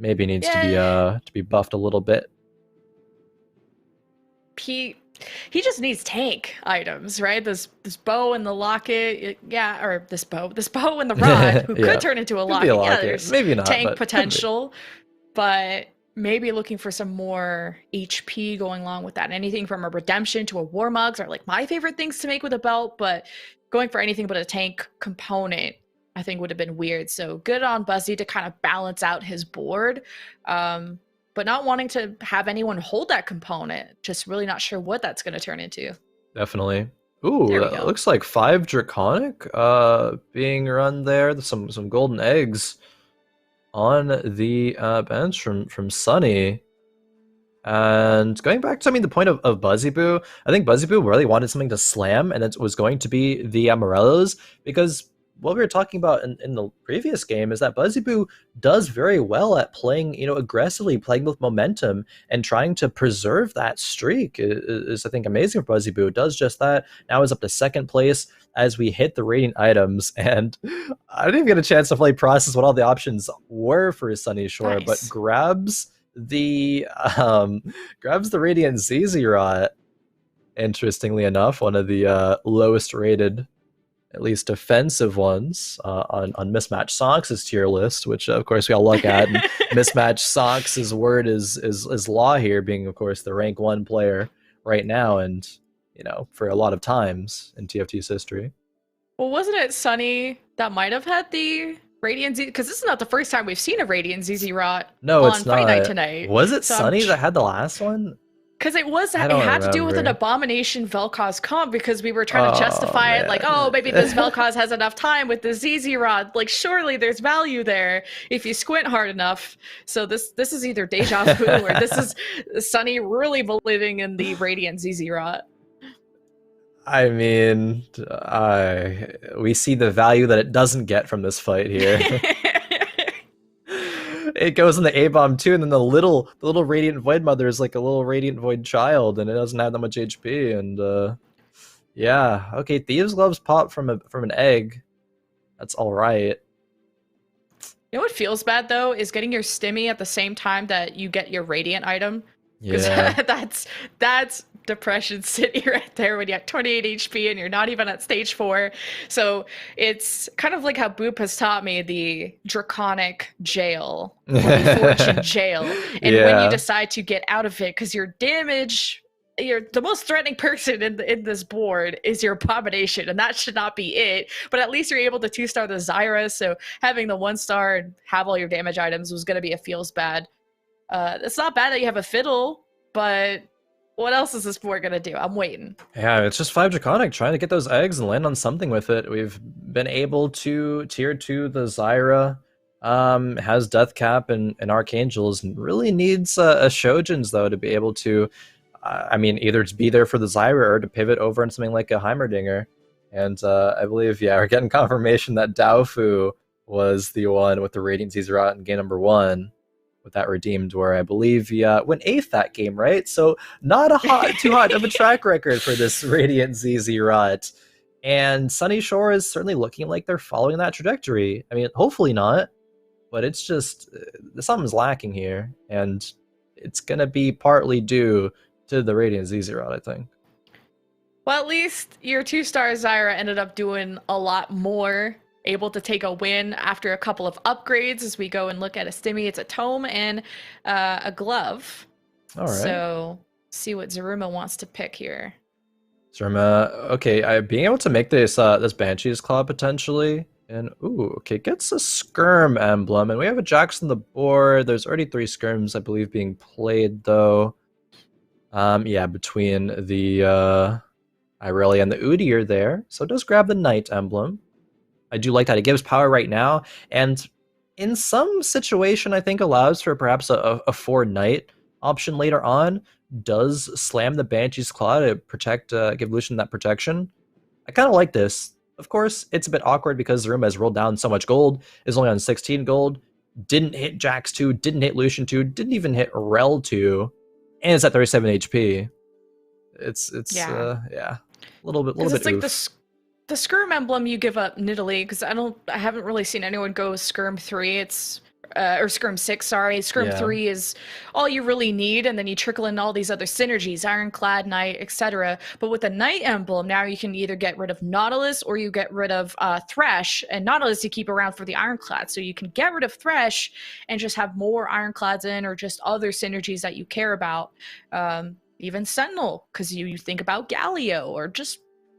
Maybe needs to be buffed a little bit. He just needs tank items, right? This bow and the locket, or this bow and the rod, who could turn into a locket. Yeah, there's maybe not tank potential, but maybe looking for some more HP going along with that. Anything from a redemption to a war mugs are like my favorite things to make with a belt, but going for anything but a tank component I think would have been weird. So good on Buzzy to kind of balance out his board, but not wanting to have anyone hold that component. Just really not sure what that's going to turn into. Definitely. Ooh, that looks like 5 Draconic being run there. There's some golden eggs on the bench from Sunny. And going back to, I mean, the point of Buzzy Boo, I think Buzzy Boo really wanted something to slam, and it was going to be the Amarellos, because what we were talking about in the previous game is that Buzzy Boo does very well at playing, aggressively, playing with momentum, and trying to preserve that streak is I think, amazing for Buzzy Boo. It does just that. Now is up to second place as we hit the Radiant items, and I didn't even get a chance to fully process what all the options were for Sunny Shore, but Nice. the grabs the Radiant Zezirot. Interestingly enough, one of the lowest rated, at least offensive ones, on Mismatch Socks' tier list, which of course we all look at. And Mismatch Socks' word is law here, being of course the rank 1 player right now, and for a lot of times in TFT's history. Well, wasn't it Sunny that might have had the Radiant Z? Because this is not the first time we've seen a Radiant ZZ Rot No, on it's Fight Night not. tonight. Was it So Sunny that had the last one? because I it don't had to do with an remember. Abomination Vel'Koz comp, because we were trying to Oh justify it like, oh, maybe man. this Vel'Koz has enough time with the ZZ Rod. Like, surely there's value there if you squint hard enough. So this is either deja vu or this is Sunny really believing in the Radiant ZZ Rod. I mean, we see the value that it doesn't get from this fight here. It goes in the A-bomb too, and then the little Radiant Void Mother is like a little Radiant Void child, and it doesn't have that much HP. And yeah, okay, Thieves Gloves pop from an egg. That's all right. You know what feels bad though is getting your stimmy at the same time that you get your radiant item, because Yeah. that's depression city right there when you have 28 HP and you're not even at stage 4. So it's kind of like how Boop has taught me the draconic jail or the fortune jail, and when you Yeah. decide to get out of it because your damage, you're the most threatening person in this board is your abomination, and that should not be it. But at least you're able to 2-star the Zyra, so having the 1-star and have all your damage items was going to be a feels bad. It's not bad that you have a fiddle, but what else is this board going to do? I'm waiting. Yeah, it's just 5 Draconic trying to get those eggs and land on something with it. We've been able to tier 2 the Zyra, has Death Cap and Archangels, and really needs a Shojin's though to be able to, I mean, either to be there for the Zyra or to pivot over into something like a Heimerdinger. And I believe, yeah, we're getting confirmation that Daofu was the one with the Radiant Zezirot in game number 1. With that redeemed, where I believe he went 8th that game, right? So not too hot of a track record for this Radiant Zezirot. And Sunny Shore is certainly looking like they're following that trajectory. I mean, hopefully not, but it's just something's lacking here, and it's gonna be partly due to the Radiant Zezirot, I think. Well, at least your 2-star Zyra ended up doing a lot more, able to take a win after a couple of upgrades. As we go and look at a stimmy, it's a tome and a glove. All right. So see what Zaruma wants to pick here. Zerma, okay, being able to make this Banshee's Claw potentially, and ooh, okay, gets a Skirm emblem, and we have a Jax on the board. There's already 3 Skirms, I believe, being played though. Yeah, between the Irelia and the Udyr there, so it does grab the Knight emblem. I do like that it gives power right now, and in some situation, I think allows for perhaps a 4 Knight option later on. Does slam the Banshee's Claw to protect, give Lucian that protection. I kind of like this. Of course, it's a bit awkward because Zaruma has rolled down so much gold, is only on 16 gold, didn't hit Jax 2, didn't hit Lucian 2, didn't even hit Rel 2, and it's at 37 HP. It's yeah, a little bit Because it's like oof. the Skirm emblem you give up Nidalee, because I haven't really seen anyone go Skirm 3. It's or Skirm 6, sorry. Skirm Yeah. 3 is all you really need, and then you trickle in all these other synergies, Ironclad, Knight, etc. But with the Knight emblem, now you can either get rid of Nautilus or you get rid of Thresh, and Nautilus you keep around for the Ironclad. So you can get rid of Thresh and just have more Ironclads in, or just other synergies that you care about. Even Sentinel, because you think about Galio, or just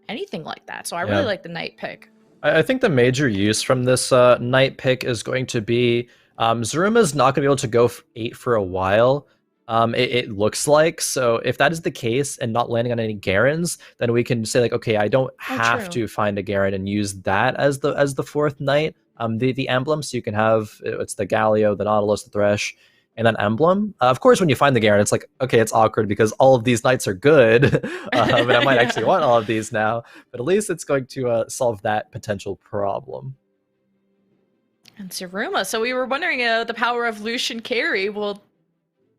anything like that. So I really like the Knight pick. I think the major use from this Knight pick is going to be Zaruma's not going to be able to go 8 for a while. It looks like. So if that is the case and not landing on any Garens, then we can say like, okay, I don't have to find a Garen and use that as the 4th Knight. The emblem, so you can have it's the Galio, the Nautilus, the Thresh, and then Emblem. Of course, when you find the Garen, it's like, okay, it's awkward because all of these knights are good, and I might actually want all of these now. But at least it's going to solve that potential problem. And Zaruma. So we were wondering the power of Lucian carry. Well,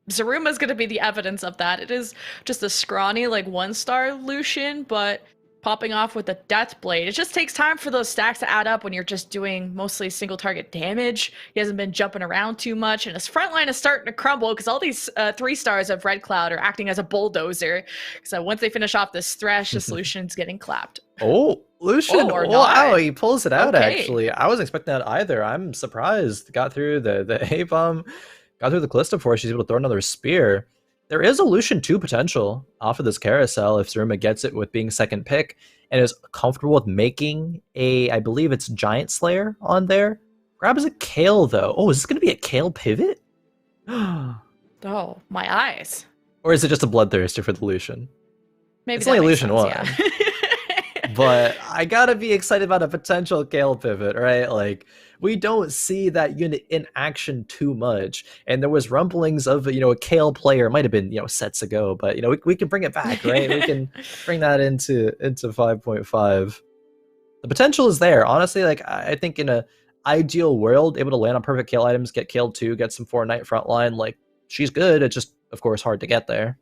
Zaruma's going to be the evidence of that. It is just a scrawny, like 1-star Lucian, but popping off with a Death Blade. It just takes time for those stacks to add up when you're just doing mostly single target damage. He hasn't been jumping around too much, and his front line is starting to crumble because all these 3-stars of Red Cloud are acting as a bulldozer. So once they finish off this Thresh, this Lucian's getting clapped. Oh, Lucian! Oh, wow, he pulls it out. Okay. Actually, I wasn't expecting that either. I'm surprised. Got through the A-bomb, got through the Callista before she's able to throw another spear. There is a Lucian 2 potential off of this carousel if Zaruma gets it with being second pick and is comfortable with making a, I believe it's Giant Slayer on there. Grabs a Kale though. Oh, is this going to be a Kale pivot? Oh, my eyes. Or is it just a Bloodthirster for the Lucian? Maybe it's only Lucian sense, 1. Yeah. But I gotta be excited about a potential Kale pivot, right? Like, we don't see that unit in action too much. And there was rumblings of, a Kale player. It might have been, sets ago, but, we can bring it back, right? We can bring that into 5.5. The potential is there. Honestly, like, I think in a ideal world, able to land on perfect Kale items, get Kale 2, get some 4-Knight frontline, like, she's good. It's just, of course, hard to get there.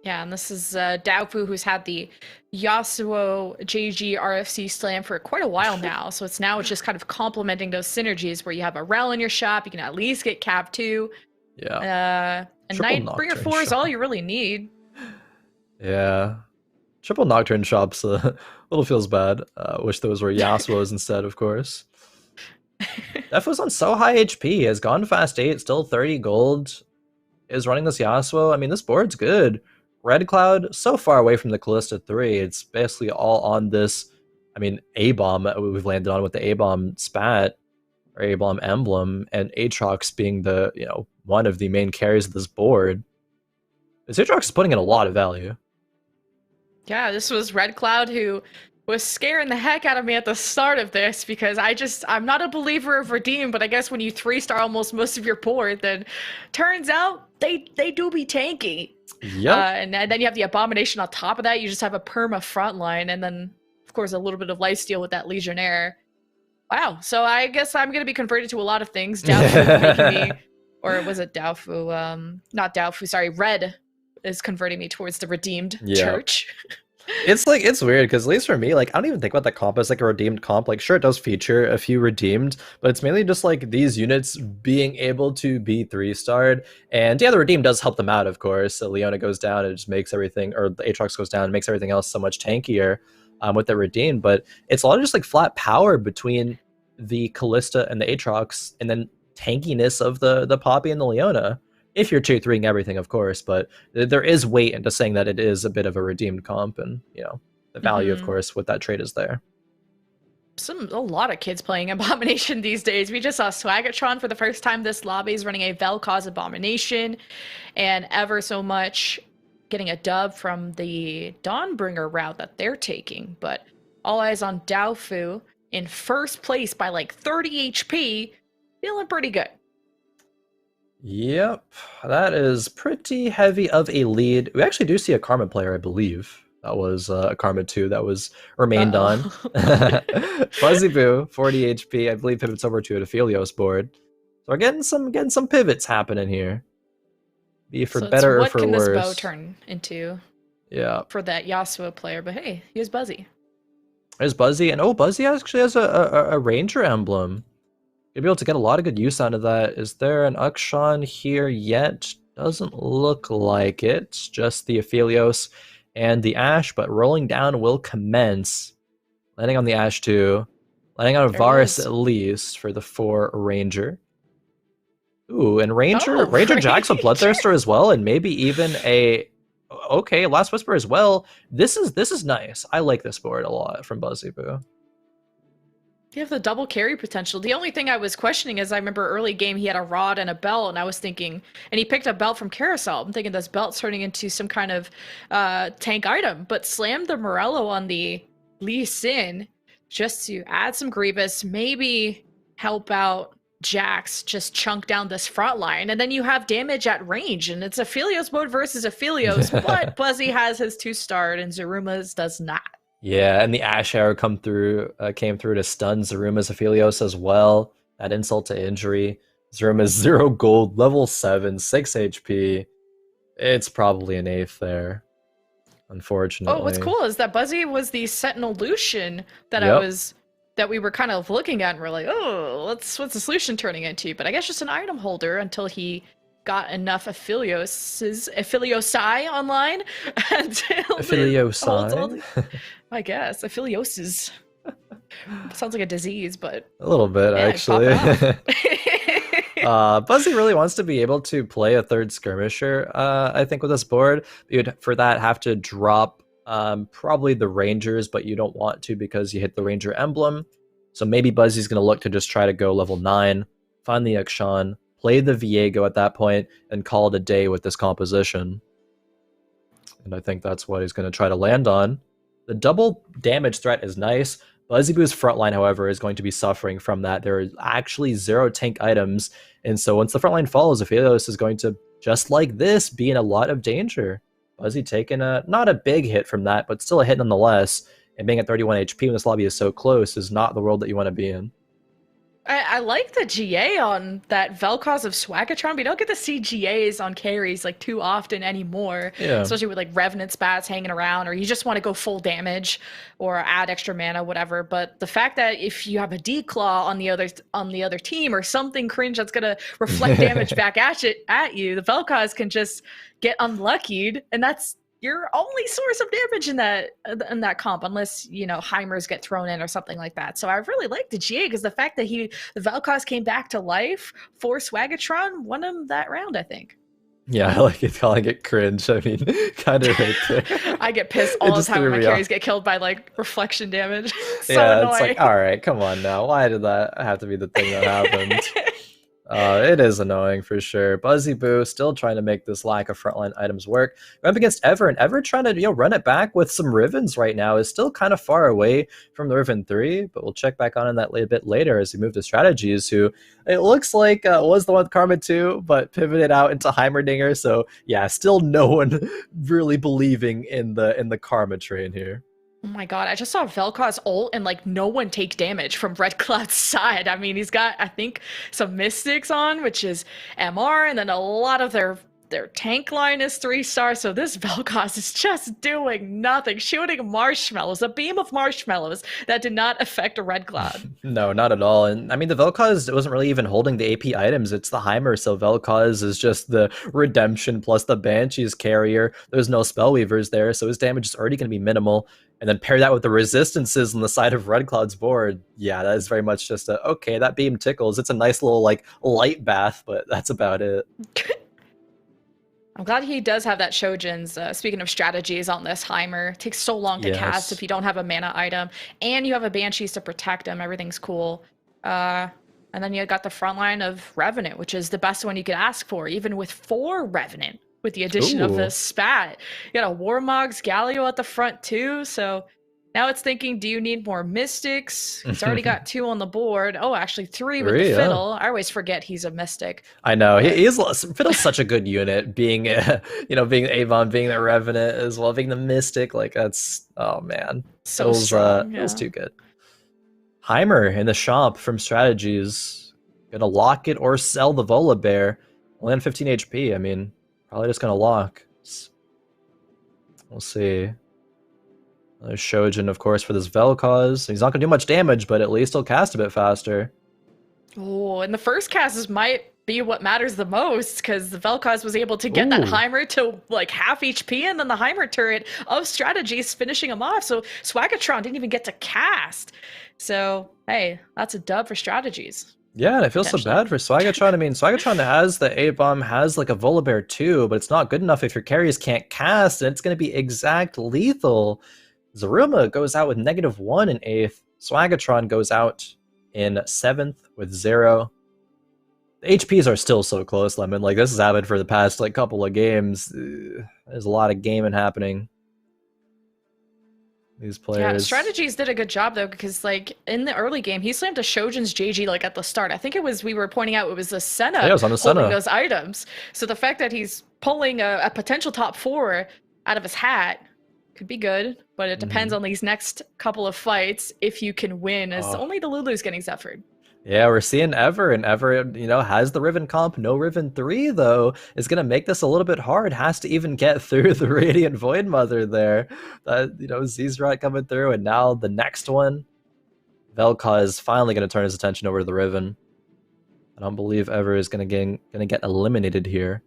Yeah, and this is Daofu, who's had the Yasuo JG RFC slam for quite a while now. So it's just kind of complementing those synergies where you have a Rel in your shop, you can at least get Cav 2. Yeah. And Nightbringer 4 is all you really need. Yeah. Triple Nocturne shops a little feels bad. Wish those were Yasuo's instead, of course. Defo's on so high HP, has gone fast 8, still 30 gold, is running this Yasuo. I mean, this board's good. Red Cloud, so far away from the Callista 3, it's basically all on this, A-bomb that we've landed on with the A-bomb spat, or A-bomb emblem, and Aatrox being the, one of the main carries of this board. This Aatrox is putting in a lot of value. Yeah, this was Red Cloud who was scaring the heck out of me at the start of this because I'm not a believer of Redeem, but I guess when you 3-star almost most of your board, then turns out they do be tanky. Yep. And then you have the Abomination on top of that. You just have a perma frontline, and then, of course, a little bit of lifesteal with that Legionnaire. Wow. So I guess I'm going to be converted to a lot of things. Daofu making me, or was it Daofu? Not Daofu, sorry. Red is converting me towards the redeemed church. It's weird because at least for me, like, I don't even think about that comp as like a redeemed comp. Like, sure, it does feature a few redeemed, but it's mainly just like these units being able to be 3-starred. And yeah, the redeem does help them out, of course. So Leona goes down, and it just makes everything, or the Aatrox goes down and makes everything else so much tankier with the redeem. But it's a lot of just like flat power between the Callista and the Aatrox, and then tankiness of the Poppy and the Leona. If you're 2-3ing everything, of course, but there is weight into saying that it is a bit of a redeemed comp, and the value, of course, with that trade is there. A lot of kids playing Abomination these days. We just saw Swaggertron for the first time this lobby is running a Vel'Koz Abomination, and ever so much getting a dub from the Dawnbringer route that they're taking. But all eyes on Daofu in first place by like 30 HP, feeling pretty good. Yep, that is pretty heavy of a lead. We actually do see a Karma player, I believe. That was a Karma 2 that was remained on. Fuzzy Boo, 40 HP, I believe pivots over to an Aphelios board. So we're getting some pivots happening here. Be for better or for worse. What can this bow turn into? Yeah. For that Yasuo player, but hey, here's Buzzy. There's Buzzy, and Buzzy actually has a Ranger emblem. You'll be able to get a lot of good use out of that. Is there an Uxan here yet? Doesn't look like it. Just the Aphelios and the Ashe, but rolling down will commence. Landing on the Ashe too. Landing on a Varus at least for the 4 Ranger. Ooh, and Ranger Jax with Bloodthirster as well, and maybe even a Last Whisper as well. This is nice. I like this board a lot from Buzzy Boo. You have the double carry potential. The only thing I was questioning is I remember early game he had a rod and a belt, and I was thinking, and he picked a belt from Carousel. I'm thinking this belt's turning into some kind of tank item, but slammed the Morello on the Lee Sin just to add some Grievous, maybe help out Jax just chunk down this front line, and then you have damage at range, and it's Aphelios mode versus Aphelios, but Buzzy has his 2-star and Zaruma's does not. Yeah, and the Ash Arrow came through to stun Zaruma's Aphelios as well. That insult to injury. Zaruma's 0 gold, level 7, 6 HP. It's probably an 8th there, unfortunately. Oh, what's cool is that Buzzy was the Sentinel Lucian that that we were kind of looking at, and we're like, oh, what's the solution turning into? But I guess just an item holder until he got enough Apheliosai online. Apheliosai? I guess. Aphelioses. Sounds like a disease, but... A little bit, yeah, actually. Buzzy really wants to be able to play a 3rd skirmisher, I think, with this board. You'd, for that, have to drop probably the Rangers, but you don't want to because you hit the Ranger emblem. So maybe Buzzy's going to look to just try to go level 9, find the Akshan, play the Viego at that point, and call it a day with this composition. And I think that's what he's going to try to land on. The double damage threat is nice. Buzzy Boo's frontline, however, is going to be suffering from that. There are actually 0 tank items, and so once the frontline falls, Aphelios is going to, just like this, be in a lot of danger. Buzzy taking not a big hit from that, but still a hit nonetheless, and being at 31 HP when this lobby is so close is not the world that you want to be in. I like the GA on that Vel'Koz of Swagatron. We don't get to see GAs on carries like too often anymore, especially with like Revenant spats hanging around, or you just want to go full damage or add extra mana, whatever. But the fact that if you have a Declaw on the other team or something cringe that's gonna reflect damage back at you, the Vel'Koz can just get unluckied, and that's your only source of damage in that comp, unless, you know, Heimers get thrown in or something like that. So I really like the GA because the fact that the Vel'Koz came back to life for Swagatron won him that round, I think. Yeah, I like it calling it cringe. I mean, kind of right there. I get pissed all the time when my carries get killed by like reflection damage. So yeah, annoying. It's like, all right, come on now. Why did that have to be the thing that happened? It is annoying for sure. Buzzy Boo still trying to make this lack of frontline items work. Going up against Ever, and Ever trying to run it back with some Rivens right now is still kind of far away from the Riven 3, but we'll check back on that a bit later as we move to Strategies, who it looks like was the one with Karma 2, but pivoted out into Heimerdinger. So yeah, still no one really believing in the Karma train here. Oh my god, I just saw Vel'Koz ult and like no one take damage from Red Cloud's side. I mean, he's got, I think, some Mystics on, which is MR, and then a lot of their tank line is 3-star, so this Vel'Koz is just doing nothing, shooting marshmallows, a beam of marshmallows that did not affect a Red Cloud. No, not at all. And I mean, the Vel'Koz wasn't really even holding the AP items, it's the Heimer, so Vel'Koz is just the Redemption plus the Banshee's carrier. There's no Spellweavers there, so his damage is already going to be minimal. And then pair that with the resistances on the side of Red Cloud's board. Yeah, that is very much just a, okay, that beam tickles. It's a nice little, like, light bath, but that's about it. I'm glad he does have that Shojin's, speaking of strategies on this Heimer. It takes so long to cast if you don't have a mana item. And you have a Banshees to protect him. Everything's cool. And then you got the front line of Revenant, which is the best one you could ask for, even with 4 Revenant. With the addition of the spat. You got a Warmog's Galio at the front too, so now it's thinking, do you need more Mystics? He's already got 2 on the board. Oh, actually 3 with the Fiddle. I always forget he's a Mystic. I know, Fiddle's such a good unit, being being Avon, being the Revenant as well, being the Mystic, like that's, oh man. So strong, It was too good. Heimer in the shop from Strategies. Gonna lock it or sell the Volibear. Only on 15 HP, I mean, probably just gonna lock. We'll see. There's Shojin, of course, for this Vel'Koz. He's not gonna do much damage, but at least he'll cast a bit faster. Oh, and the first cast might be what matters the most, because the Vel'Koz was able to get that Heimer to like half HP, and then the Heimer turret of Strategies finishing him off. So Swagatron didn't even get to cast. So hey, that's a dub for Strategies. Yeah, and I feel so bad for Swagatron. I mean, Swagatron has the A-Bomb, has like a Volibear too, but it's not good enough if your carries can't cast, and it's going to be exact lethal. Zaruma goes out with -1 in 8th. Swagatron goes out in 7th with 0. The HPs are still so close, Lemon. Like, this has happened for the past like couple of games. There's a lot of gaming happening. These Yeah, players. strategies did a good job though, because like in the early game, he slammed a Shojin's JG like at the start. I think it was we were pointing out it was a Yeah, it Senna was on the holding Senna. those items. So the fact that he's pulling a potential top four out of his hat could be good, but it depends Hmm. on these next couple of fights if you can win, as Oh. only the Lulu's getting suffered. Yeah, we're seeing Ever, and Ever, has the Riven comp. No Riven 3, though, is going to make this a little bit hard. Has to even get through the Radiant Void Mother there. Zizrat coming through, and now the next one. Velka is finally going to turn his attention over to the Riven. I don't believe Ever is going to get eliminated here.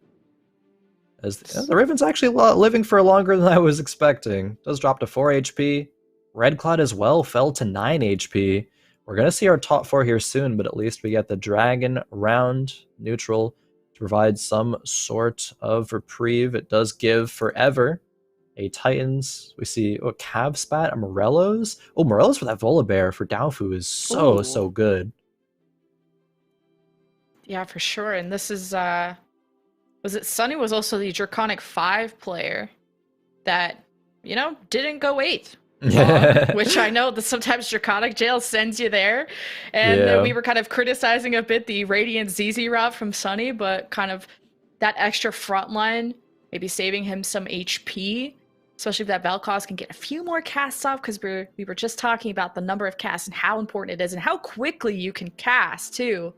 As the Riven's actually living for longer than I was expecting. Does drop to 4 HP. Red Cloud as well fell to 9 HP. We're going to see our top 4 here soon, but at least we get the Dragon round neutral to provide some sort of reprieve. It does give forever a Titans. We see Cav Spat, a Morello's. Oh, Morello's for that Volibear for Daofu is so Ooh. good. Yeah, for sure. And this is was it Sunny was also the Draconic 5 player that, didn't go 8th. Which I know that sometimes Draconic Jail sends you there. And Yeah. we were kind of criticizing a bit the Radiant ZZ route from Sunny, but kind of that extra front line, maybe saving him some HP, especially if that Vel'Koz can get a few more casts off, because we were just talking about the number of casts and how important it is and how quickly you can cast too,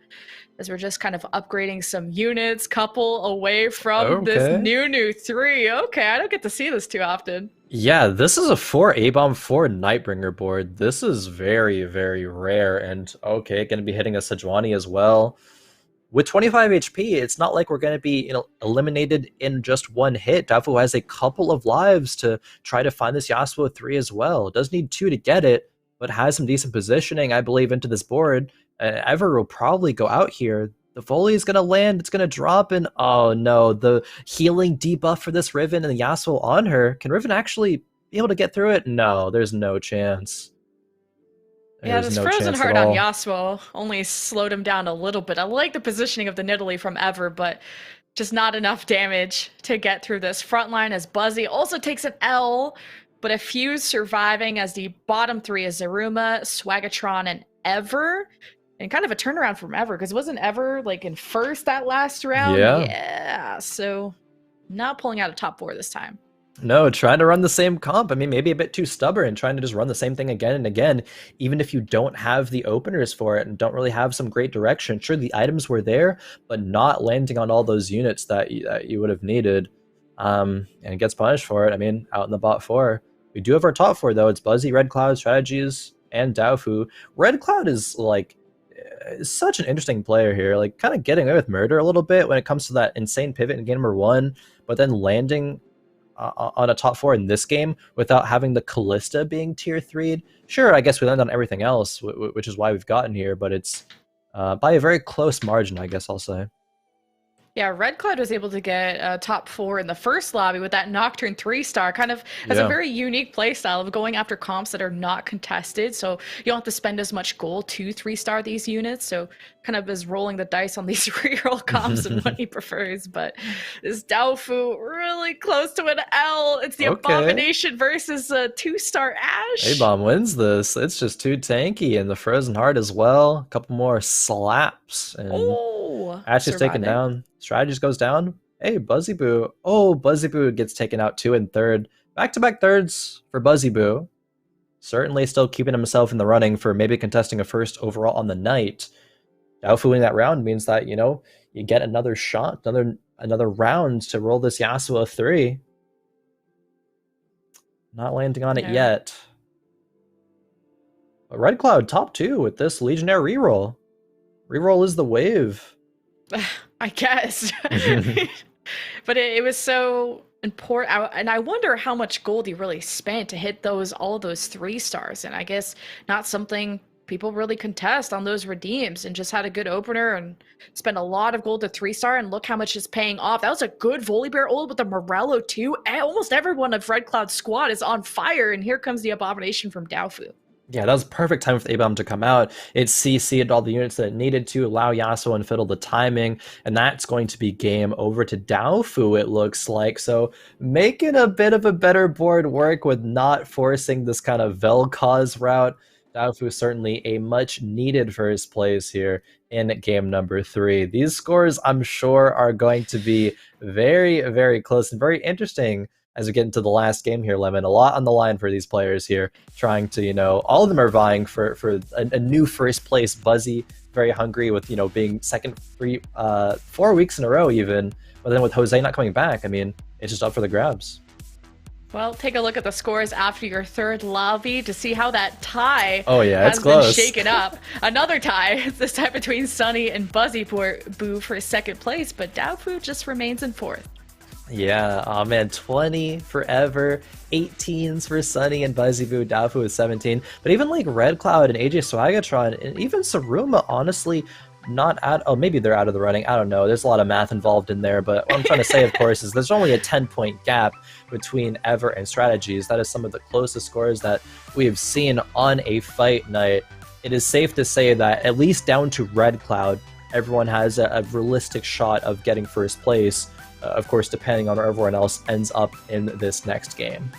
as we're just kind of upgrading some units, couple away from this Okay. new 3. Okay, I don't get to see this too often. Yeah, this is a 4 A-Bomb 4 Nightbringer board. This is very, very rare. And okay, going to be hitting a Sejuani as well. With 25 HP, it's not like we're going to be eliminated in just one hit. Dafu has a couple of lives to try to find this Yasuo 3 as well. Does need 2 to get it, but has some decent positioning, I believe, into this board. Ever will probably go out here. The volley is going to land, it's going to drop, and oh no, the healing debuff for this Riven and the Yasuo on her. Can Riven actually be able to get through it? No, there's no chance. Yeah, There's this no frozen chance at heart on all. Yasuo only slowed him down a little bit. I like the positioning of the Nidalee from Ever, but just not enough damage to get through this. Front line as Buzzy also takes an L, but a few surviving as the bottom 3 is Zaruma, Swagatron, and Ever. And kind of a turnaround from Ever, because wasn't Ever like in first that last round? Yeah. Yeah, so not pulling out a top 4 this time. No, trying to run the same comp. I mean, maybe a bit too stubborn, trying to just run the same thing again and again, even if you don't have the openers for it and don't really have some great direction. Sure, the items were there, but not landing on all those units that you would have needed. And it gets punished for it. I mean, out in the bot 4. We do have our top 4, though. It's Buzzy, Red Cloud, Strategies, and Daofu. Red Cloud is, like, such an interesting player here. Like, kind of getting away with murder a little bit when it comes to that insane pivot in game number 1, but then landing on a top 4 in this game without having the Callista being tier 3'd. Sure, I guess we land on everything else, which is why we've gotten here, but it's by a very close margin, I guess I'll say. Yeah, Red Cloud was able to get a top 4 in the first lobby with that Nocturne 3-star. Kind of has a very unique playstyle of going after comps that are not contested, so you don't have to spend as much gold to 3-star these units. So kind of is rolling the dice on these reroll comps and what he prefers. But this Daofu really close to an L. It's the Abomination versus a 2-star Ash. A-Bomb wins this. It's just too tanky, and the Frozen Heart as well. A couple more slaps, and Ash is taken down. Strategist goes down. Hey, Buzzy Boo. Oh, Buzzy Boo gets taken out 2 and 3rd. Back-to-back thirds for Buzzy Boo. Certainly still keeping himself in the running for maybe contesting a first overall on the night. Daofu winning that round means that, you get another shot, another round to roll this Yasuo 3. Not landing on it yet. But Red Cloud top 2 with this Legionnaire reroll. Reroll is the wave. I guess. But it was so important, and I wonder how much gold he really spent to hit all of those 3-stars, and I guess not something people really contest on those redeems, and just had a good opener and spent a lot of gold to 3-star, and look how much it's paying off. That was a good Volibear ult with the Morello too. Almost everyone of Red Cloud's squad is on fire, and here comes the Abomination from Daofu. Yeah, that was perfect time for the A-Bomb to come out. It CC'd all the units that it needed to, allow Yasuo and Fiddle the timing, and that's going to be game over to Daofu, it looks like. So making a bit of a better board work with not forcing this kind of Vel'Koz route. Daofu certainly a much needed first place here in game number 3. These scores, I'm sure, are going to be very, very close and very interesting as we get into the last game here, Lemon. A lot on the line for these players here, trying to, all of them are vying for a new first place. Buzzy, very hungry with, being second 4 weeks in a row even. But then with Jose not coming back, I mean, it's just up for the grabs. Well, take a look at the scores after your third lobby to see how that tie it's has close. been shaken up. Another tie, this time between Sunny and Buzzy Boo for second place, but Daofu just remains in fourth. Yeah, oh man, 20 forever, 18s for Sunny and Buzzy Boo, Daofu is 17. But even like Red Cloud and AJ Swagatron and even Saruma, honestly, not out. Oh, maybe they're out of the running. I don't know. There's a lot of math involved in there. But what I'm trying to say, of course, is there's only a 10-point gap between Ever and Strategies. That is some of the closest scores that we have seen on a fight night. It is safe to say that at least down to Red Cloud, everyone has a realistic shot of getting first place. Of course, depending on where everyone else ends up in this next game.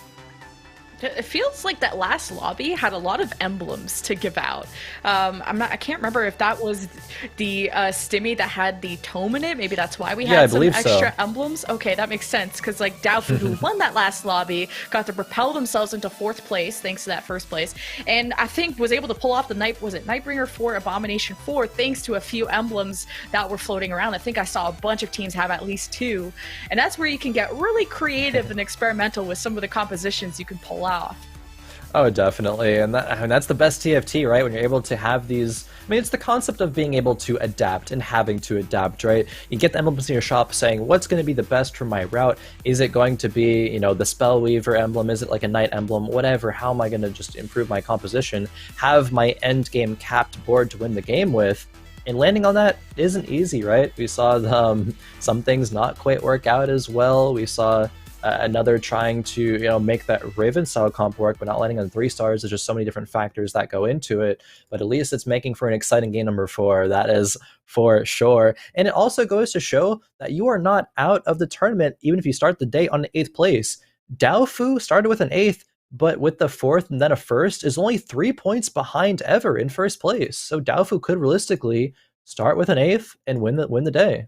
It feels like that last lobby had a lot of emblems to give out. I can't remember if that was the stimmy that had the tome in it. Maybe that's why we had some extra emblems. Okay, that makes sense, because like Daofu, who won that last lobby, got to propel themselves into fourth place thanks to that first place, and I think was able to pull off the Nightbringer 4, Abomination 4, thanks to a few emblems that were floating around. I think I saw a bunch of teams have at least 2, and that's where you can get really creative and experimental with some of the compositions you can pull out. Oh, definitely. And that's the best TFT, right? When you're able to have these... I mean, it's the concept of being able to adapt and having to adapt, right? You get the emblems in your shop saying, what's going to be the best for my route? Is it going to be, the Spellweaver emblem? Is it like a Knight emblem? Whatever. How am I going to just improve my composition? Have my end game capped board to win the game with? And landing on that isn't easy, right? We saw some things not quite work out as well. We saw... another trying to make that Raven style comp work, but not landing on 3 stars. There's just so many different factors that go into it. But at least it's making for an exciting game number 4. That is for sure. And it also goes to show that you are not out of the tournament, even if you start the day on 8th place. Daofu started with an 8th, but with the 4th and then a 1st is only 3 points behind Ever in 1st place. So Daofu could realistically start with an 8th and win the day.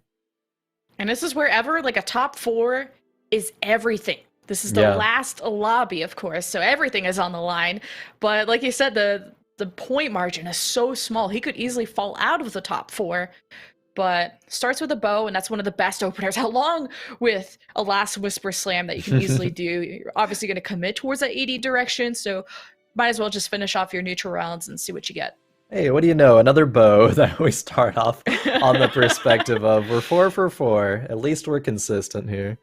And this is where Ever, like a top 4, is everything. This is the last lobby, of course, so everything is on the line. But like you said, the point margin is so small. He could easily fall out of the top 4, but starts with a bow, and that's one of the best openers, along with a last Whisper Slam that you can easily do. You're obviously going to commit towards that AD direction, so might as well just finish off your neutral rounds and see what you get. Hey, what do you know? Another bow that we start off on the perspective of we're 4 for 4. At least we're consistent here.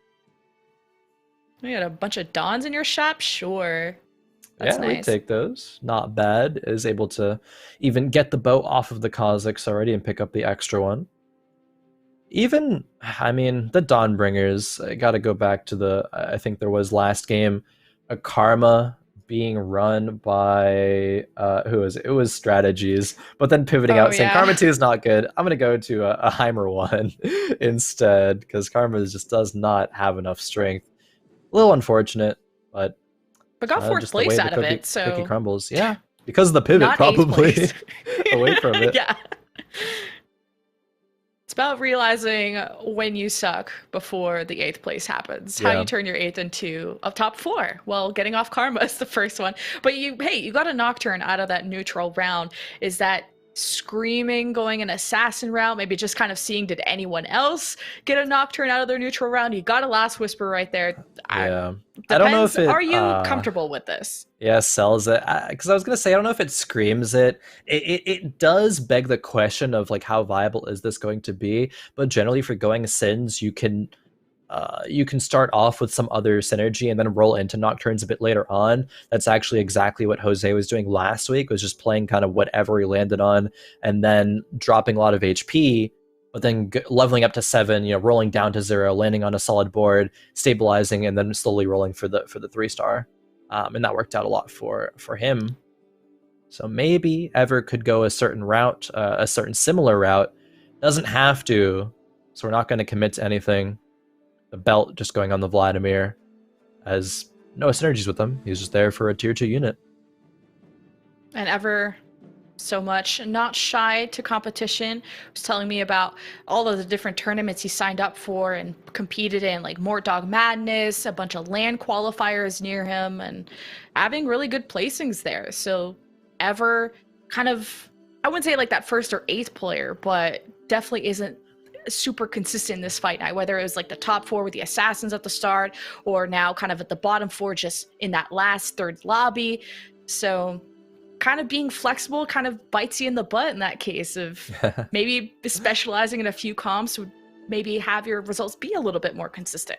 You got a bunch of Dons in your shop? Sure. That's nice. We take those. Not bad. Is able to even get the bow off of the Kha'Zix already and pick up the extra one. Even, I mean, the Dawnbringers, I gotta go back to I think there was last game, a Karma being run by, who was it? It was Strategies, but then pivoting out saying Karma 2 is not good. I'm gonna go to a Heimer 1 instead, because Karma just does not have enough strength. A little unfortunate, but got 4th place out of it, so cookie crumbles. Yeah, because of the pivot, probably away from it. Yeah, it's about realizing when you suck before the 8th place happens. How you turn your 8th into a top 4. Well, getting off Karma is the first one, but you got a Nocturne out of that neutral round. Is that screaming going an assassin route? Maybe just kind of seeing, did anyone else get a Nocturne out of their neutral round? You got a last Whisper right there. I don't know if are you comfortable with this? Yeah, sells it, because I was gonna say I don't know if it screams it. It does beg the question of like how viable is this going to be, but generally for going Sins you can start off with some other synergy and then roll into Nocturnes a bit later on. That's actually exactly what Jose was doing last week, was just playing kind of whatever he landed on and then dropping a lot of HP, but then leveling up to 7, rolling down to 0, landing on a solid board, stabilizing, and then slowly rolling for the 3-star. And that worked out a lot for him. So maybe Ever could go a certain route, a certain similar route. Doesn't have to, so we're not going to commit to anything. The belt just going on the Vladimir, has no synergies with him. He's just there for a tier 2 unit. And Ever, so much not shy to competition, was telling me about all of the different tournaments he signed up for and competed in, like Mort Dog Madness, a bunch of LAN qualifiers near him, and having really good placings there. So Ever kind of, I wouldn't say like that first or eighth player, but definitely isn't super consistent in this fight night, whether it was like the top 4 with the assassins at the start, or now kind of at the bottom 4 just in that last third lobby. So kind of being flexible kind of bites you in the butt in that case of maybe specializing in a few comps would maybe have your results be a little bit more consistent.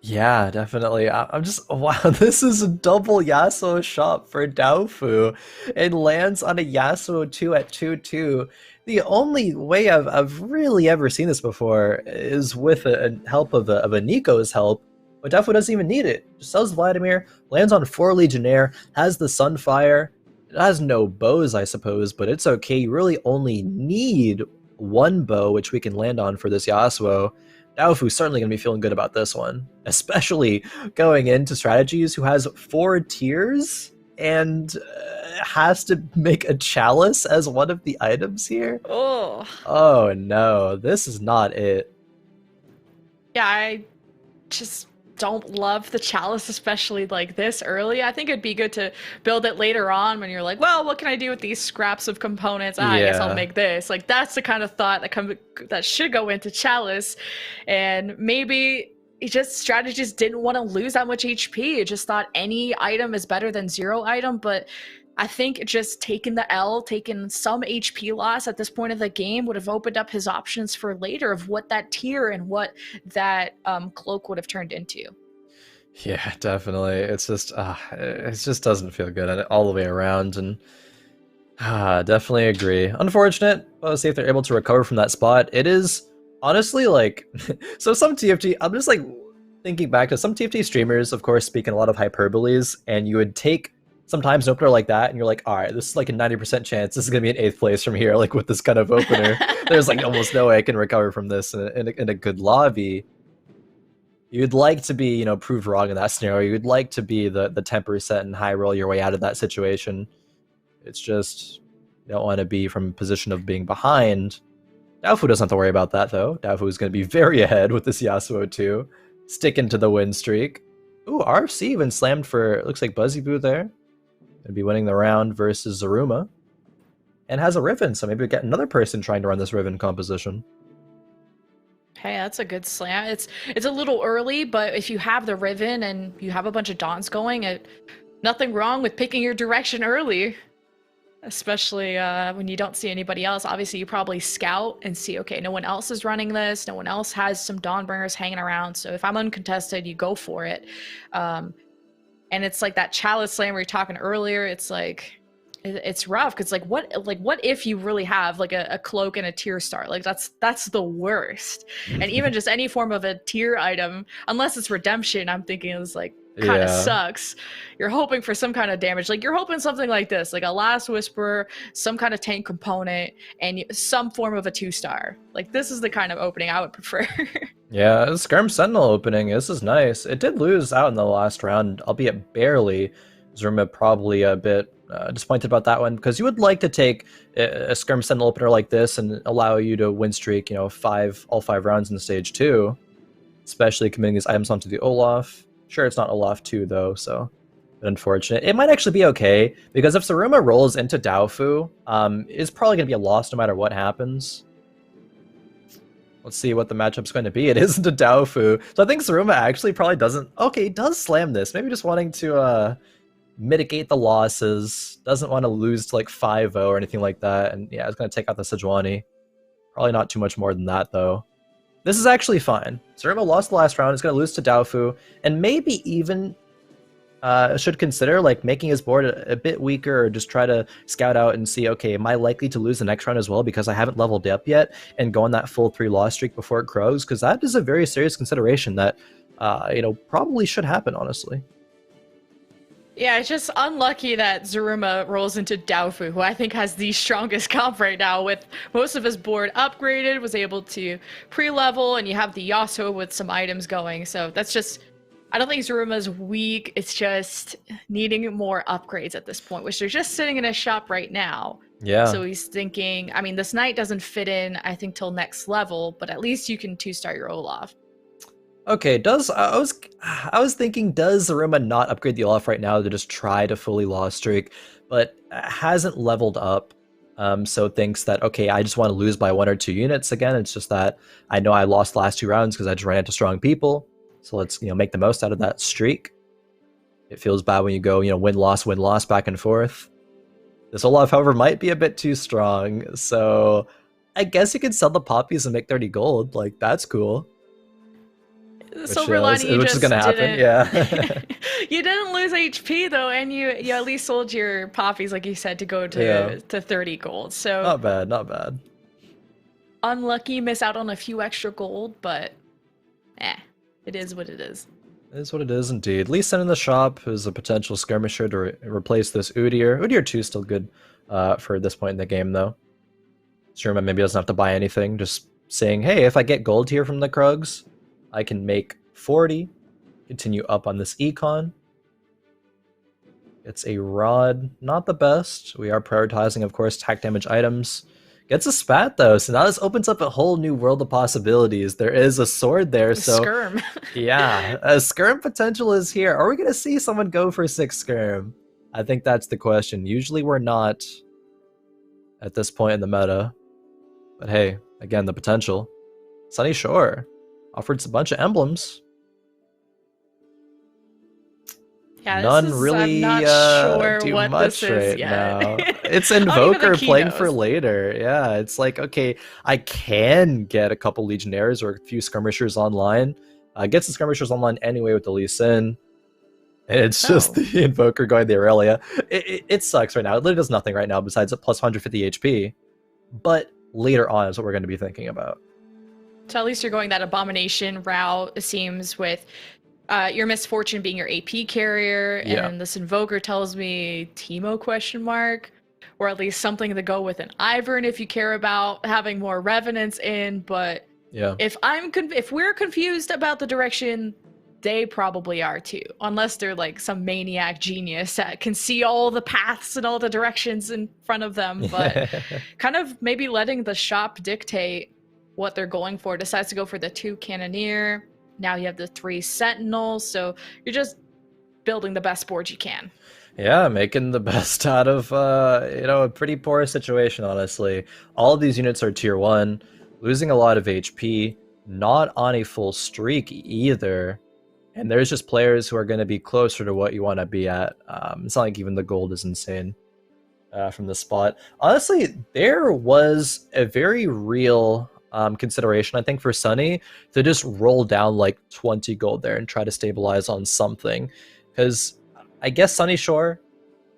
Yeah, definitely. I'm just, wow, this is a double Yasuo shot for Daofu. It lands on a Yasuo 2 at 2-2. The only way I've really ever seen this before is with a help of a Nico's help, but Daofu doesn't even need it. Just sells Vladimir, lands on 4 Legionnaire, has the Sunfire. It has no bows, I suppose, but it's okay. You really only need 1 bow, which we can land on for this Yasuo. Daofu's certainly going to be feeling good about this one, especially going into strategies who has 4 tiers and has to make a chalice as one of the items here. Oh no, this is not it. Yeah, I just don't love the chalice, especially like this early. I think it'd be good to build it later on when you're like, well, what can I do with these scraps of components? I guess I'll make this. Like, that's the kind of thought that should go into chalice. And maybe strategists didn't want to lose that much HP. It just thought any item is better than 0 item. But I think just taking the L, taking some HP loss at this point of the game would have opened up his options for later of what that tier and what that cloak would have turned into. Yeah, definitely. It just doesn't feel good all the way around, and definitely agree. Unfortunate. Let's see if they're able to recover from that spot. It is honestly like, so some TFT, I'm just like thinking back to some TFT streamers, of course, speaking a lot of hyperboles, and you would take sometimes an opener like that, and you're like, all right, this is like a 90% chance this is going to be an 8th place from here, like with this kind of opener. There's like almost no way I can recover from this in a good lobby. You'd like to be, proved wrong in that scenario. You'd like to be the 10% and high roll your way out of that situation. It's just, you don't want to be from a position of being behind. Daofu doesn't have to worry about that, though. Daofu is going to be very ahead with this Yasuo 2. Sticking to the win streak. Ooh, RFC even slammed for, looks like Buzzy Boo there. Going to be winning the round versus Zaruma. And has a Riven, so maybe we get another person trying to run this Riven composition. Hey, that's a good slam. It's a little early, but if you have the Riven and you have a bunch of Dawns going, nothing wrong with picking your direction early. Especially when you don't see anybody else. Obviously, you probably scout and see, okay, no one else is running this. No one else has some Dawnbringers hanging around. So if I'm uncontested, you go for it. And it's like that chalice slam we were talking earlier. It's like, it's rough because what if you really have like a cloak and a tier star? Like that's the worst. And even just any form of a tier item, unless it's redemption, I'm thinking is like kind of sucks. You're hoping for some kind of damage. Like you're hoping something like this, like a Last Whisper, some kind of tank component, and some form of a 2-star. Like this is the kind of opening I would prefer. Yeah, Skirm Sentinel opening. This is nice. It did lose out in the last round, albeit barely. Zerma probably a bit disappointed about that one, because you would like to take a Skirm Sentinel opener like this and allow you to win streak, all 5 rounds in stage 2, especially committing these items onto the Olaf. Sure, it's not Olaf 2 though, so but unfortunate. It might actually be okay, because if Zaruma rolls into Daofu, it's probably going to be a loss no matter what happens. Let's see what the matchup's going to be. It isn't a Daofu. So I think Zaruma actually probably doesn't... Okay, he does slam this. Maybe just wanting to mitigate the losses. Doesn't want to lose to like 5-0 or anything like that. And yeah, it's going to take out the Sejuani. Probably not too much more than that, though. This is actually fine. Zaruma lost the last round. It's going to lose to Daofu. And maybe even should consider like making his board a bit weaker, or just try to scout out and see, okay, am I likely to lose the next round as well because I haven't leveled up yet, and go on that full 3 loss streak before it crows? Because that is a very serious consideration that probably should happen, honestly. Yeah, it's just unlucky that Zaruma rolls into Daofu, who I think has the strongest comp right now, with most of his board upgraded, was able to pre-level, and you have the Yasuo with some items going. So that's just, I don't think Zaruma's weak. It's just needing more upgrades at this point, which they're just sitting in his shop right now. Yeah. So he's thinking, I mean, this knight doesn't fit in, I think, till next level, but at least you can 2-star your Olaf. Okay, I was thinking, does Zaruma not upgrade the Olaf right now to just try to fully lost streak, but hasn't leveled up, so thinks that, okay, I just want to lose by 1 or 2 units again. It's just that I know I lost the last 2 rounds because I just ran into strong people, so let's make the most out of that streak. It feels bad when you go win loss back and forth. This Olaf, however, might be a bit too strong, so I guess you could sell the poppies and make 30 gold. Like, that's cool. Silver lining, you which just is gonna happen, yeah. You didn't lose HP though, and you at least sold your poppies, like you said, to go to 30 gold. So not bad, not bad. Unlucky, miss out on a few extra gold, but it is what it is. It is what it is indeed. Lee Sin in the shop is a potential skirmisher to replace this Udyr. Udyr 2 is still good for this point in the game though. Sherman maybe doesn't have to buy anything, just saying, hey, if I get gold here from the Krugs, I can make 40, continue up on this econ. It's a rod, not the best. We are prioritizing, of course, attack damage items. Gets a spat though, so now this opens up a whole new world of possibilities. There is a sword there, so skirm. Yeah, a skirm potential is here. Are we gonna see someone go for 6 skirm? I think that's the question. Usually we're not at this point in the meta, but hey, again, the potential. Sunny Shore offered a bunch of emblems. Yeah, None really I'm not sure do what much this is right yet. now. It's Invoker playing for later. Yeah, it's like, okay, I can get a couple Legionnaires or a few Skirmishers online. Get some Skirmishers online anyway with the Lee Sin. And it's just the Invoker going the Aurelia. It sucks right now. It literally does nothing right now besides a plus 150 HP. But later on is what we're going to be thinking about. So at least you're going that Abomination route, it seems, with your Misfortune being your AP carrier, and this Invoker tells me Teemo question mark, or at least something to go with an Ivern if you care about having more Revenants in. But if we're confused about the direction, they probably are too, unless they're like some maniac genius that can see all the paths and all the directions in front of them. But kind of maybe letting the shop dictate what they're going for. Decides to go for the 2 Cannoneer. Now you have the 3 Sentinels, so you're just building the best board you can. Yeah, making the best out of a pretty poor situation, honestly. All of these units are tier 1, losing a lot of HP, not on a full streak either. And there's just players who are going to be closer to what you want to be at. It's not like even the gold is insane from this spot. Honestly, there was a very real consideration, I think, for Sunny to just roll down like 20 gold there and try to stabilize on something. Because I guess Sunny Shore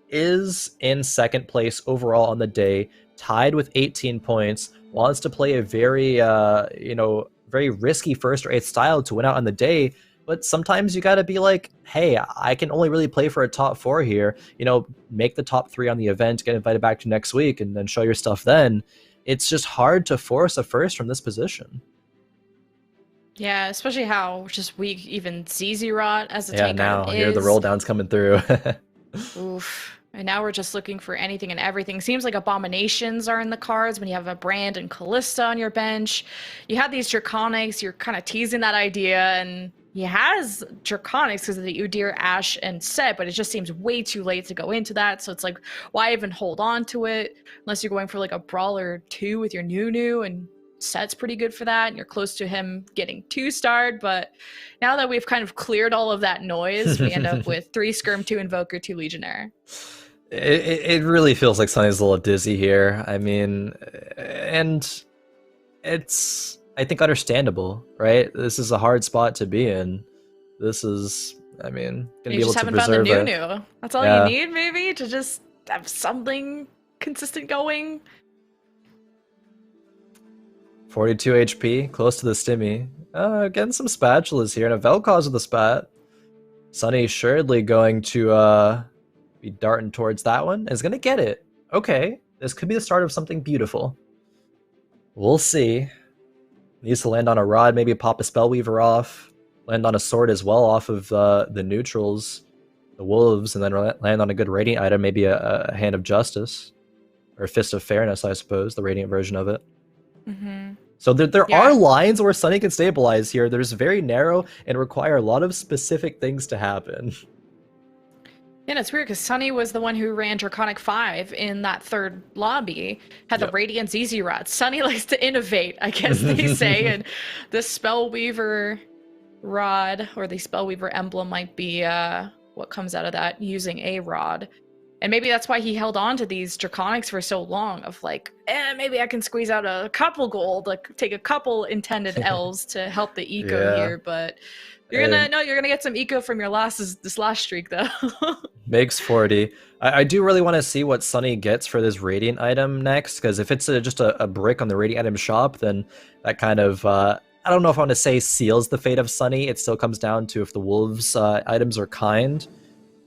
is in 2nd place overall on the day, tied with 18 points, wants to play a very, very risky 1st or 8th style to win out on the day. But sometimes you got to be like, hey, I can only really play for a top 4 here. Make the top 3 on the event, get invited back to next week, and then show your stuff then. It's just hard to force a 1st from this position. Yeah, especially how just weak even ZZ Rot as a tank now item here is. The roll down's coming through. Oof. And now we're just looking for anything and everything. Seems like Abominations are in the cards when you have a Brand and Callista on your bench. You have these Draconics, you're kind of teasing that idea, and he has Draconics because of the Udyr, Ashe, and Set, but it just seems way too late to go into that. So it's like, why even hold on to it? Unless you're going for like a Brawler 2 with your Nunu, and Set's pretty good for that, and you're close to him getting 2-starred. But now that we've kind of cleared all of that noise, we end up with 3 Skirm, 2 Invoker, 2 Legionnaire. It really feels like Sunny's a little dizzy here. I mean, and it's, I think, understandable, right? This is a hard spot to be in. This is, I mean, gonna be able to preserve it. You just haven't found the Nunu. That's all you need, maybe, to just have something consistent going. 42 HP, close to the stimmy. Getting some spatulas here, and a Vel'Koz with a spat. Sunny surely going to be darting towards that one. Is going to get it. Okay, this could be the start of something beautiful. We'll see. Needs to land on a rod, maybe pop a Spellweaver off. Land on a sword as well off of the neutrals, the wolves, and then land on a good Radiant item, maybe a Hand of Justice. Or Fist of Fairness, I suppose, the Radiant version of it. Mm-hmm. So there are lines where Sunny can stabilize here. There's very narrow and require a lot of specific things to happen. Yeah, it's weird because Sunny was the one who ran Draconic 5 in that third lobby, had the Radiance Easy Rod. Sunny likes to innovate, I guess they say, and the Spellweaver rod, or the Spellweaver emblem might be what comes out of that, using a rod. And maybe that's why he held on to these Draconics for so long, of like, maybe I can squeeze out a couple gold, like take a couple intended L's to help the eco here, but you're gonna get some eco from your this last streak though. Makes 40. I do really want to see what Sunny gets for this Radiant item next, because if it's just a brick on the Radiant item shop, then that kind of, I don't know if I want to say seals the fate of Sunny. It still comes down to if the Wolves items are kind.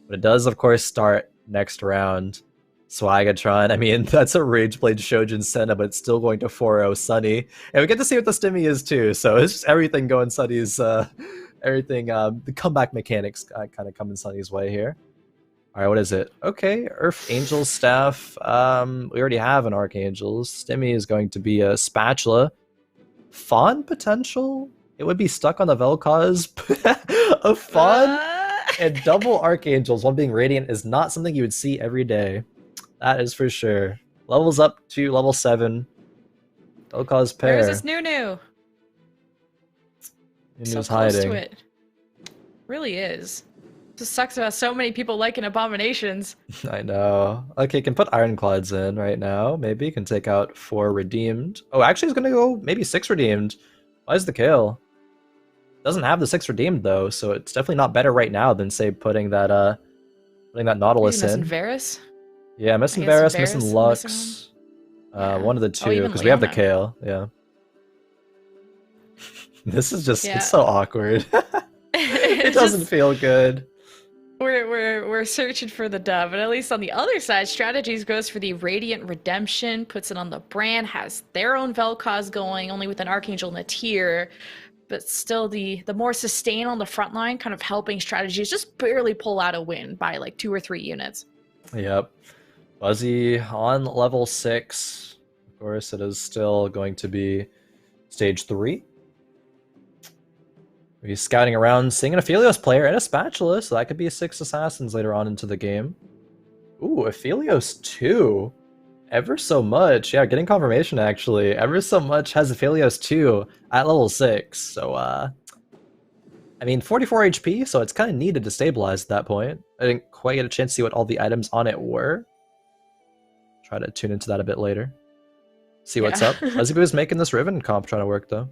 But it does, of course, start next round. Swagatron, I mean, that's a Rageblade Shojin Senna, but it's still going to 4-0 Sunny. And we get to see what the stimmy is too, so it's just everything going Sunny's, everything, the comeback mechanics kind of coming Sunny's way here. Alright, what is it? Okay, Earth Angel's Staff. We already have an Archangel's. Stimmy is going to be a Spatula. Fawn potential? It would be stuck on the Vel'Koz. A Fawn and double Archangels, one being Radiant, is not something you would see every day. That is for sure. Levels up to level 7. Vel'Koz pair. Where's this Nunu? Nunu's hiding. To it. Really is. Just sucks about so many people liking Abominations. I know. Okay, can put Ironclads in right now. Maybe can take out 4 redeemed. Oh, actually, he's gonna go maybe 6 redeemed. Why is the kill? Doesn't have the 6 redeemed though, so it's definitely not better right now than say putting that Nautilus in. Varus? Yeah, missing Varus, missing Lux. One of the two, because we have the Kale. Yeah. This is just it's so awkward. It doesn't feel good. We're searching for the dove, but at least on the other side, Strategies goes for the Radiant Redemption, puts it on the brand, has their own Vel'Koz going, only with an Archangel and a tier, but still the more sustain on the front line, kind of helping Strategies just barely pull out a win by like 2 or 3 units. Yep. Buzzy on level 6. Of course, it is still going to be stage 3. He's scouting around, seeing an Aphelios player and a Spatula, so that could be 6 Assassins later on into the game. Ooh, Aphelios 2. Ever so much. Yeah, getting confirmation actually. Ever so much has Aphelios 2 at level 6. So, I mean, 44 HP, so it's kind of needed to stabilize at that point. I didn't quite get a chance to see what all the items on it were. Try to tune into that a bit later. See what's up. Leslie was making this Riven comp trying to work, though.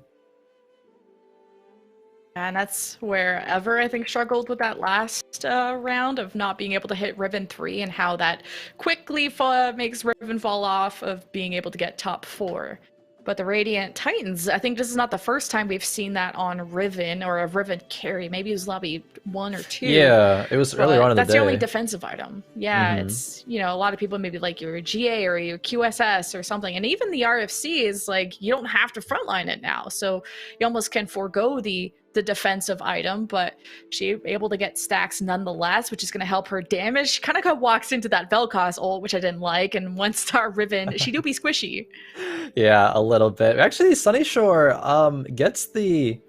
And that's where Ever, I think, struggled with that last round of not being able to hit Riven 3 and how that quickly makes Riven fall off of being able to get top 4. But the Radiant Titans, I think this is not the first time we've seen that on Riven or a Riven carry. Maybe it was lobby 1 or 2. Yeah, it was earlier on in the day. That's the only defensive item. Yeah, it's, you know, a lot of people maybe like your GA or your QSS or something. And even the RFC is like, you don't have to frontline it now. So you almost can forego the defensive item, but she able to get stacks nonetheless, which is going to help her damage. She kind of walks into that Vel'Koz ult, which I didn't like, and 1-star Riven, she do be squishy. Yeah, a little bit. Actually, Sunnyshore gets the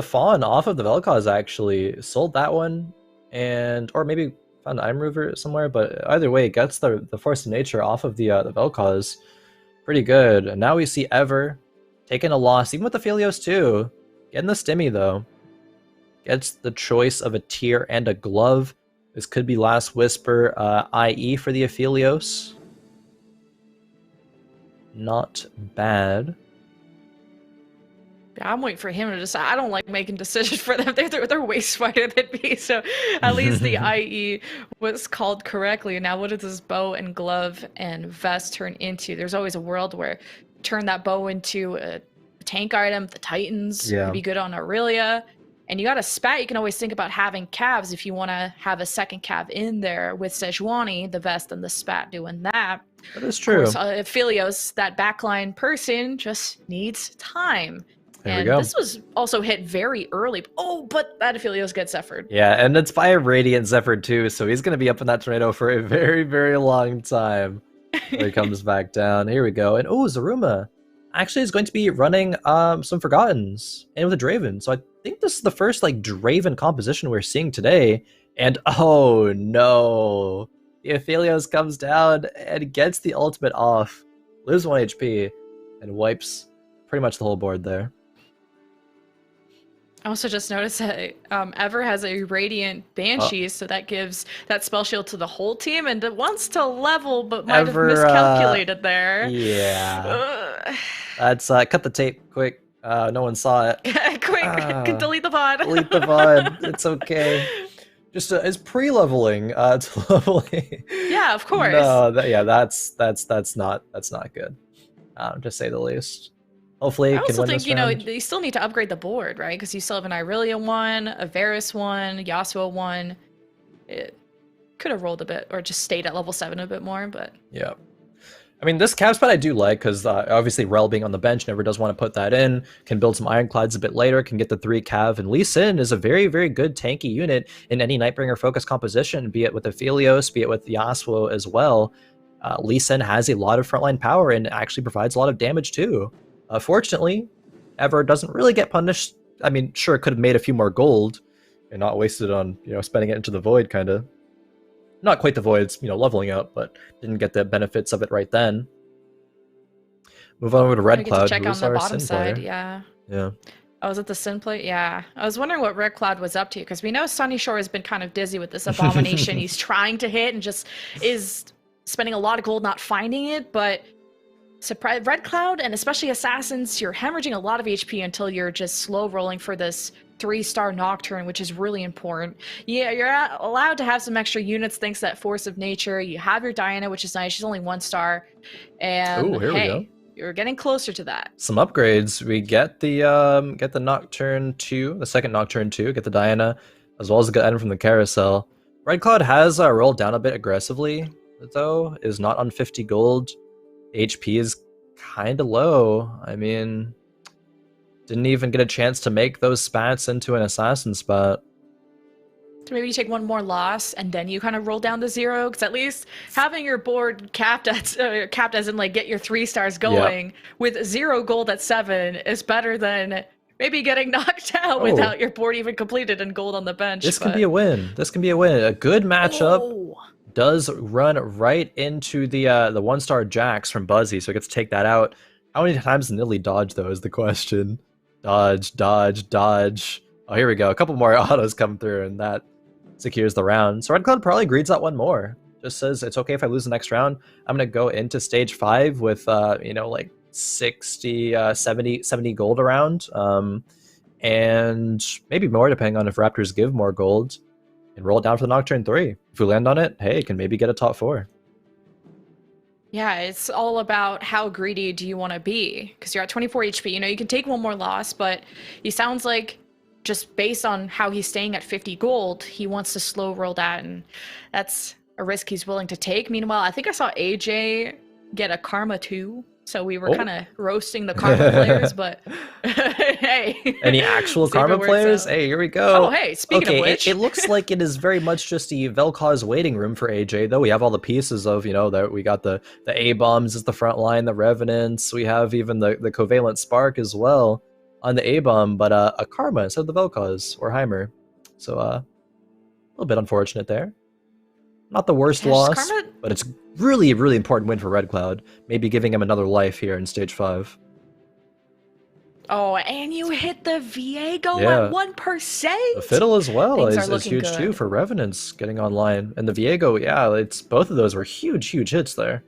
Fawn off of the Vel'Koz, actually. Sold that one, and or maybe found an Item Remover somewhere, but either way, gets the Force of Nature off of the Vel'Koz. Pretty good. And now we see Ever taking a loss, even with the Aphelios too. Getting the Stimmy though. Gets the choice of a tier and a glove. This could be Last Whisper, IE for the Aphelios. Not bad. Yeah, I'm waiting for him to decide. I don't like making decisions for them. They're way smarter than me. So at least the IE was called correctly. Now what does this bow and glove and vest turn into? There's always a world where turn that bow into a tank item. The Titans would be good on Aurelia. And you got a spat, you can always think about having calves if you want to have a second calf in there with Sejuani, the vest and the spat doing that. That is true. Of course, Philios, that backline person, just needs time. There we go. This was also hit very early. Oh, but that Aphelios gets Zephyr'd. Yeah, and it's by a Radiant Zephyr too, so he's going to be up in that tornado for a very, very long time. He comes back down. Here we go. And oh, Zaruma actually is going to be running some Forgottens and with a Draven. So I think this is the first like Draven composition we're seeing today. And oh no, the Aphelios comes down and gets the ultimate off, loses 1 HP, and wipes pretty much the whole board there. I also just noticed that Ever has a Radiant Banshee, so that gives that spell shield to the whole team, and it wants to level, but might have miscalculated there. Yeah. That's cut the tape quick. No one saw it. Quick, delete the VOD. Delete the VOD. It's okay. Just it's pre-leveling to leveling. Yeah, of course. No, that's not good. To say the least. Hopefully, I also think, you still need to upgrade the board, right? Because you still have an Irelia one, a Varus one, Yasuo one. It could have rolled a bit, or just stayed at level 7 a bit more, but... Yeah. I mean, this cav spot I do like, because obviously Rel being on the bench never does want to put that in, can build some Ironclads a bit later, can get the 3 cav, and Lee Sin is a very, very good tanky unit in any Nightbringer focus composition, be it with Aphelios, be it with Yasuo as well. Lee Sin has a lot of frontline power and actually provides a lot of damage too. Fortunately, Ever doesn't really get punished. I mean, sure, it could have made a few more gold and not wasted on, spending it into the void, kind of. Not quite the void's, leveling up, but didn't get the benefits of it right then. Move on over to Red Cloud. Check on the bottom side, yeah. Yeah. Oh, was it the Sin play? Yeah. I was wondering what Red Cloud was up to, because we know Sunny Shore has been kind of dizzy with this abomination. He's trying to hit and just is spending a lot of gold not finding it, but... Surprise, Red Cloud, and especially Assassins, you're hemorrhaging a lot of HP until you're just slow rolling for this 3-star Nocturne, which is really important. Yeah, you're allowed to have some extra units thanks to that Force of Nature. You have your Diana, which is nice. She's only 1 star. And ooh, here we go. You're getting closer to that. Some upgrades. We get the Nocturne 2, the second Nocturne 2, get the Diana, as well as a good item from the Carousel. Red Cloud has rolled down a bit aggressively, though, is not on 50 gold. HP is kind of low. I mean, didn't even get a chance to make those spats into an assassin spot. So maybe you take 1 more loss and then you kind of roll down to 0, because at least having your board capped as in like get your 3 stars going with 0 gold at 7 is better than maybe getting knocked out without your board even completed and gold on the bench. This can be a win. This can be a win. A good matchup. Does run right into the 1-star Jax from Buzzy, so it gets to take that out. How many times did Nidley dodge, though, is the question. Dodge, dodge, dodge. Oh, here we go. A couple more autos come through, and that secures the round. So Red Cloud probably greeds that one more. Just says, it's okay if I lose the next round. I'm going to go into stage 5 with, like 60, 70 gold around. And maybe more, depending on if Raptors give more gold. And roll it down for the Nocturne 3. If we land on it, hey, can maybe get a top 4. Yeah, it's all about how greedy do you want to be, because you're at 24 HP. You can take 1 more loss, but he sounds like, just based on how he's staying at 50 gold, he wants to slow roll that, and that's a risk he's willing to take. Meanwhile, I think I saw AJ get a Karma 2. So we were kind of roasting the Karma players, but hey. Any actual Karma players? Hey, here we go. Oh, hey, speaking of which. It looks like it is very much just a Vel'Koz waiting room for AJ, though. We have all the pieces of, that we got the A-bombs as the front line, the Revenants. We have even the Covalent Spark as well on the A-bomb, but a Karma instead of the Vel'Koz or Heimer. So a little bit unfortunate there. Not the worst loss, but it's really, really important win for Red Cloud. Maybe giving him another life here in stage 5. Oh, and you hit the Viego at 1%. The Fiddle as well is huge too for Revenants getting online. And the Viego, it's both of those were huge, huge hits there.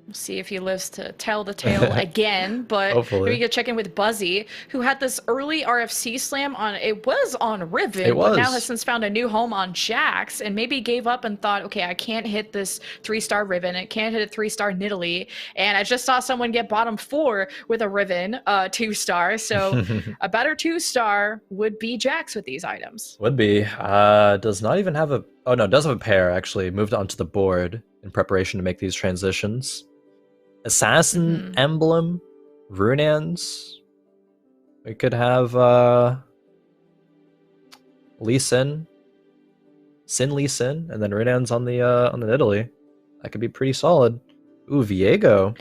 We'll see if he lives to tell the tale again, but maybe Hopefully. you check in with Buzzy, who had this early RFC slam on, it was on It Riven, but now has was. since found a new home on Jax, and maybe gave up and thought, okay, I can't hit this 3-star Riven, I can't hit a 3-star Nidalee, and I just saw someone get bottom 4 with a Riven 2-star, so a better 2-star would be Jax with these items. Would be. Does not even have a... Oh no, does have a pair, actually. Moved onto the board in preparation to make these transitions. Assassin Emblem, Runeans. We could have Lee Sin, Lee Sin, and then Runeans on the Nidalee. That could be pretty solid. Ooh, Viego.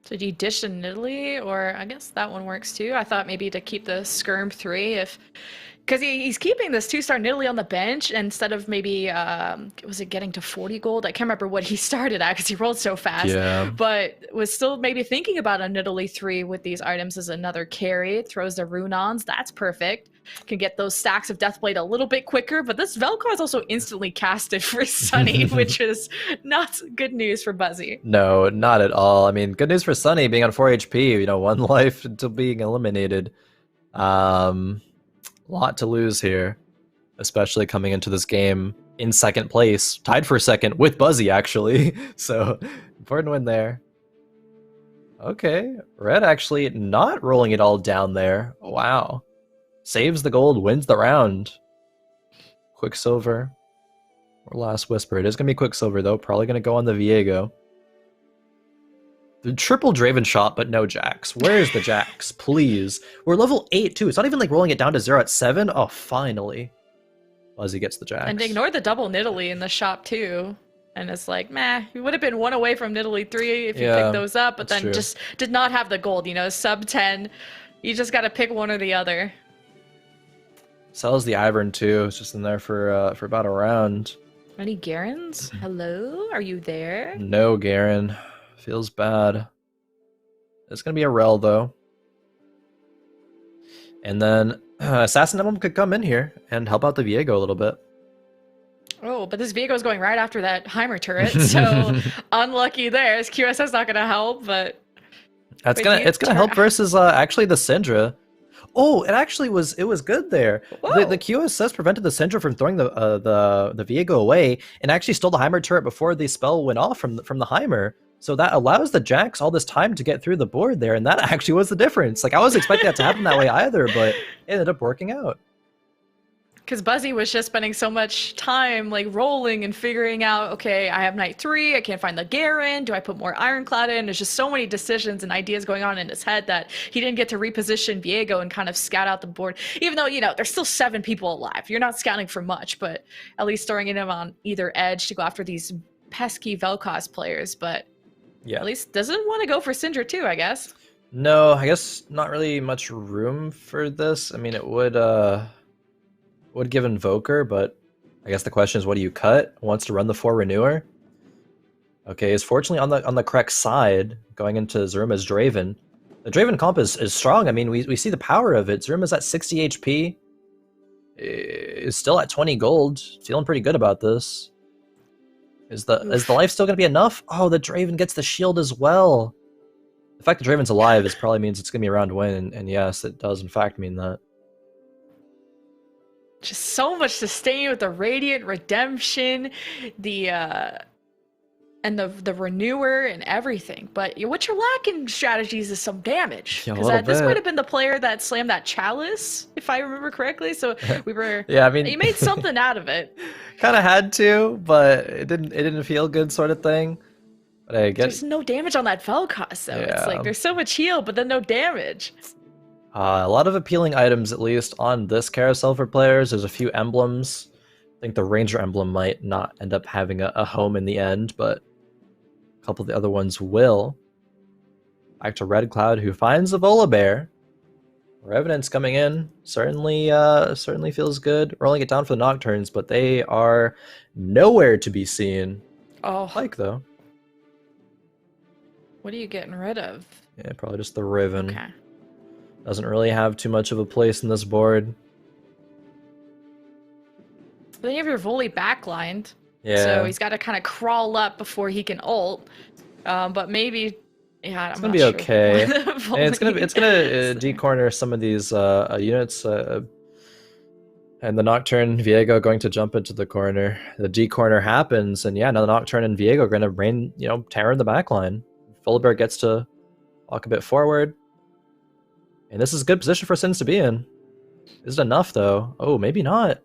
So do you dish a Nidalee, or I guess that one works too. I thought maybe to keep the Skirm 3 if... Because he's keeping this 2-star Nidalee on the bench instead of maybe, was it getting to 40 gold? I can't remember what he started at because he rolled so fast. Yeah. But was still maybe thinking about a Nidalee 3 with these items as another carry. Throws the Runons, that's perfect. Can get those stacks of Deathblade a little bit quicker, but this Vel'Koz is also instantly casted for Sunny, which is not good news for Buzzy. No, not at all. I mean, good news for Sunny being on 4 HP, you know, 1 life until being eliminated. Lot to lose here, especially coming into this game in 2nd place, tied for 2nd with Buzzy actually. So important win there. Okay, Red actually not rolling it all down there. Wow, saves the gold, wins the round. Quicksilver or Last Whisper. It is gonna be Quicksilver though. Probably gonna go on the Viego. The triple Draven shot, but no Jax. Where is the Jax? Please. We're level 8 too. It's not even like rolling it down to 0 at 7. Oh, finally. Buzzy gets the Jax. And ignore the double Nidalee in the shop too. And it's like, meh, you would have been 1 away from Nidalee 3 if you picked those up, but then just did not have the gold, you know, sub 10. You just gotta pick one or the other. Sells the Ivern too. It's just in there for about a round. Any Garens? Hello? Are you there? No Garen. Feels bad. It's gonna be a Rel though. And then Assassin Emblem could come in here and help out the Viego a little bit. Oh, but this Viego is going right after that Heimer turret, so unlucky there. His QSS not gonna help, but it's gonna help versus actually the Syndra. Oh, it was good there. The QSS prevented the Syndra from throwing the Viego away and actually stole the Heimer turret before the spell went off from the Heimer. So that allows the Jax all this time to get through the board there, and that actually was the difference. Like, I wasn't expecting that to happen that way either, but it ended up working out. Because Buzzy was just spending so much time, like, rolling and figuring out, okay, I have Knight 3, I can't find the Garen, do I put more Ironclad in? There's just so many decisions and ideas going on in his head that he didn't get to reposition Viego and kind of scout out the board. Even though, you know, there's still 7 people alive. You're not scouting for much, but at least throwing him on either edge to go after these pesky Vel'Koz players, but... Yeah. At least doesn't want to go for Syndra too, I guess. No, I guess not really much room for this. I mean, it would give Invoker, but I guess the question is, what do you cut? Wants to run the 4 Renewer? Okay, is fortunately on the correct side, going into Zuruma's Draven. The Draven comp is strong. I mean, we see the power of it. Zuruma's at 60 HP. Is still at 20 gold. Feeling pretty good about this. Is the life still going to be enough? Oh, the Draven gets the shield as well. The fact that Draven's alive probably means it's going to be a round win, and yes, it does in fact mean that. Just so much sustain with the Radiant Redemption, and the Renewer and everything. But what you're lacking strategies is some damage. Because this might have been the player that slammed that Chalice, if I remember correctly. So we were... Yeah, I mean... He made something out of it. Kind of had to, but it didn't feel good sort of thing. But I guess... There's no damage on that Vel'Koz, though. Yeah. It's like, there's so much heal, but then no damage. A lot of appealing items, at least, on this carousel for players. There's a few emblems. I think the Ranger emblem might not end up having a home in the end, but a couple of the other ones will. Back to Red Cloud, who finds a Volibear. Revenant's coming in. Certainly feels good. Rolling it down for the Nocturnes, but they are nowhere to be seen. Oh. Like, though. What are you getting rid of? Yeah, probably just the Riven. Okay. Doesn't really have too much of a place in this board. But then you have your Voli backlined. So Yeah. he's got to kind of crawl up before he can ult. But maybe, yeah, It's I'm gonna not be sure. okay. And Volley. it's gonna decorner some of these units. And the Nocturne Viego going to jump into the corner. The D corner happens, and yeah, now the Nocturne and Viego are going to rain, terror in the backline. Fulber gets to walk a bit forward. And this is a good position for Sins to be in. Is it enough, though? Oh, maybe not.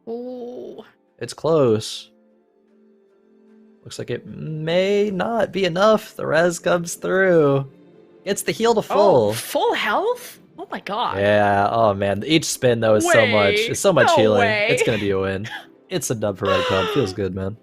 Ooh. It's close. Looks like it may not be enough. The res comes through. Gets the heal to Oh, full. full health? Oh my god. Yeah, oh man. Each spin, though, is so much. It's Wait, so much no healing. It's way. going to be a win. It's a dub for Red Cloud. Feels good, man.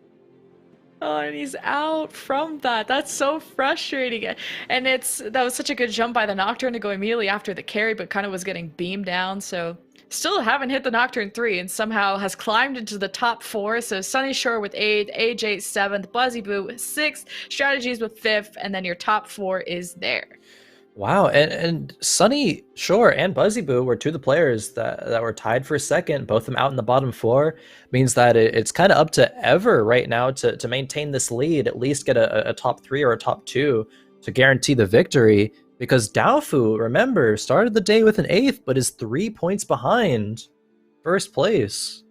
Oh, and he's out from that. That's so frustrating. And that was such a good jump by the Nocturne to go immediately after the carry, but kind of was getting beamed down. So still haven't hit the Nocturne 3 and somehow has climbed into the top 4. So Sunny Shore with 8th, AJ 7th, Buzzy Boo 6th, Strategies with 5th, and then your top 4 is there. Wow, and Sunny Shore and Buzzy Boo were two of the players that were tied for second, both of them out in the bottom 4. Means that it's kind of up to Ever right now to maintain this lead, at least get a top 3 or a top 2 to guarantee the victory. Because Daofu, remember, started the day with an 8th, but is 3 points behind first place.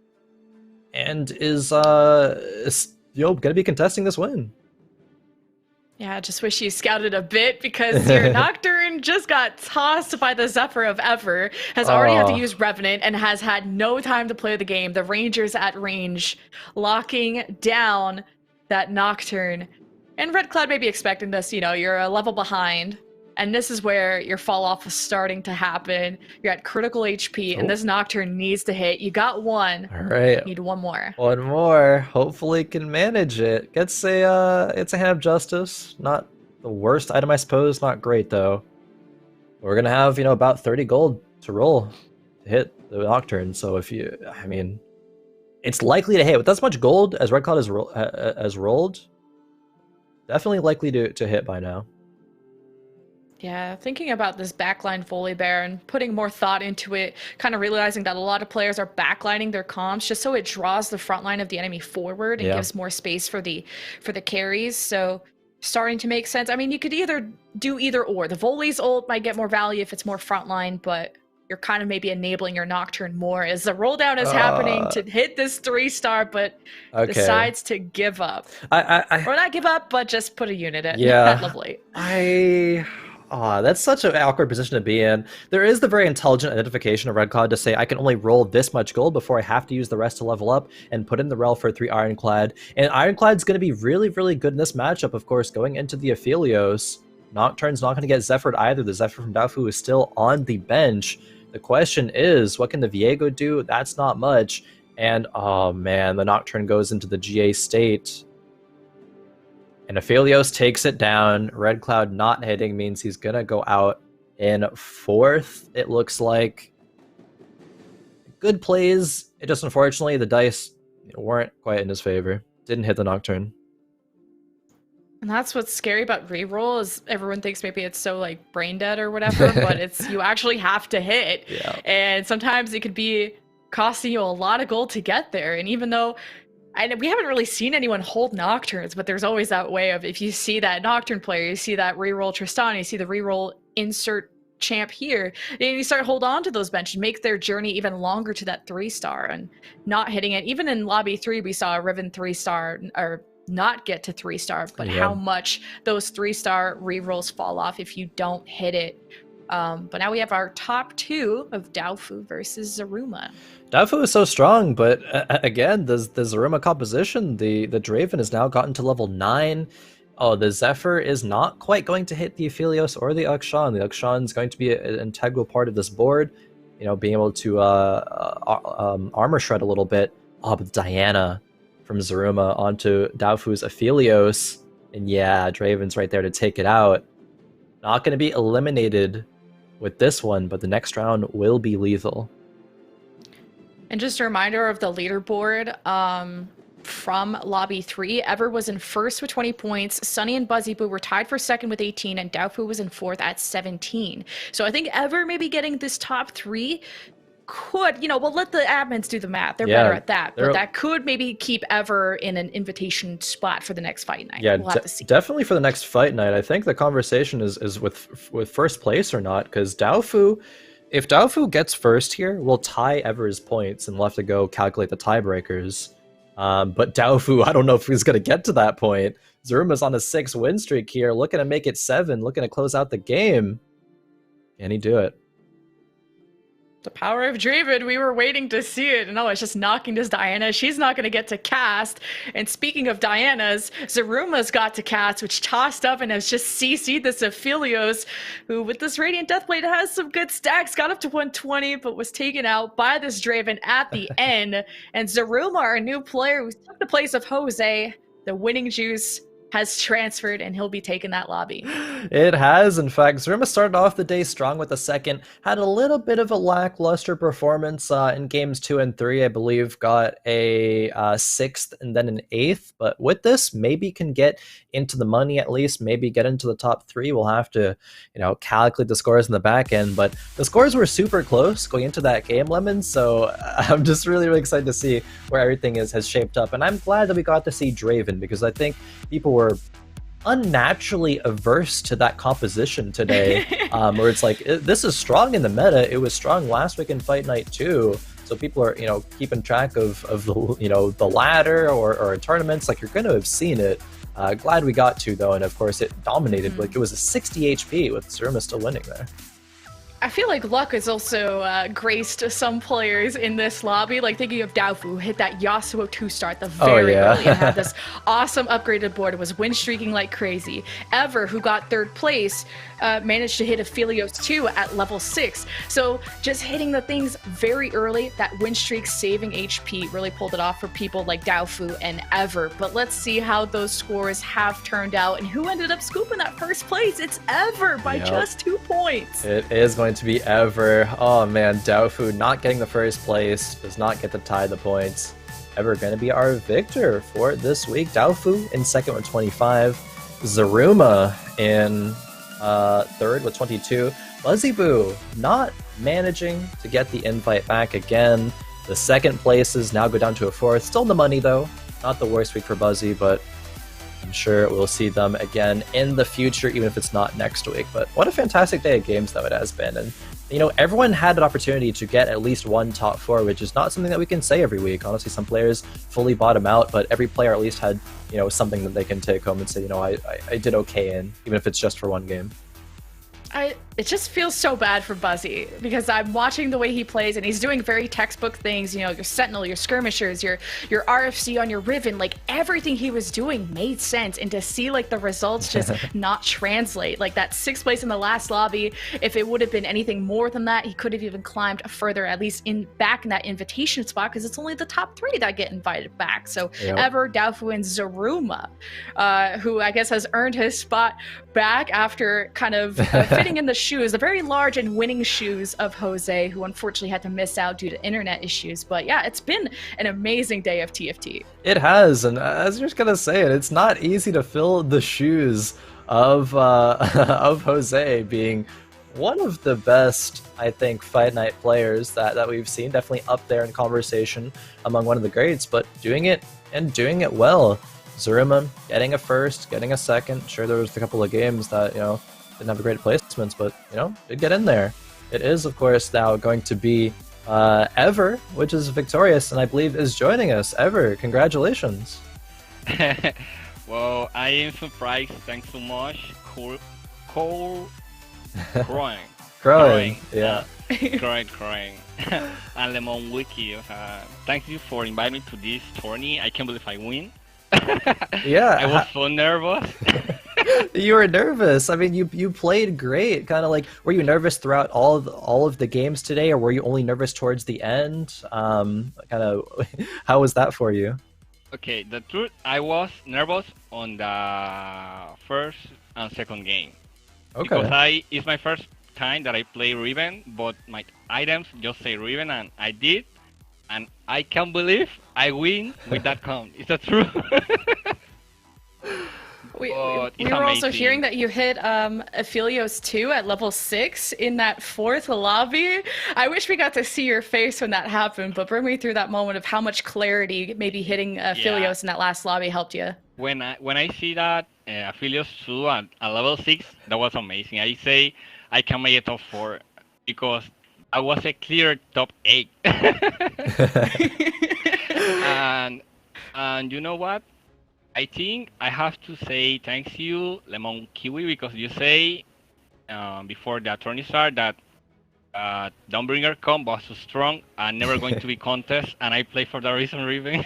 And is gonna be contesting this win. Yeah, I just wish you scouted a bit because your Nocturne just got tossed by the Zephyr of Ever, has already had to use Revenant, and has had no time to play the game. The Rangers at range, locking down that Nocturne. And Red Cloud may be expecting this, you're a level behind. And this is where your fall off is starting to happen. You're at critical HP, and this Nocturne needs to hit. You got one. All right. Need one more. One more. Hopefully can manage it. It's a Hand of Justice. Not the worst item, I suppose. Not great, though. We're going to have, about 30 gold to roll to hit the Nocturne. So it's likely to hit. With as much gold as Red Cloud has rolled, definitely likely to hit by now. Yeah, thinking about this backline Volibear and putting more thought into it, kind of realizing that a lot of players are backlining their comps just so it draws the front line of the enemy forward and gives more space for the carries. So starting to make sense. I mean, you could either do either or. The Voli's ult might get more value if it's more frontline, but you're kind of maybe enabling your Nocturne more as the roll down is happening to hit this 3-star, but decides to give up. Or not give up, but just put a unit at level 8. That's such an awkward position to be in. There is the very intelligent identification of Red Cloud to say, I can only roll this much gold before I have to use the rest to level up and put in the rel for 3 Ironclad. And Ironclad's going to be really, really good in this matchup, of course, going into the Aphelios. Nocturne's not going to get Zephyred either. The Zephyr from Daofu is still on the bench. The question is, what can the Viego do? That's not much. And, oh man, the Nocturne goes into the GA state. And Aphelios takes it down. Red Cloud not hitting means he's going to go out in 4th, it looks like. Good plays. It just, unfortunately, the dice weren't quite in his favor. Didn't hit the Nocturne. And that's what's scary about reroll is everyone thinks maybe it's so like brain dead or whatever, but it's you actually have to hit. Yeah. And sometimes it could be costing you a lot of gold to get there. And even though we haven't really seen anyone hold Nocturnes, but there's always that way of if you see that Nocturne player, you see that reroll Tristan, you see the reroll insert champ here, and you start hold on to those benches, make their journey even longer to that 3-star and not hitting it. Even in lobby 3, we saw a Riven 3-star or not get to 3-star, but how much those 3-star rerolls fall off if you don't hit it. But now we have our top 2 of Daofu versus Zaruma. Daofu is so strong, but again, the Zaruma composition, the Draven has now gotten to level 9. Oh, the Zephyr is not quite going to hit the Aphelios or the Uxan. The Uxan is going to be an integral part of this board, being able to armor shred a little bit. Oh, but Diana from Zaruma onto Daofu's Aphelios. And yeah, Draven's right there to take it out. Not going to be eliminated with this one, but the next round will be lethal. And just a reminder of the leaderboard from Lobby 3. Ever was in first with 20 points. Sunny and Buzzy Boo were tied for second with 18, and Daofu was in 4th at 17. So I think Ever maybe getting this top 3 could, we'll let the admins do the math. They're Yeah, better at that. they're But that could maybe keep Ever in an invitation spot for the next fight night. yeah, We'll have to see. definitely for the next fight night. I think the conversation is with first place or not, because Daofu, if Daofu gets first here, we'll tie Ever's points and we'll have to go calculate the tiebreakers. But Daofu, I don't know if he's gonna get to that point. Zaruma's on a 6-win streak here, looking to make it 7, looking to close out the game. Can he do it? The power of Draven, we were waiting to see it. No, it's just knocking this Diana. She's not going to get to cast. And speaking of Diana's, Zaruma's got to cast, which tossed up and has just CC'd this Aphelios, who with this Radiant Deathblade has some good stacks, got up to 120, but was taken out by this Draven at the end. And Zaruma, our new player who took the place of Jose, the winning juice, has transferred, and he'll be taking that lobby. It has, in fact. Zaruma started off the day strong with a second, had a little bit of a lackluster performance in games 2 and 3, I believe, got a 6th and then an 8th, but with this, maybe can get into the money at least, maybe get into the top 3. We'll have to, calculate the scores in the back end, but the scores were super close going into that game, Lemon, so I'm just really, really excited to see where everything has shaped up, and I'm glad that we got to see Draven, because I think people were unnaturally averse to that composition today, where it's like, this is strong in the meta. It was strong last week in Fight Night too. So people are, keeping track of the, the ladder or tournaments. Like, you're going to have seen it. Glad we got to though, and of course it dominated. Like, it was a 60 HP with Zaruma still winning there. I feel like luck has also graced some players in this lobby. Like, thinking of Daofu, who hit that Yasuo 2-star at the very early and had this awesome upgraded board. It was win streaking like crazy. Ever, who got 3rd place, managed to hit Aphelios 2 at level 6. So just hitting the things very early, that win streak saving HP really pulled it off for people like Daofu and Ever. But let's see how those scores have turned out and who ended up scooping that 1st place. It's Ever by just 2 points. It is going to be Ever. Oh man, Daofu not getting the 1st place, does not get to tie the points. Ever going to be our victor for this week. Daofu in 2nd with 25. Zaruma in 3rd with 22. Buzzyboo not managing to get the invite back again. The 2nd places now go down to a 4th. Still in the money though. Not the worst week for Buzzy, but I'm sure we'll see them again in the future, even if it's not next week. But what a fantastic day of games, though, it has been. And, everyone had an opportunity to get at least one top 4, which is not something that we can say every week. Honestly, some players fully bottom out, but every player at least had, something that they can take home and say, I did okay in, even if it's just for one game. It just feels so bad for Buzzy, because I'm watching the way he plays and he's doing very textbook things, your Sentinel, your Skirmishers, your RFC on your Riven, like everything he was doing made sense, and to see like the results just not translate, like that 6th place in the last lobby, if it would have been anything more than that, he could have even climbed further, at least back in that invitation spot, because it's only the top 3 that get invited back. So Ever, Daofu, and Zaruma, who I guess has earned his spot back after kind of fitting in the shoes, the very large and winning shoes of Jose, who unfortunately had to miss out due to internet issues. But yeah, it's been an amazing day of TFT. It has, and as you're just gonna say it, it's not easy to fill the shoes of of Jose, being one of the best, I think, Fight Night players that we've seen. Definitely up there in conversation among one of the greats, but doing it and doing it well. Zaruma getting a 1st, getting a 2nd. Sure, there was a couple of games that, didn't have great placements, but, did get in there. It is, of course, now going to be Ever, which is victorious, and I believe is joining us. Ever, congratulations. Well, I am surprised. Thanks so much. Khroen. Khroen, yeah. Khroen. And LemonKiwi. Thank you for inviting me to this tourney. I can't believe I win. Yeah. I was so nervous. You were nervous. I mean, you played great. Kind of like, were you nervous throughout all of the games today, or were you only nervous towards the end? Kind of, how was that for you? Okay, the truth, I was nervous on the 1st and 2nd game. Okay. Because it's my first time that I play Riven, but my items just say Riven, and I did, and I can't believe I win with that count. Is that true? but we it's were also amazing. hearing that you hit Aphelios 2 at level 6 in that 4th lobby. I wish we got to see your face when that happened, but bring me through that moment of how much clarity maybe hitting Yeah. Aphelios in that last lobby helped you. When I see that Aphelios 2 at level 6, that was amazing. I say I can make it top 4 because I was a clear top 8. and and you know what? I think I have to say thanks you, LemonKiwi, because you say before the tourney start that Dawnbringer comp was so strong and never going to be contest, and I play for the reason Riven.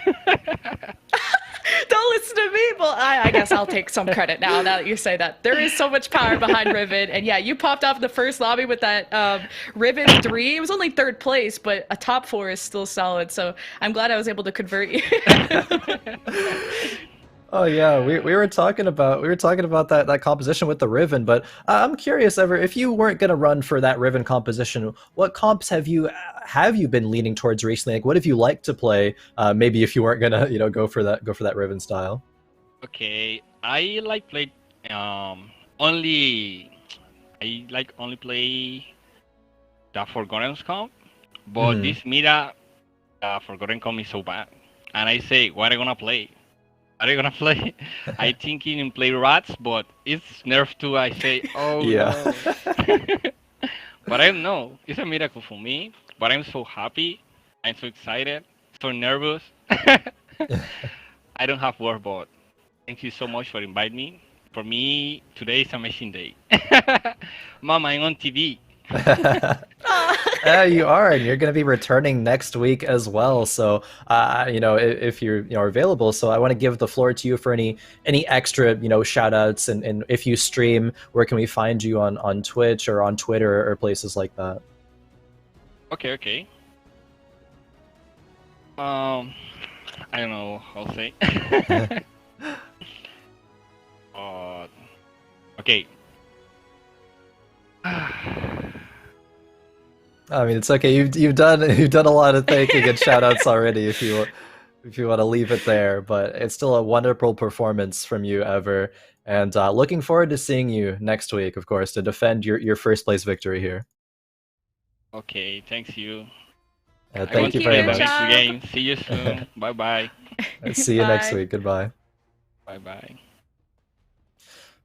Don't listen to me. Well, I guess I'll take some credit now that you say that. There is so much power behind Riven. And yeah, you popped off in the first lobby with that Riven 3. It was only 3rd place, but a top 4 is still solid. So I'm glad I was able to convert you. Oh yeah, we were talking about that composition with the Riven, but I'm curious, Ever, if you weren't gonna run for that Riven composition, what comps have you been leaning towards recently? Like, what have you liked to play? Maybe if you weren't gonna go for that Riven style. Okay, I like play only only play the Forgotten comp, but this meta Forgotten comp is so bad, and I say, what are you gonna play? Are you gonna play? I thinking in play rats, but it's nerf too. I say, oh Yeah. no. But I don't know. It's a miracle for me. But I'm so happy. I'm so excited. So nervous. I don't have words, but thank you so much for inviting me. For me, today is an amazing day. Mama, I'm on TV. Yeah, you are, and you're going to be returning next week as well. So, if you're available, so I want to give the floor to you for any extra shout outs, and if you stream, where can we find you on Twitch or on Twitter or places like that? Okay. I don't know how to say. Okay. I mean, it's okay. You've done a lot of thanking and shout outs already. If you want to leave it there, but it's still a wonderful performance from you, Ever, and looking forward to seeing you next week, of course, to defend your first place victory here. Okay, thanks you. Thank you very much. Game. See you soon. Bye bye. See you next week. Goodbye. Bye bye.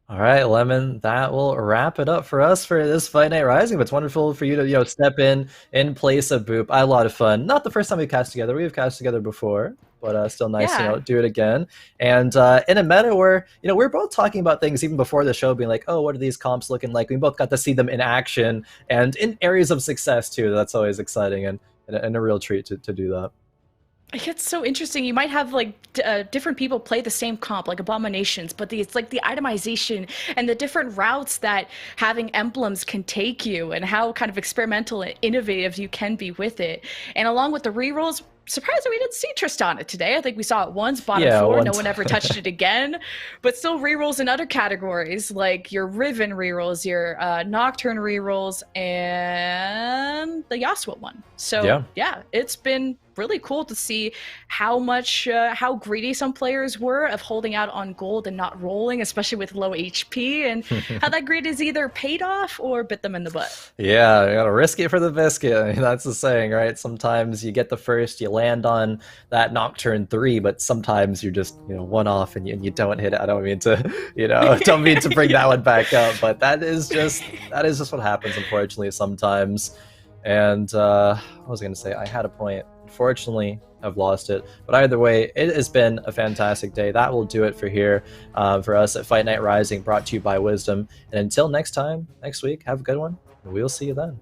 All right, Lemon, that will wrap it up for us for this Fight Night Rising. But it's wonderful for you to step in place of Boop. I had a lot of fun. Not the first time we cast together. We've cast together before, but still nice to do it again. And in a meta where we're both talking about things even before the show, being like, oh, what are these comps looking like? We both got to see them in action and in areas of success too. That's always exciting and a real treat to do that. It's so interesting. You might have different people play the same comp, like Abominations, but it's like the itemization and the different routes that having emblems can take you, and how kind of experimental and innovative you can be with it. And along with the rerolls, surprised that we didn't see Tristana today. I think we saw it once, bottom 4, no one ever touched it again. But still rerolls in other categories, like your Riven rerolls, your Nocturne rerolls, and the Yasuo one. So yeah, it's been really cool to see how how greedy some players were of holding out on gold and not rolling, especially with low HP, and how that greed is either paid off or bit them in the butt. Yeah, you gotta risk it for the biscuit. I mean, that's the saying, right? Sometimes you get the first, you land on that Nocturne 3, but sometimes you're just one off and you don't hit it. I don't mean to don't mean to bring that one back up, but that is just what happens, unfortunately, sometimes. And what was I gonna say? I had a point. Unfortunately, I've lost it. But either way, it has been a fantastic day. That will do it for us at Fight Night Rising, brought to you by Wisdom. And until next week, have a good one, and we'll see you then.